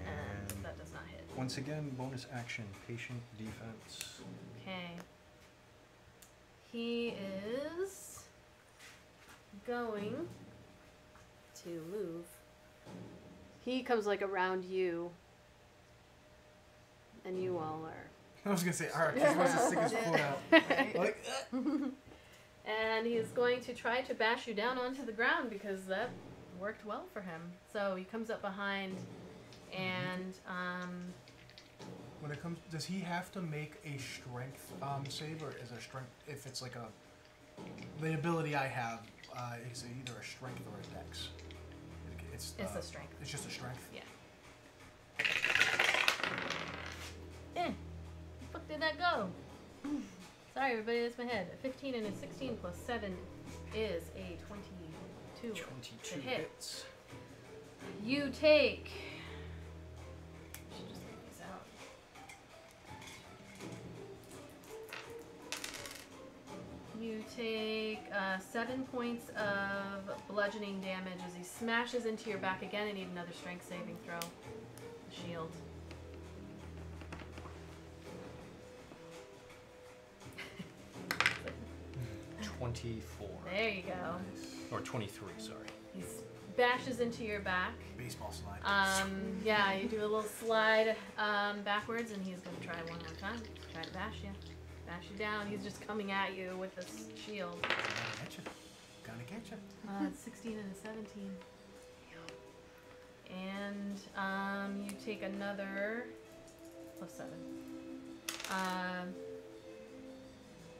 And that does not hit. Once again, bonus action, patient defense. Okay. He is going to move. He comes like around you. And you all are. I was going to say, alright, just wants to stick his foot out. Like, and he is going to try to bash you down onto the ground because that worked well for him. So he comes up behind and when it comes, does he have to make a strength save, or is there strength if it's like the ability I have? Is it either a strength or a dex? It's a strength. It's just a strength. Yeah. Where the fuck did that go? Sorry, everybody, that's my head. A 15 and a 16 plus 7 is a 22. 22 to hit. hits. You take... I should just leave these out. You take 7 points of bludgeoning damage as he smashes into your back again. I need another strength saving throw. The shield. There you go. Or 23, sorry. He bashes into your back. Baseball slide. Yeah, you do a little slide backwards, and he's going to try one more time. Try to bash you. Bash you down. He's just coming at you with this shield. Gonna get you. 16 and a 17. And you take another +7.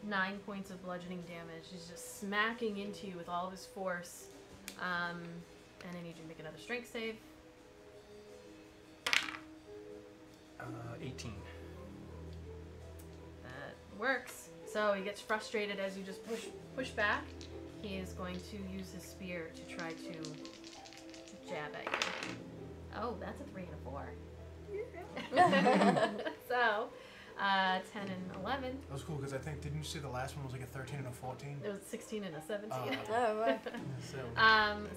9 points of bludgeoning damage. He's just smacking into you with all of his force. And I need you to make another strength save. 18. That works. So he gets frustrated as you just push back. He is going to use his spear to try to jab at you. Oh, that's a 3 and a 4. So, 10 and 11. That was cool because I think, didn't you say the last one was like a 13 and a 14? It was 16 and a 17. Oh, right.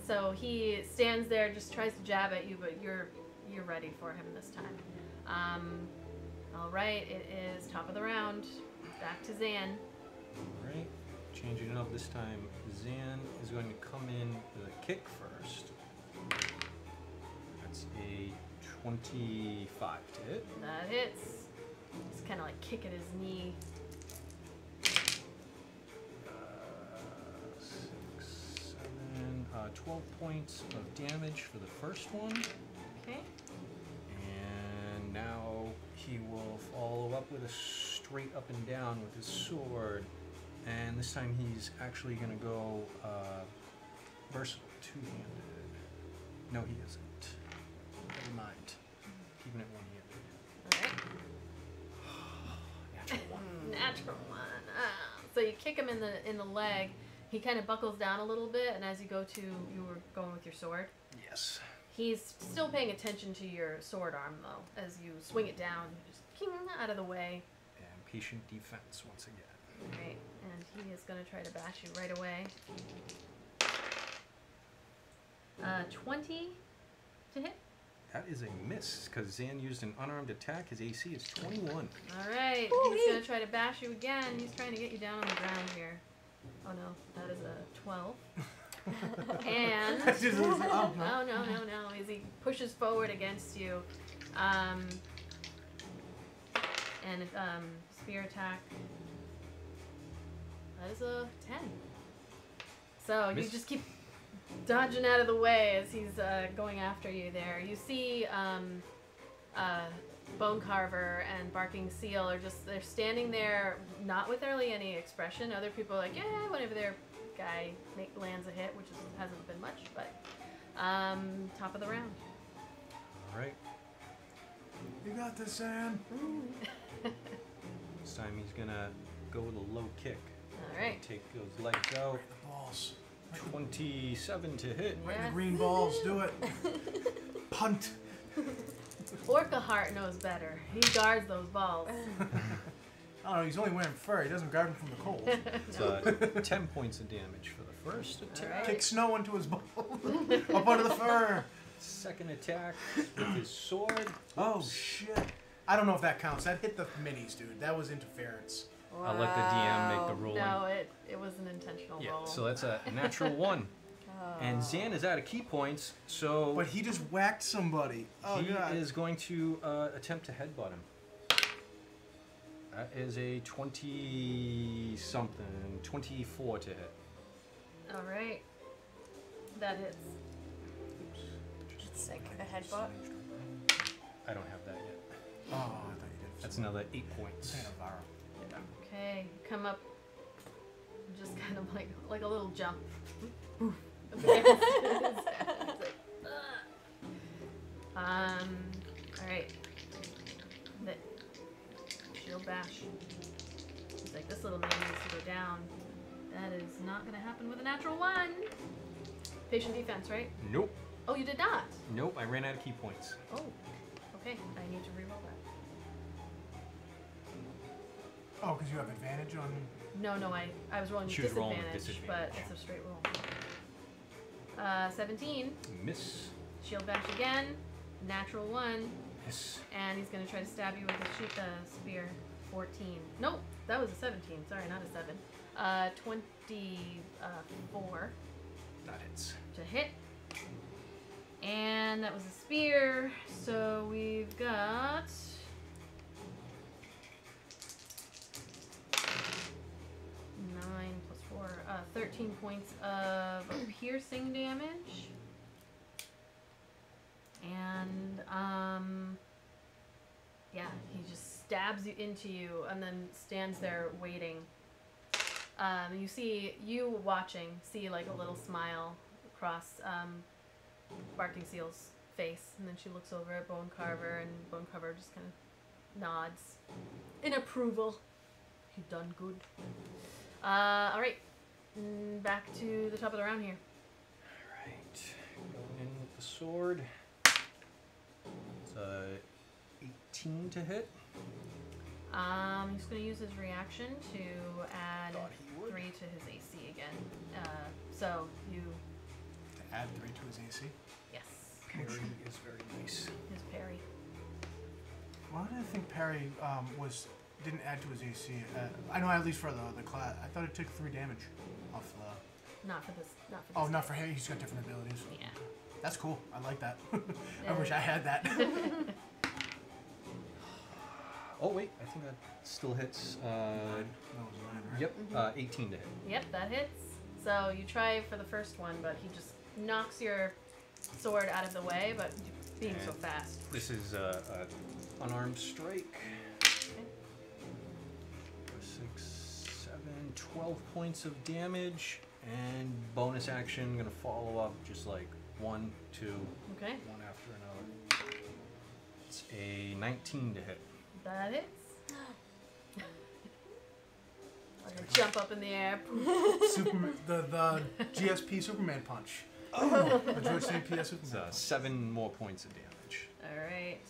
So he stands there, just tries to jab at you, but you're ready for him this time. All right, it is top of the round. Back to Zan. Alright, changing it up this time. Zan is going to come in with a kick first. That's a 25 to hit. That hits. Just kind of like kick at his knee. 6, 7, 12 points of damage for the first one. Okay. And now he will follow up with a straight up and down with his sword. And this time he's actually going to go versatile, two-handed. No, he isn't. Never mind. Keeping it one-handed. Alright. Natural one. Natural one. So you kick him in the leg. He kind of buckles down a little bit, and as you go to, you were going with your sword. Yes. He's still paying attention to your sword arm, though. As you swing it down, you just king out of the way. And patient defense once again. Right, and he is going to try to bash you right away. 20 to hit. That is a miss, because Zan used an unarmed attack. His AC is 21. All right, he's going to try to bash you again. He's trying to get you down on the ground here. Oh no, that is a 12. And oh no, as he pushes forward against you, and spear attack. That is a 10. So Miss. you just keep dodging out of the way as he's going after you there. You see Bone Carver and Barking Seal they're standing there, not with hardly any expression. Other people are like, yeah, whenever their guy lands a hit, which hasn't been much, but top of the round. All right. You got this, Zan. This time he's going to go with a low kick. All right. Take those legs out. The balls. 27 to hit. Right in the green balls. Do it. Punt. Orca Heart knows better. He guards those balls. I don't know, he's only wearing fur. He doesn't guard him from the cold. It's 10 points of damage for the first attack. Right. Kick snow into his balls. Up under the fur. Second attack with his sword. Oh, Oops. shit. I don't know if that counts. That hit the minis, dude. That was interference. Wow. I'll let the DM make the ruling. No, it was an intentional Yeah, roll. so that's a natural 1. And Zan is out of key points, so But he just whacked somebody. Oh, he God. is going to attempt to headbutt him. That is a 20-something, 24 to hit. All right. That hits. Sick. A headbutt. I don't have that yet. Oh, I thought you did. That's another 8 points. Okay, come up, just kind of like a little jump. All right. The shield bash. It's like this little man needs to go down. That is not going to happen with a natural 1. Patient defense, right? Nope. Oh, you did not. Nope, I ran out of key points. Oh, okay. I need to reroll that. Oh, because you have advantage on... No, I was rolling with She was rolling disadvantage, with but disadvantage. it's a straight roll. 17. Miss. Shield bash again. Natural 1. Miss. And he's going to try to stab you with his spear. 14. Nope, that was a 17. Sorry, not a 7. 24 That hits. to hit. And that was a spear. So we've got... 9 plus 4, 13 points of piercing damage. And stabs into you and then stands there waiting. You see, see like a little smile across Barking Seal's face, and then she looks over at Bone Carver, and Bone Carver just kind of nods in approval. You done good. Alright. Back to the top of the round here. Alright. Going in with the sword. It's 18 to hit. He's going to use his reaction to add 3 to his AC again. So you... To add 3 to his AC? Yes. Parry is very nice. His parry. Why did I think parry didn't add to his AC? I know at least for the class. I thought it took 3 damage off the... Not for this. Oh, not for him. He's got different abilities. Yeah. That's cool. I like that. I wish I had that. Oh wait, I think that still hits. That was 9, right? Yep, 18 to hit. Yep, that hits. So you try for the first one, but he just knocks your sword out of the way, but being so fast. This is an unarmed strike. Okay. 6, 7, 12 points of damage, and bonus action, gonna follow up just like 1, 2, Okay. one after another. It's a 19 to hit. That hits. I'm gonna jump up in the air. Superman, the GSP Superman punch. Oh, the George St. Pierre Superman. It's 7 more points of damage. Alright.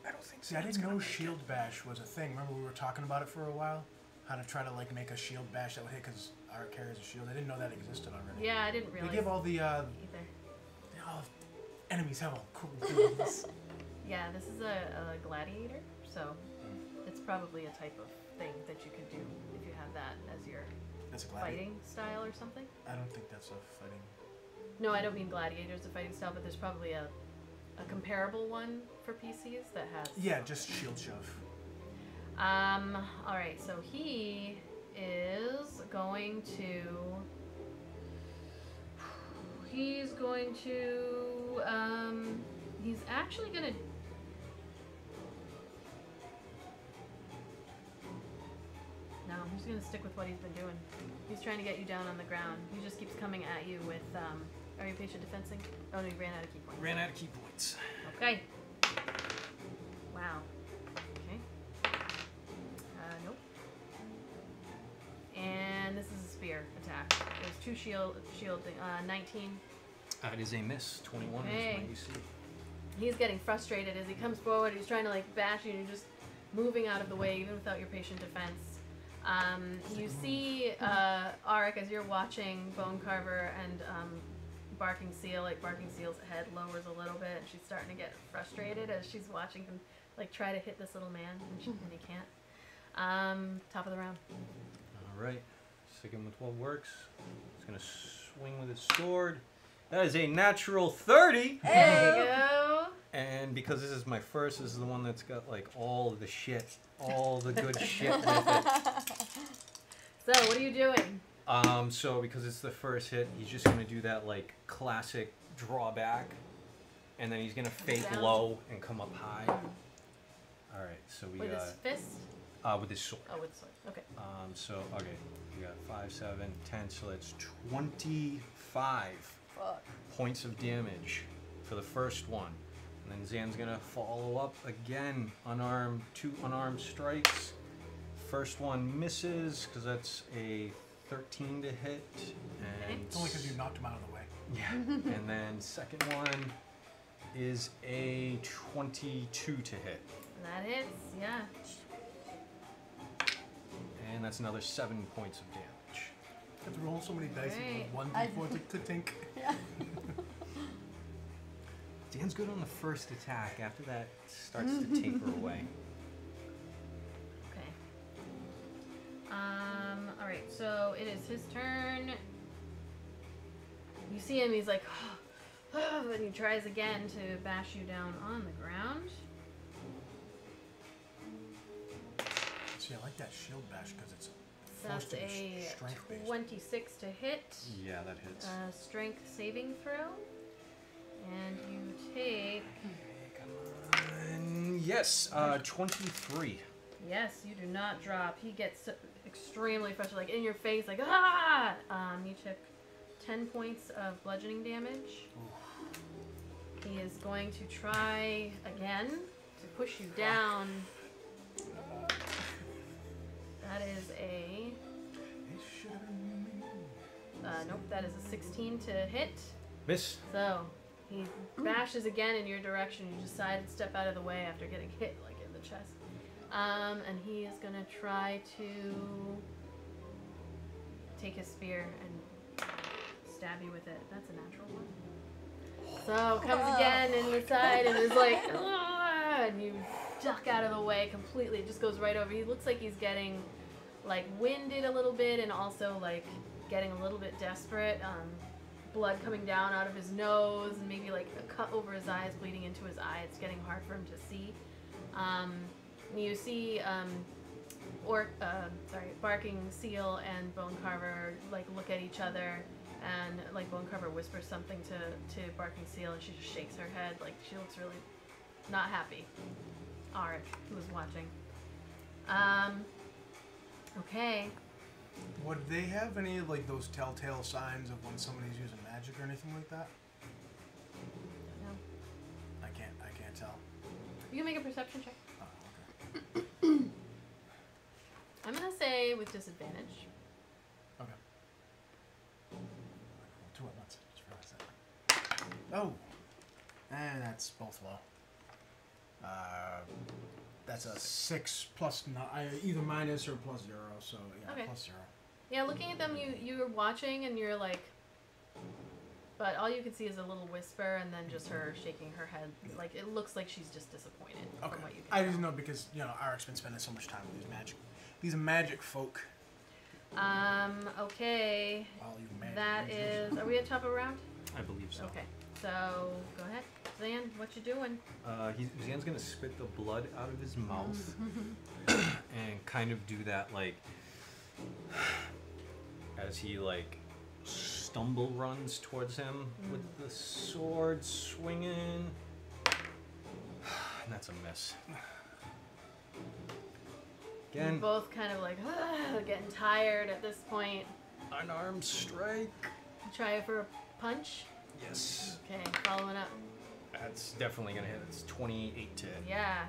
I don't think so. See, I didn't know shield bash was a thing. Remember we were talking about it for a while? How to try to like make a shield bash that would hit because our carries a shield. I didn't know that existed already. Yeah, I didn't realize They give all the either. Enemies have all cool things. Yeah, this is a gladiator, so it's probably a type of thing that you could do if you have that as your That's a gladiator. fighting style or something. I don't think that's a fighting. No, I don't mean gladiator as a fighting style, but there's probably a comparable one for PCs that has... Yeah, just shield shove. Alright, so he is going to... He's actually gonna... No, he's gonna stick with what he's been doing. He's trying to get you down on the ground. He just keeps coming at you with, are you patient defensing? Oh no, you ran out of key points. Ran out of key points. Okay. Wow. Okay. Nope. And this is a spear attack. There's 2 shielding. 19. It is a miss. 21 Okay. is my AC. He's getting frustrated as he comes forward. He's trying to like bash you, and you're just moving out of the way, even without your patient defense. You see Arik as you're watching Bone Carver and Barking Seal. Like Barking Seal's head lowers a little bit, and she's starting to get frustrated as she's watching him like try to hit this little man, and he can't. Top of the round. All right, sticking with what works. He's gonna swing with his sword. That is a natural 30. There you go. And because this is my first, this is the one that's got like all of the shit, all the good shit with it. So what are you doing? So because it's the first hit, he's just gonna do that like classic drawback, and then he's gonna fake Down. low and come up high. All right, so we With his fist? with his sword. Oh, with the sword. Okay. So okay, we got 5, 7, 10, so that's 25 points of damage for the first one. And then Zan's gonna follow up again, unarmed, 2 unarmed strikes. First one misses, because that's a 13 to hit. And It's only because you knocked him out of the way. yeah. And then second one is a 22 to hit. That hits, yeah. And that's another 7 points of damage. You have to roll so many dice Right. and 1d4 to tink. Dan's good on the first attack. After that, it starts to taper away. Okay. Alright, so it is his turn. You see him, he's like, and he tries again to bash you down on the ground. See, I like that shield bash because it's That's forced to be a strength based. 26 to hit. Yeah, that hits. Strength saving throw. And you take... Yes, 23. Yes, you do not drop. He gets extremely frustrated, like in your face, like ah! You took 10 points of bludgeoning damage. He is going to try again to push you down. That is a... nope, that is a 16 to hit. Miss. So, he bashes again in your direction. You decide to step out of the way after getting hit, like, in the chest. And he is going to try to take his spear and stab you with it. That's a natural one. So, comes again in the side and is like, "Ugh," and you duck out of the way completely. It just goes right over. He looks like he's getting, like, winded a little bit and also, like, getting a little bit desperate. Blood coming down out of his nose and maybe, like, a cut over his eyes, bleeding into his eye. It's getting hard for him to see. You see Barking Seal and Bone Carver, like, look at each other. And, like, Bone Carver whispers something to Barking Seal, and she just shakes her head. Like, she looks really not happy. Arik, who was watching. Okay. Would they have any, like, those telltale signs of when somebody's using magic or anything like that? No. I can't tell. You can make a perception check. Oh, okay. I'm gonna say with disadvantage. Okay. Two at once. Oh! And that's both low. That's a 6 plus, either minus or plus 0, so yeah, Okay. plus 0. Yeah, looking at them, you're watching and you're like, but all you can see is a little whisper and then just her shaking her head. Like, it looks like she's just disappointed Okay. from what you can I tell. just know because, you know, Arik's been spending so much time with these magic folk. Okay. All you magic That users. is, are we at top of round? I believe so. Okay. So, go ahead. Zan, what you doing? Zan's gonna spit the blood out of his mouth and kind of do that, like, as he, like, stumble runs towards him with the sword swinging. And that's a miss. You're Again, both kind of like, getting tired at this point. unarmed strike. Try for a punch. Yes. Okay, following up. That's definitely gonna hit. It's 28 to hit. Yeah.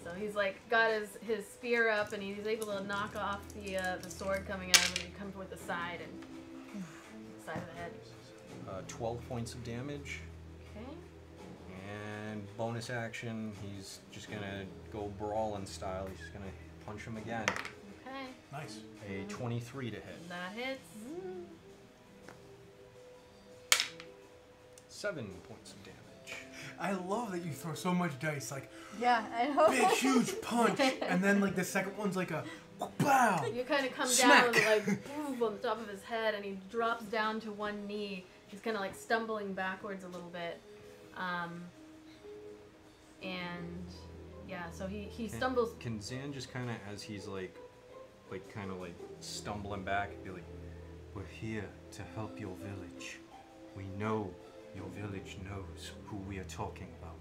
So he's like got his spear up and he's able to knock off the sword coming at him and he comes with the side and side of the head. 12 points of damage. Okay. And bonus action, he's just gonna go brawling style. He's just gonna punch him again. Okay. Nice. A 23 to hit. That hits. 7 points of damage. I love that you throw so much dice, like, Yeah, I know. big, huge punch, and then, like, the second one's like a, pow! You kind of come Smack. down like boom on the top of his head and he drops down to one knee. He's kind of like stumbling backwards a little bit. And yeah, so he stumbles. Can Zan just kind of, as he's like kind of like stumbling back, be like, "We're here to help your village. We know your village knows who we are talking about."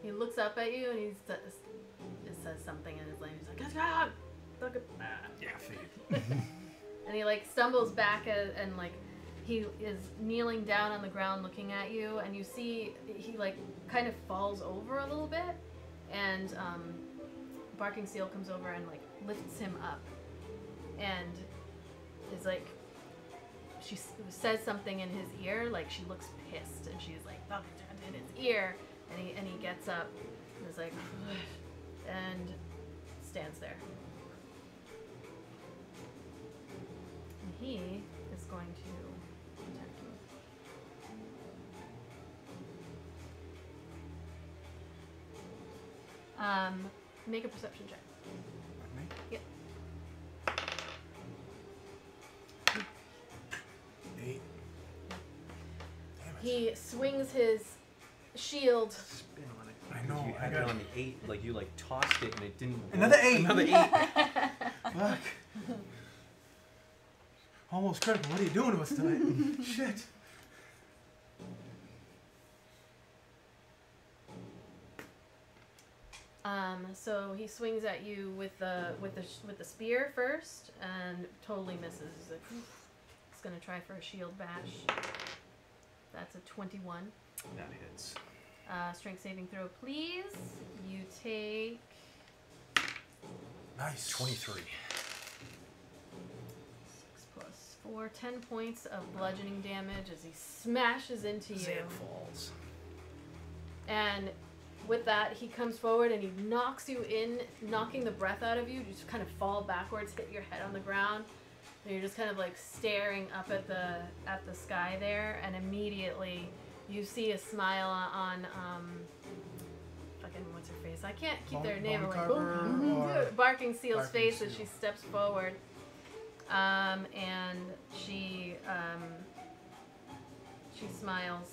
He looks up at you and he says something in his language. He's like, "Ah, look at that." Yeah, I figured. And he like stumbles back and like he is kneeling down on the ground looking at you, and you see he like kind of falls over a little bit, and Barking Seal comes over and like lifts him up, and is like she says something in his ear, like she looks pissed, and she's like in his ear, and he gets up and is like and stands there. And he is going to attack you. Make a perception check. Me? Yep. 8. He swings his shield. Spin on it. I know, You I had got it it. on the 8, like you like tossed it and it didn't. Another work. 8. Another 8. Fuck. Almost critical. What are you doing to us tonight? Shit. So he swings at you with the spear first, and totally misses. He's like, he's gonna try for a shield bash. That's a 21. That hits. Strength saving throw, please. You take Nice. 23. 6 plus 4, 10 points of bludgeoning damage as he smashes into you. Zan falls. And with that, he comes forward and he knocks you in, knocking the breath out of you. You just kind of fall backwards, hit your head on the ground, and you're just kind of like staring up at the sky there. And immediately, you see a smile on fucking what's her face? I can't keep their name away. Barking Seal's face as she steps forward, and she smiles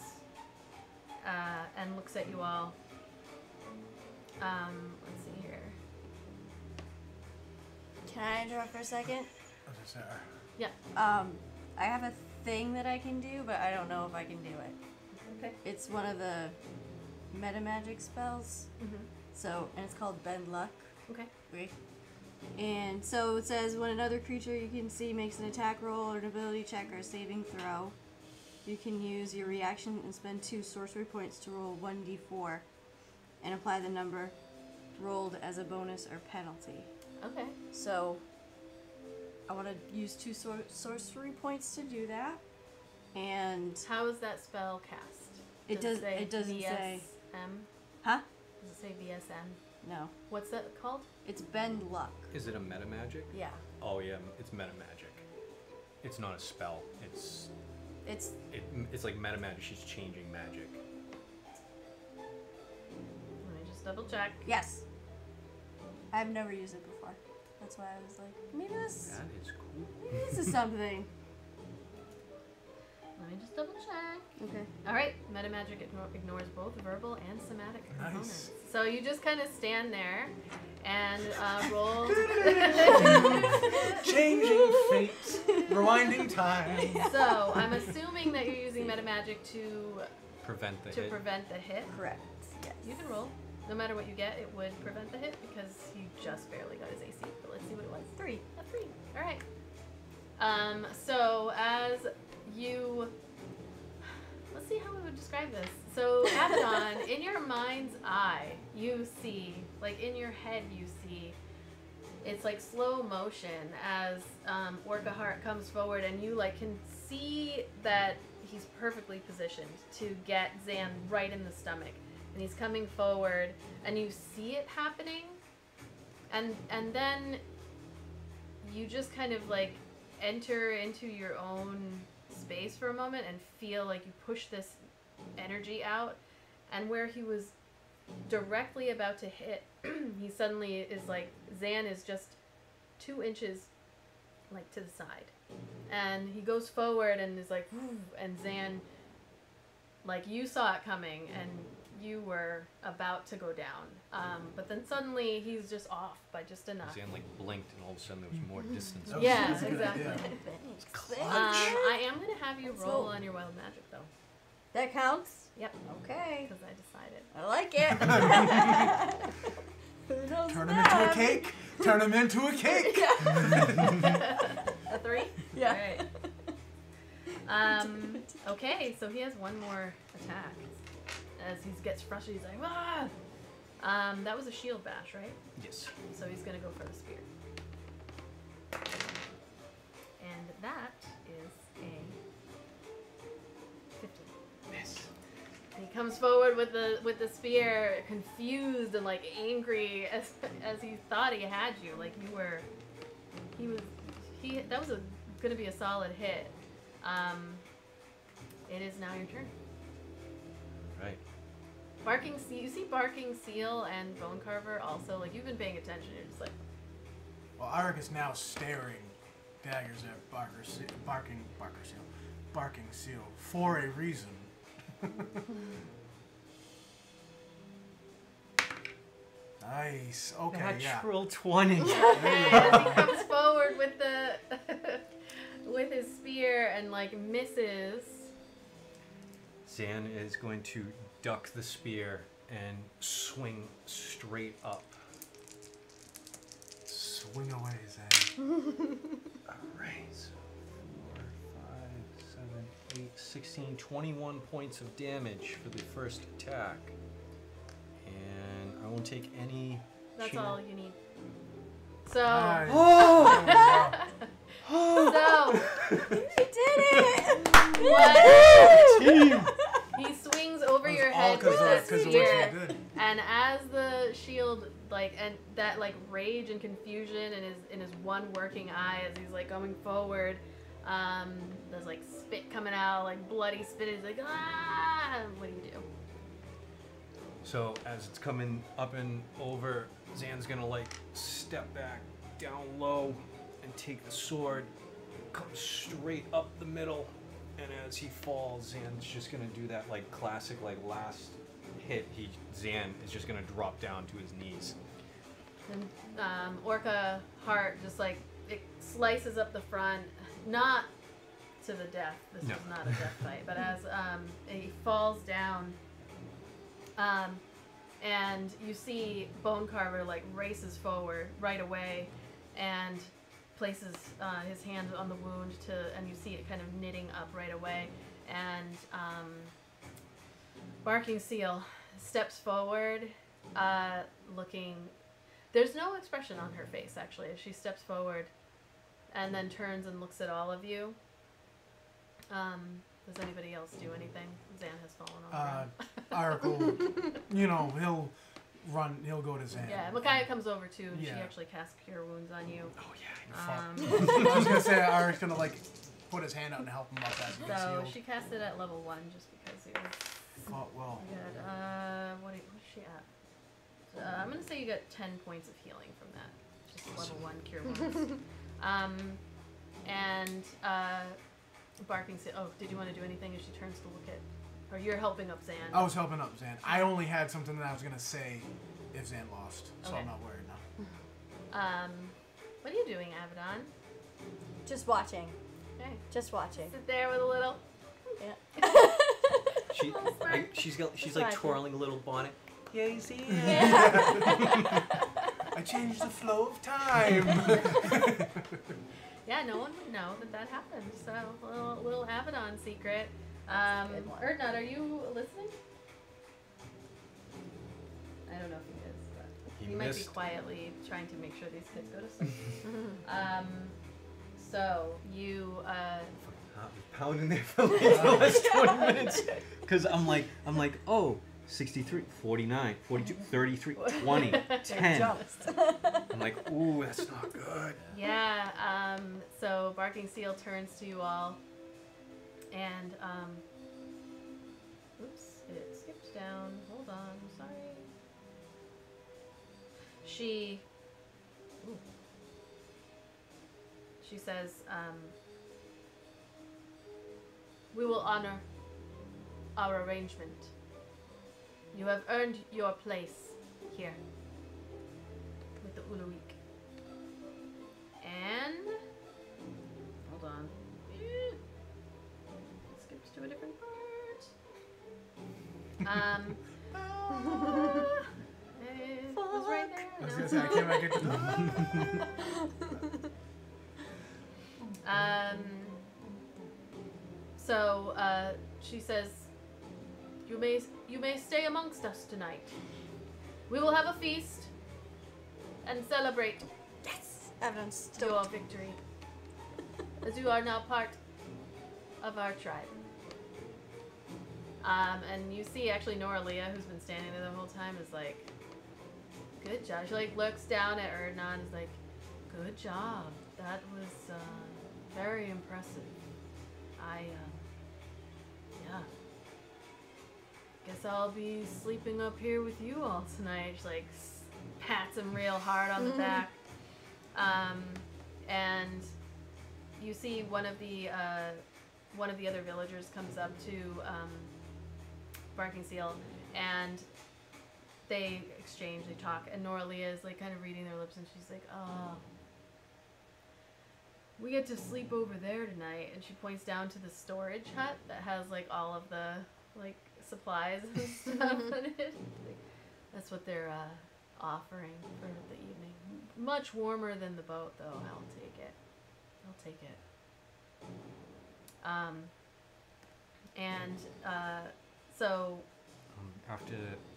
and looks at you all. Let's see here. Can I interrupt for a second? Yeah. I have a thing that I can do, but I don't know if I can do it. Okay. It's one of the meta magic spells. Mm-hmm. So, and it's called Bend Luck. Okay. Wait. And so it says when another creature you can see makes an attack roll or an ability check or a saving throw, you can use your reaction and spend 2 sorcery points to roll 1d4 and apply the number rolled as a bonus or penalty. Okay. So I want to use 2 sorcery points to do that. And How is that spell cast? it doesn't say. VSM? Huh? Does it say VSM? No. What's that called? It's Bend Luck. Is it a meta magic? Yeah. Oh yeah, it's meta magic. It's not a spell. It's like meta magic. She's changing magic. Let me just double check. Yes. I've never used it before. That's why I was like, maybe this is something. Let me just double check. Okay. All right, meta magic ignores both verbal and somatic components. Nice. So you just kind of stand there and roll. Changing fate, rewinding time. So I'm assuming that you're using meta magic to Prevent the hit. prevent the hit. Correct. Yes. You can roll. No matter what you get, it would prevent the hit because he just barely got his AC. But let's see what it was. 3. A 3. All right. So as you, let's see how we would describe this. So Abaddon, in your mind's eye, you see, like in your head, you see, it's like slow motion as Orca Heart comes forward, and you like can see that he's perfectly positioned to get Zan right in the stomach, and he's coming forward, and you see it happening, and then you just kind of like enter into your own space for a moment and feel like you push this energy out, and where he was directly about to hit, he suddenly is like, Zan is just 2 inches like to the side, and he goes forward and is like, whoo, and Zan, like, you saw it coming and you were about to go down, but then suddenly he's just off by just enough. Zan like blinked and all of a sudden there was more distance. Yeah, That's a good exactly. idea. I am gonna have you Let's roll roll. on your wild magic though. That counts? Yep. Okay. Because I decided. I like it. Who knows Turn him that? into a cake. Turn him into a cake. A 3? Yeah. Alright. Okay, so he has one more attack. As he gets frustrated, he's like, ah! That was a shield bash, right? Yes. So he's gonna go for the spear. And that is a 15. Miss. And he comes forward with the spear, confused and like angry as he thought he had you. Like that was gonna be a solid hit. It is now your turn. Right. Barking Seal, you see Barking Seal and Bone Carver also, like, you've been paying attention, you're just like, Well, Arik is now staring daggers at Barking Seal for a reason. Nice. Okay, yeah. Natural 20. as he comes forward with with his spear and like misses. Zan is going to duck the spear and swing straight up. Swing away, Zan. Alright, so 4, 5, 7, 8, 16, 21 points of damage for the first attack. And I won't take any. That's cheer- all you need. So. Nice. Oh! So. You did it! What? Team! He swings over That was your all head with that because it looks spear, so good. and as the shield, like, and that, like, rage and confusion in his one working eye as he's, like, going forward, there's, like, spit coming out, like, bloody spit. He's like, ah! What do you do? So as it's coming up and over, Zan's gonna like step back down low and take the sword, come straight up the middle, and as he falls, Zan's just gonna do that like classic like last hit. Zan is just gonna drop down to his knees. And Orca Heart just like it slices up the front, not to the death. This No. is not a death fight, but as he falls down, and you see Bone Carver like races forward right away, and places his hand on the wound and you see it kind of knitting up right away, and Barking Seal steps forward, looking. There's no expression on her face, actually, as she steps forward and then turns and looks at all of you. Does anybody else do anything? Zan has fallen on the ground. Arik will, he'll go to Zan. Yeah, Maccath comes over too, and she Yeah. actually casts Cure Wounds on you. Oh yeah, I was gonna say Arik's gonna like put his hand out and help him up as he gets So healed. she cast it at level 1 just because it was Fought well. good. What is she at? I'm gonna say you got 10 points of healing from that. Just level 1 Cure Wounds. And Barking Seal. Oh, did you want to do anything as she turns to look at? Or you're helping up Zan? I was helping up Zan. I only had something that I was gonna say if Zan lost, so Okay. I'm not worried now. What are you doing, Abaddon? Just watching. Okay. Just watching. Sit there with a little. Yeah. she's like twirling a little bonnet. Yay, Zan! I changed the flow of time. Yeah, no one would know that happened. So, a little Abaddon secret. That's a good one. Erdnot, are you listening? I don't know if he is, but he might be quietly trying to make sure these kids go to sleep. So, you, Pounding there for like the last 20 minutes. Because I'm like, oh, 63, 49, 42, 33, 20, 10. I'm like, ooh, that's not good. yeah, so Barking Seal turns to you all, and, oops, it skipped down. Hold on, sorry. She says, we will honor our arrangement. You have earned your place here with the Uluik. And hold on. It skips to a different part. It was right there. I was No. gonna say I can't make it to the So she says, you may stay amongst us tonight. We will have a feast and celebrate Yes! Everyone's your stoked. victory, as you are now part of our tribe. And you see actually Nora Leah, who's been standing there the whole time, is like, good job. She like looks down at Erdnot and is like, good job. That was very impressive. Yeah. Guess I'll be sleeping up here with you all tonight. She like pats him real hard on the back. And you see one of the other villagers comes up to Barking Seal, and they exchange, they talk, and Nora Leah is like kind of reading their lips, and she's like, oh, we get to sleep over there tonight. And she points down to the storage hut that has like all of the like supplies and stuff in it. Like, That's what they're offering for the evening. Much warmer than the boat, though. I'll take it. I'll take it. So after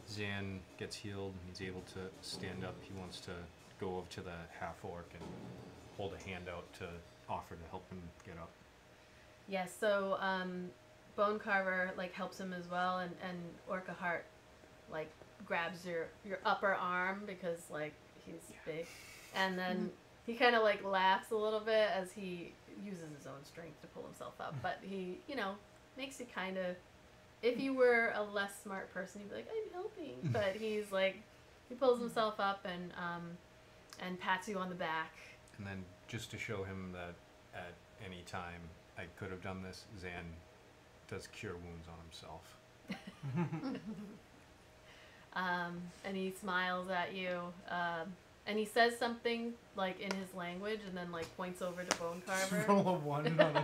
Zan gets healed and he's able to stand up, he wants to go over to the half-orc and hold a hand out to offer to help him get up. yes, so Bone Carver like helps him as well, and Orca Heart like grabs your upper arm because like he's big, and then he kind of like laughs a little bit as he uses his own strength to pull himself up, but he makes it kind of, if you were a less smart person, you'd be like, I'm helping, but he's like, he pulls himself up and pats you on the back. And then just to show him that at any time I could have done this, Zan does cure wounds on himself. And he smiles at you, and he says something like in his language, and then like points over to Bone Carver. Roll a 1 on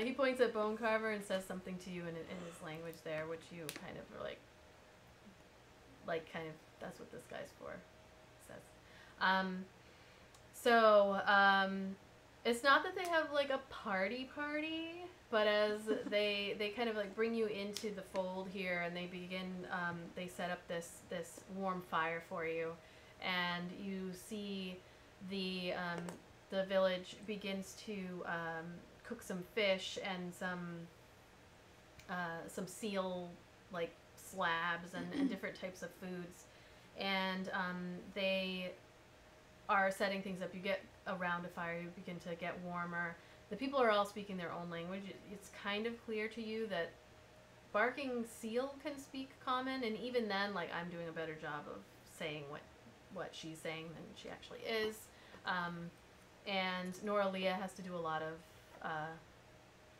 he points at Bone Carver and says something to you in his language there, which you kind of are like kind of, that's what this guy's for, says. It's not that they have like a party, but as they kind of like bring you into the fold here, and they begin, they set up this warm fire for you, and you see the village begins to cook some fish and some seal like slabs and different types of foods, and they are setting things up. You get around a fire, you begin to get warmer. The people are all speaking their own language. It's kind of clear to you that Barking Seal can speak common, and even then, like, I'm doing a better job of saying what she's saying than she actually is. And Nora Leah has to do a lot of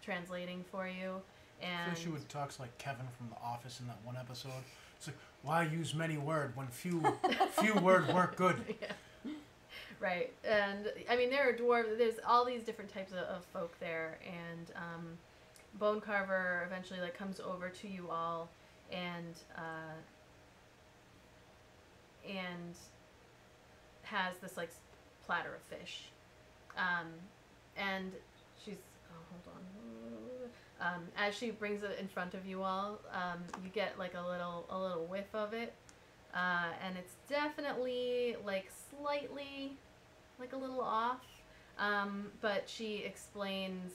translating for you. And I feel she would talk like Kevin from The Office in that one episode. It's like, why use many word when few word work good? Yeah. Right, and I mean there are dwarves. There's all these different types of folk there, and Bone Carver eventually like comes over to you all, and has this like platter of fish, and she's hold on. As she brings it in front of you all, you get like a little whiff of it, and it's definitely like slightly. Like a little off, but she explains,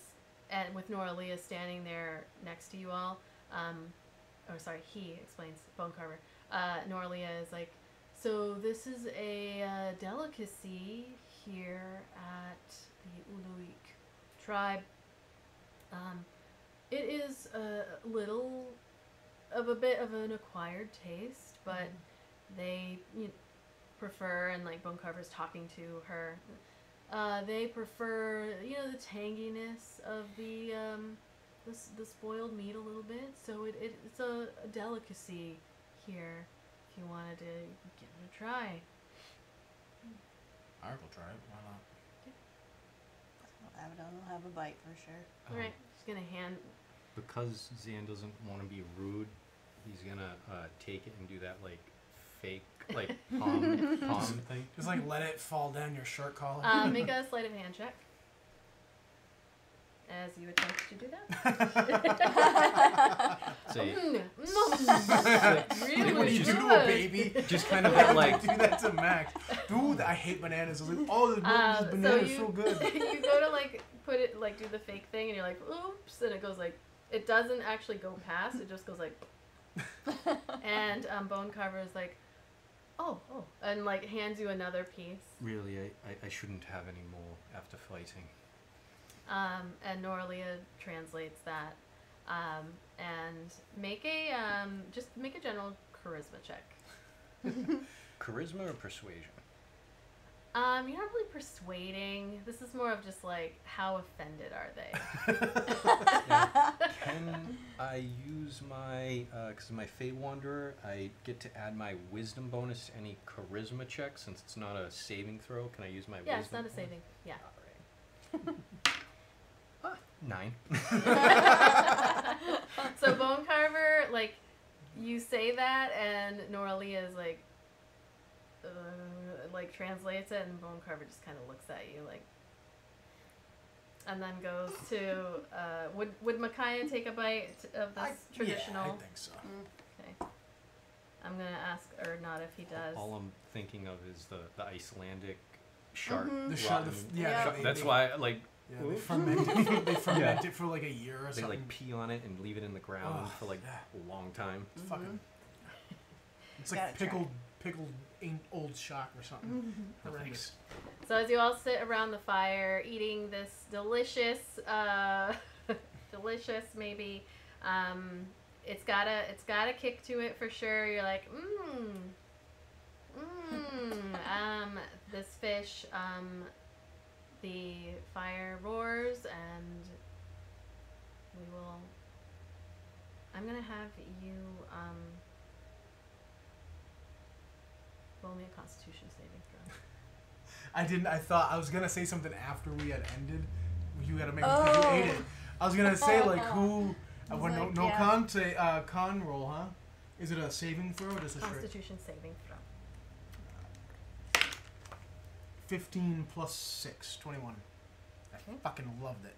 and with Nora Leah standing there next to you all, he explains, Bone Carver, Nora Leah is like, so this is a delicacy here at the Uluik tribe. It is a little of a bit of an acquired taste, but they, prefer, and like Bone Carver's talking to her, they prefer the tanginess of the the spoiled meat a little bit, so it's a delicacy here if you wanted to give it a try. I will try it, why not? I'll have a bite for sure. Alright, just gonna hand, because Zan doesn't want to be rude, he's gonna take it and do that like fake like palm thing. Just like let it fall down your shirt collar. make a sleight of hand check as you attempt to do that. Say, Really what do you do good. to a baby? just kind of have, like do that to Max. Dude, I hate bananas. I was like, oh, this banana is so good. You go to like put it, like do the fake thing, and you're like, oops, and it goes like, it doesn't actually go past, it just goes like, and Bone Carver is like, oh, and like hands you another piece. Really, I shouldn't have any more after fighting. And Nora Leah translates that, and make a just make a general charisma check. Charisma or persuasion? You're not really persuading. This is more of just like, how offended are they? Yeah. Can I use my, because my Fey Wanderer, I get to add my wisdom bonus to any charisma check since it's not a saving throw. Can I use my wisdom? Yeah, it's not a saving. Yeah. Alright. 9. So say that, and Noralia is like translates it, and Bone Carver just kind of looks at you like, and then goes to. Would Micaiah take a bite of this traditional? Yeah, I think so. Okay. I'm gonna ask Erdnot if he does. All I'm thinking of is the Icelandic shark. Mhm. The shark. Yeah. That's why, like, Yeah, they ferment it for like a year or they something. like pee on it and leave it in the ground Oh, for like yeah. a long time. It's fucking. It's Gotta like try. pickled old shark or something. Horrendous. So as you all sit around the fire eating this delicious, delicious maybe, it's got a kick to it for sure. You're like, this fish, the fire roars, and I'm gonna have you, roll me a Constitution saving throw. I thought I was gonna say something after we had ended. You gotta make it because you ate it. I was gonna say like who. I want no con say con roll, huh? Is it a saving throw or just a straight? Constitution saving throw. 15 plus 6, 21. I fucking loved it.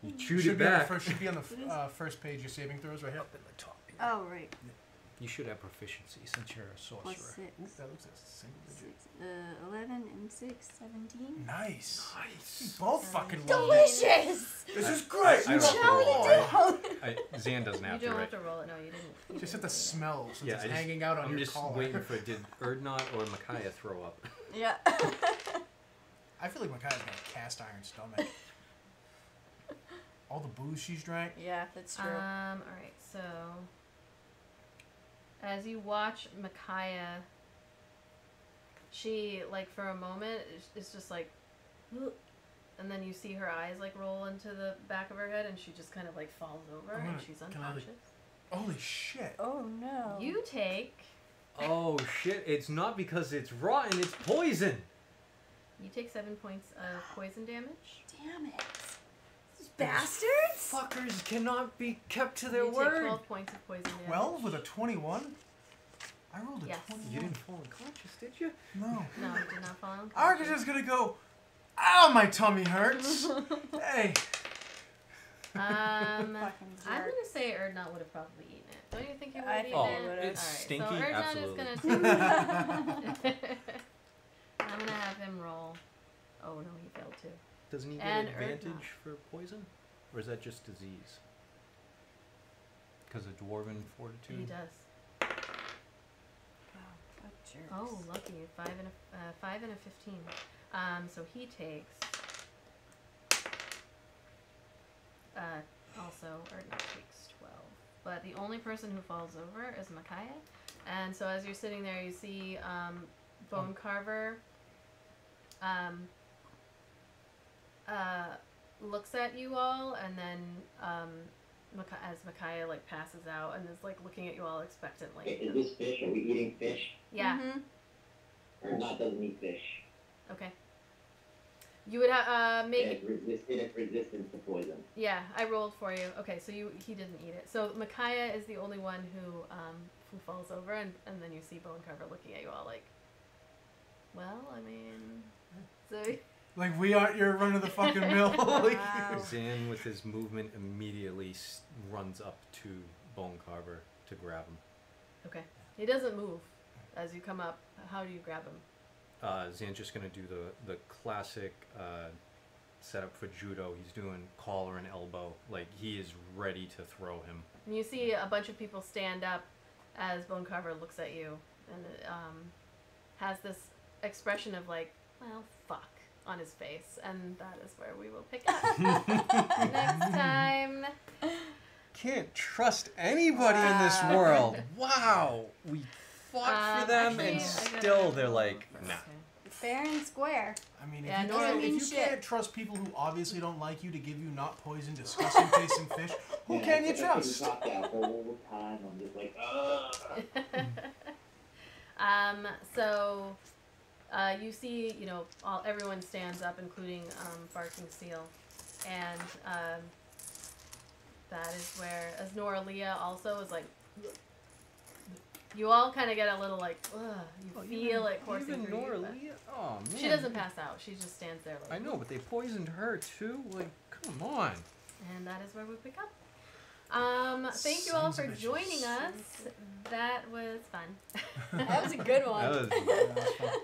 You chewed Should it be on the back. should be on the first page. Your saving throws right here. Up in the top. Oh, right. You should have proficiency since you're a sorcerer. Plus 6. That looks like a single digit. 11 and 6, 17. Nice. Nice. You both fucking love it. Delicious! This is great. I don't How you do? Zan doesn't have You don't to, have to right? roll it. No, you didn't. You Just didn't have to do smell since Yeah, it's I just- hanging out on I'm your just collar. waiting for did Erdnot or Micaiah throw up? Yeah. I feel like Micaiah's got a cast iron stomach. All the booze she's drank. Yeah, that's true. All right. So as you watch Micaiah, she like for a moment is just like, "Ugh," and then you see her eyes like roll into the back of her head, and she just kind of like falls over, and she's can I, like- unconscious. Holy shit. Oh no. You take Oh shit! It's not because it's rotten. It's poison. 7 points of poison damage. Damn it. These bastards! Fuckers cannot be kept to their You take word. 12 points of poison damage. 12 with a 21? I rolled a Yes. 21. You didn't fall unconscious, did you? No. No, you did not fall unconscious. Arca's just gonna go, ow, my tummy hurts. Hey. I'm Fucking gonna jerk. say Erdnot would have probably eaten it. Don't you think he would I have think eaten he it? would've. It's Alright, stinky, so Erdnot absolutely. is gonna take I'm gonna have him roll. Oh no, he failed too. Doesn't he get And advantage Erdnot. for poison, or is that just disease? Because of dwarven fortitude. He does. Oh, what jerks. Oh, lucky. 5 and a 15. So he takes. Also, Erdnot takes 12. But the only person who falls over is Micaiah. And so as you're sitting there, you see Bone Carver looks at you all, and then as Micaiah like passes out and is like looking at you all expectantly. Is this fish? Are we eating fish? Yeah. Mm-hmm. Or not doesn't eat fish? Okay. You would have make. It has resistance to poison. Yeah, I rolled for you. Okay, so he didn't eat it. So Micaiah is the only one who falls over, and then you see Bone Carver looking at you all like, well, I mean, so. Like, we aren't your run of the fucking mill. Like, Wow. Zan, with his movement, immediately runs up to Bone Carver to grab him. Okay. He doesn't move as you come up. How do you grab him? Zan's just gonna do the classic setup for judo. He's doing collar and elbow. Like, he is ready to throw him. And you see a bunch of people stand up as Bone Carver looks at you and has this expression of like, well, fuck, on his face. And that is where we will pick up next time. Can't trust anybody in this Wow. world. Wow. We fought for them, Actually, and I gotta still they're like, roll. nah. Okay. Fair and square. I mean, Yeah, if you, no, can't, I if mean you shit. can't trust people who obviously don't like you to give you not poison, disgusting tasting fish, who can you I trust? thought that whole time. I'm just like, So you see, you know, everyone stands up, including Barking Seal, and that is where, as Nora Leah also is like, you all kind of get a little like, ugh, you feel it coursing even through Nora you. Leah? Oh man. She doesn't pass out. She just stands there like. I know, but they poisoned her too. Like, come on. And that is where we pick up. Thank you all Sons for of bitches. joining us. That was fun. That was a good one. That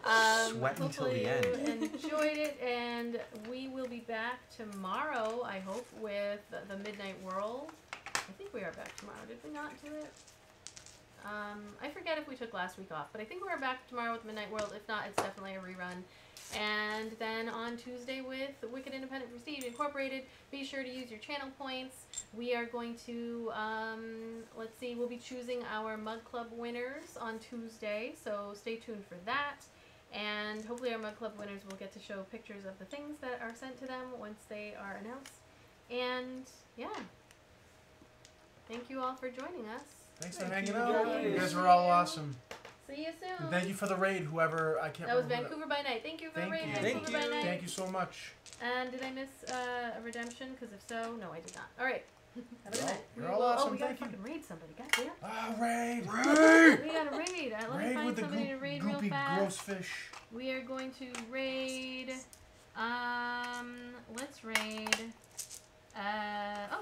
was sweat until Hopefully the end. you enjoyed it, and we will be back tomorrow, I hope, with the Midnight World. I think we are back tomorrow. Did we not do it? I forget if we took last week off, but I think we're back tomorrow with Midnight World. If not, it's definitely a rerun. And then on Tuesday with Wicked Independent Prestige Incorporated, be sure to use your channel points. We are going to, let's see, we'll be choosing our Mug Club winners on Tuesday, so stay tuned for that. And hopefully our Mug Club winners will get to show pictures of the things that are sent to them once they are announced. And, yeah. Thank you all for joining us. Thanks for hanging out. you. You guys were all awesome. See you soon. And thank you for the raid, whoever, I can't That was remember. Vancouver by Night. Thank you for the raid, Thank you. Vancouver by Night. Thank you so much. And did I miss a redemption? Because if so, no, I did not. All right. Have a good Well, night. you're all Oh, awesome. we gotta Thank you. fucking raid somebody. Goddamn. Ah, raid! We gotta raid. Let me Raid find with the somebody to raid real goopy fast. gross fish. We are going to raid. Let's raid.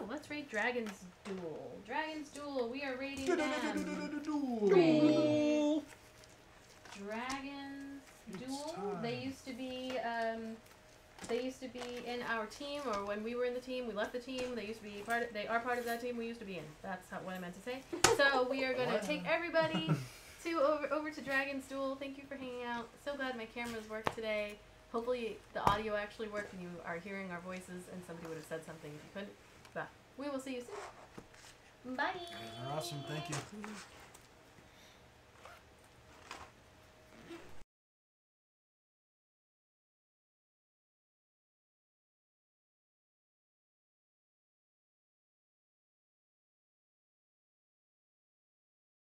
Let's raid Dragon's Duel. Dragon's Duel. We are raiding them. Raid. Dragon's Duel. They used to be. They used to be in our team, or when we were in the team, we left the team. They used to be part. They are part of that team we used to be in. That's what I meant to say. So we are going to take everybody over to Dragon's Duel. Thank you for hanging out. So glad my cameras worked today. Hopefully the audio actually worked and you are hearing our voices, and somebody would have said something if you couldn't. But we will see you soon. Bye. You guys are awesome. Thank you.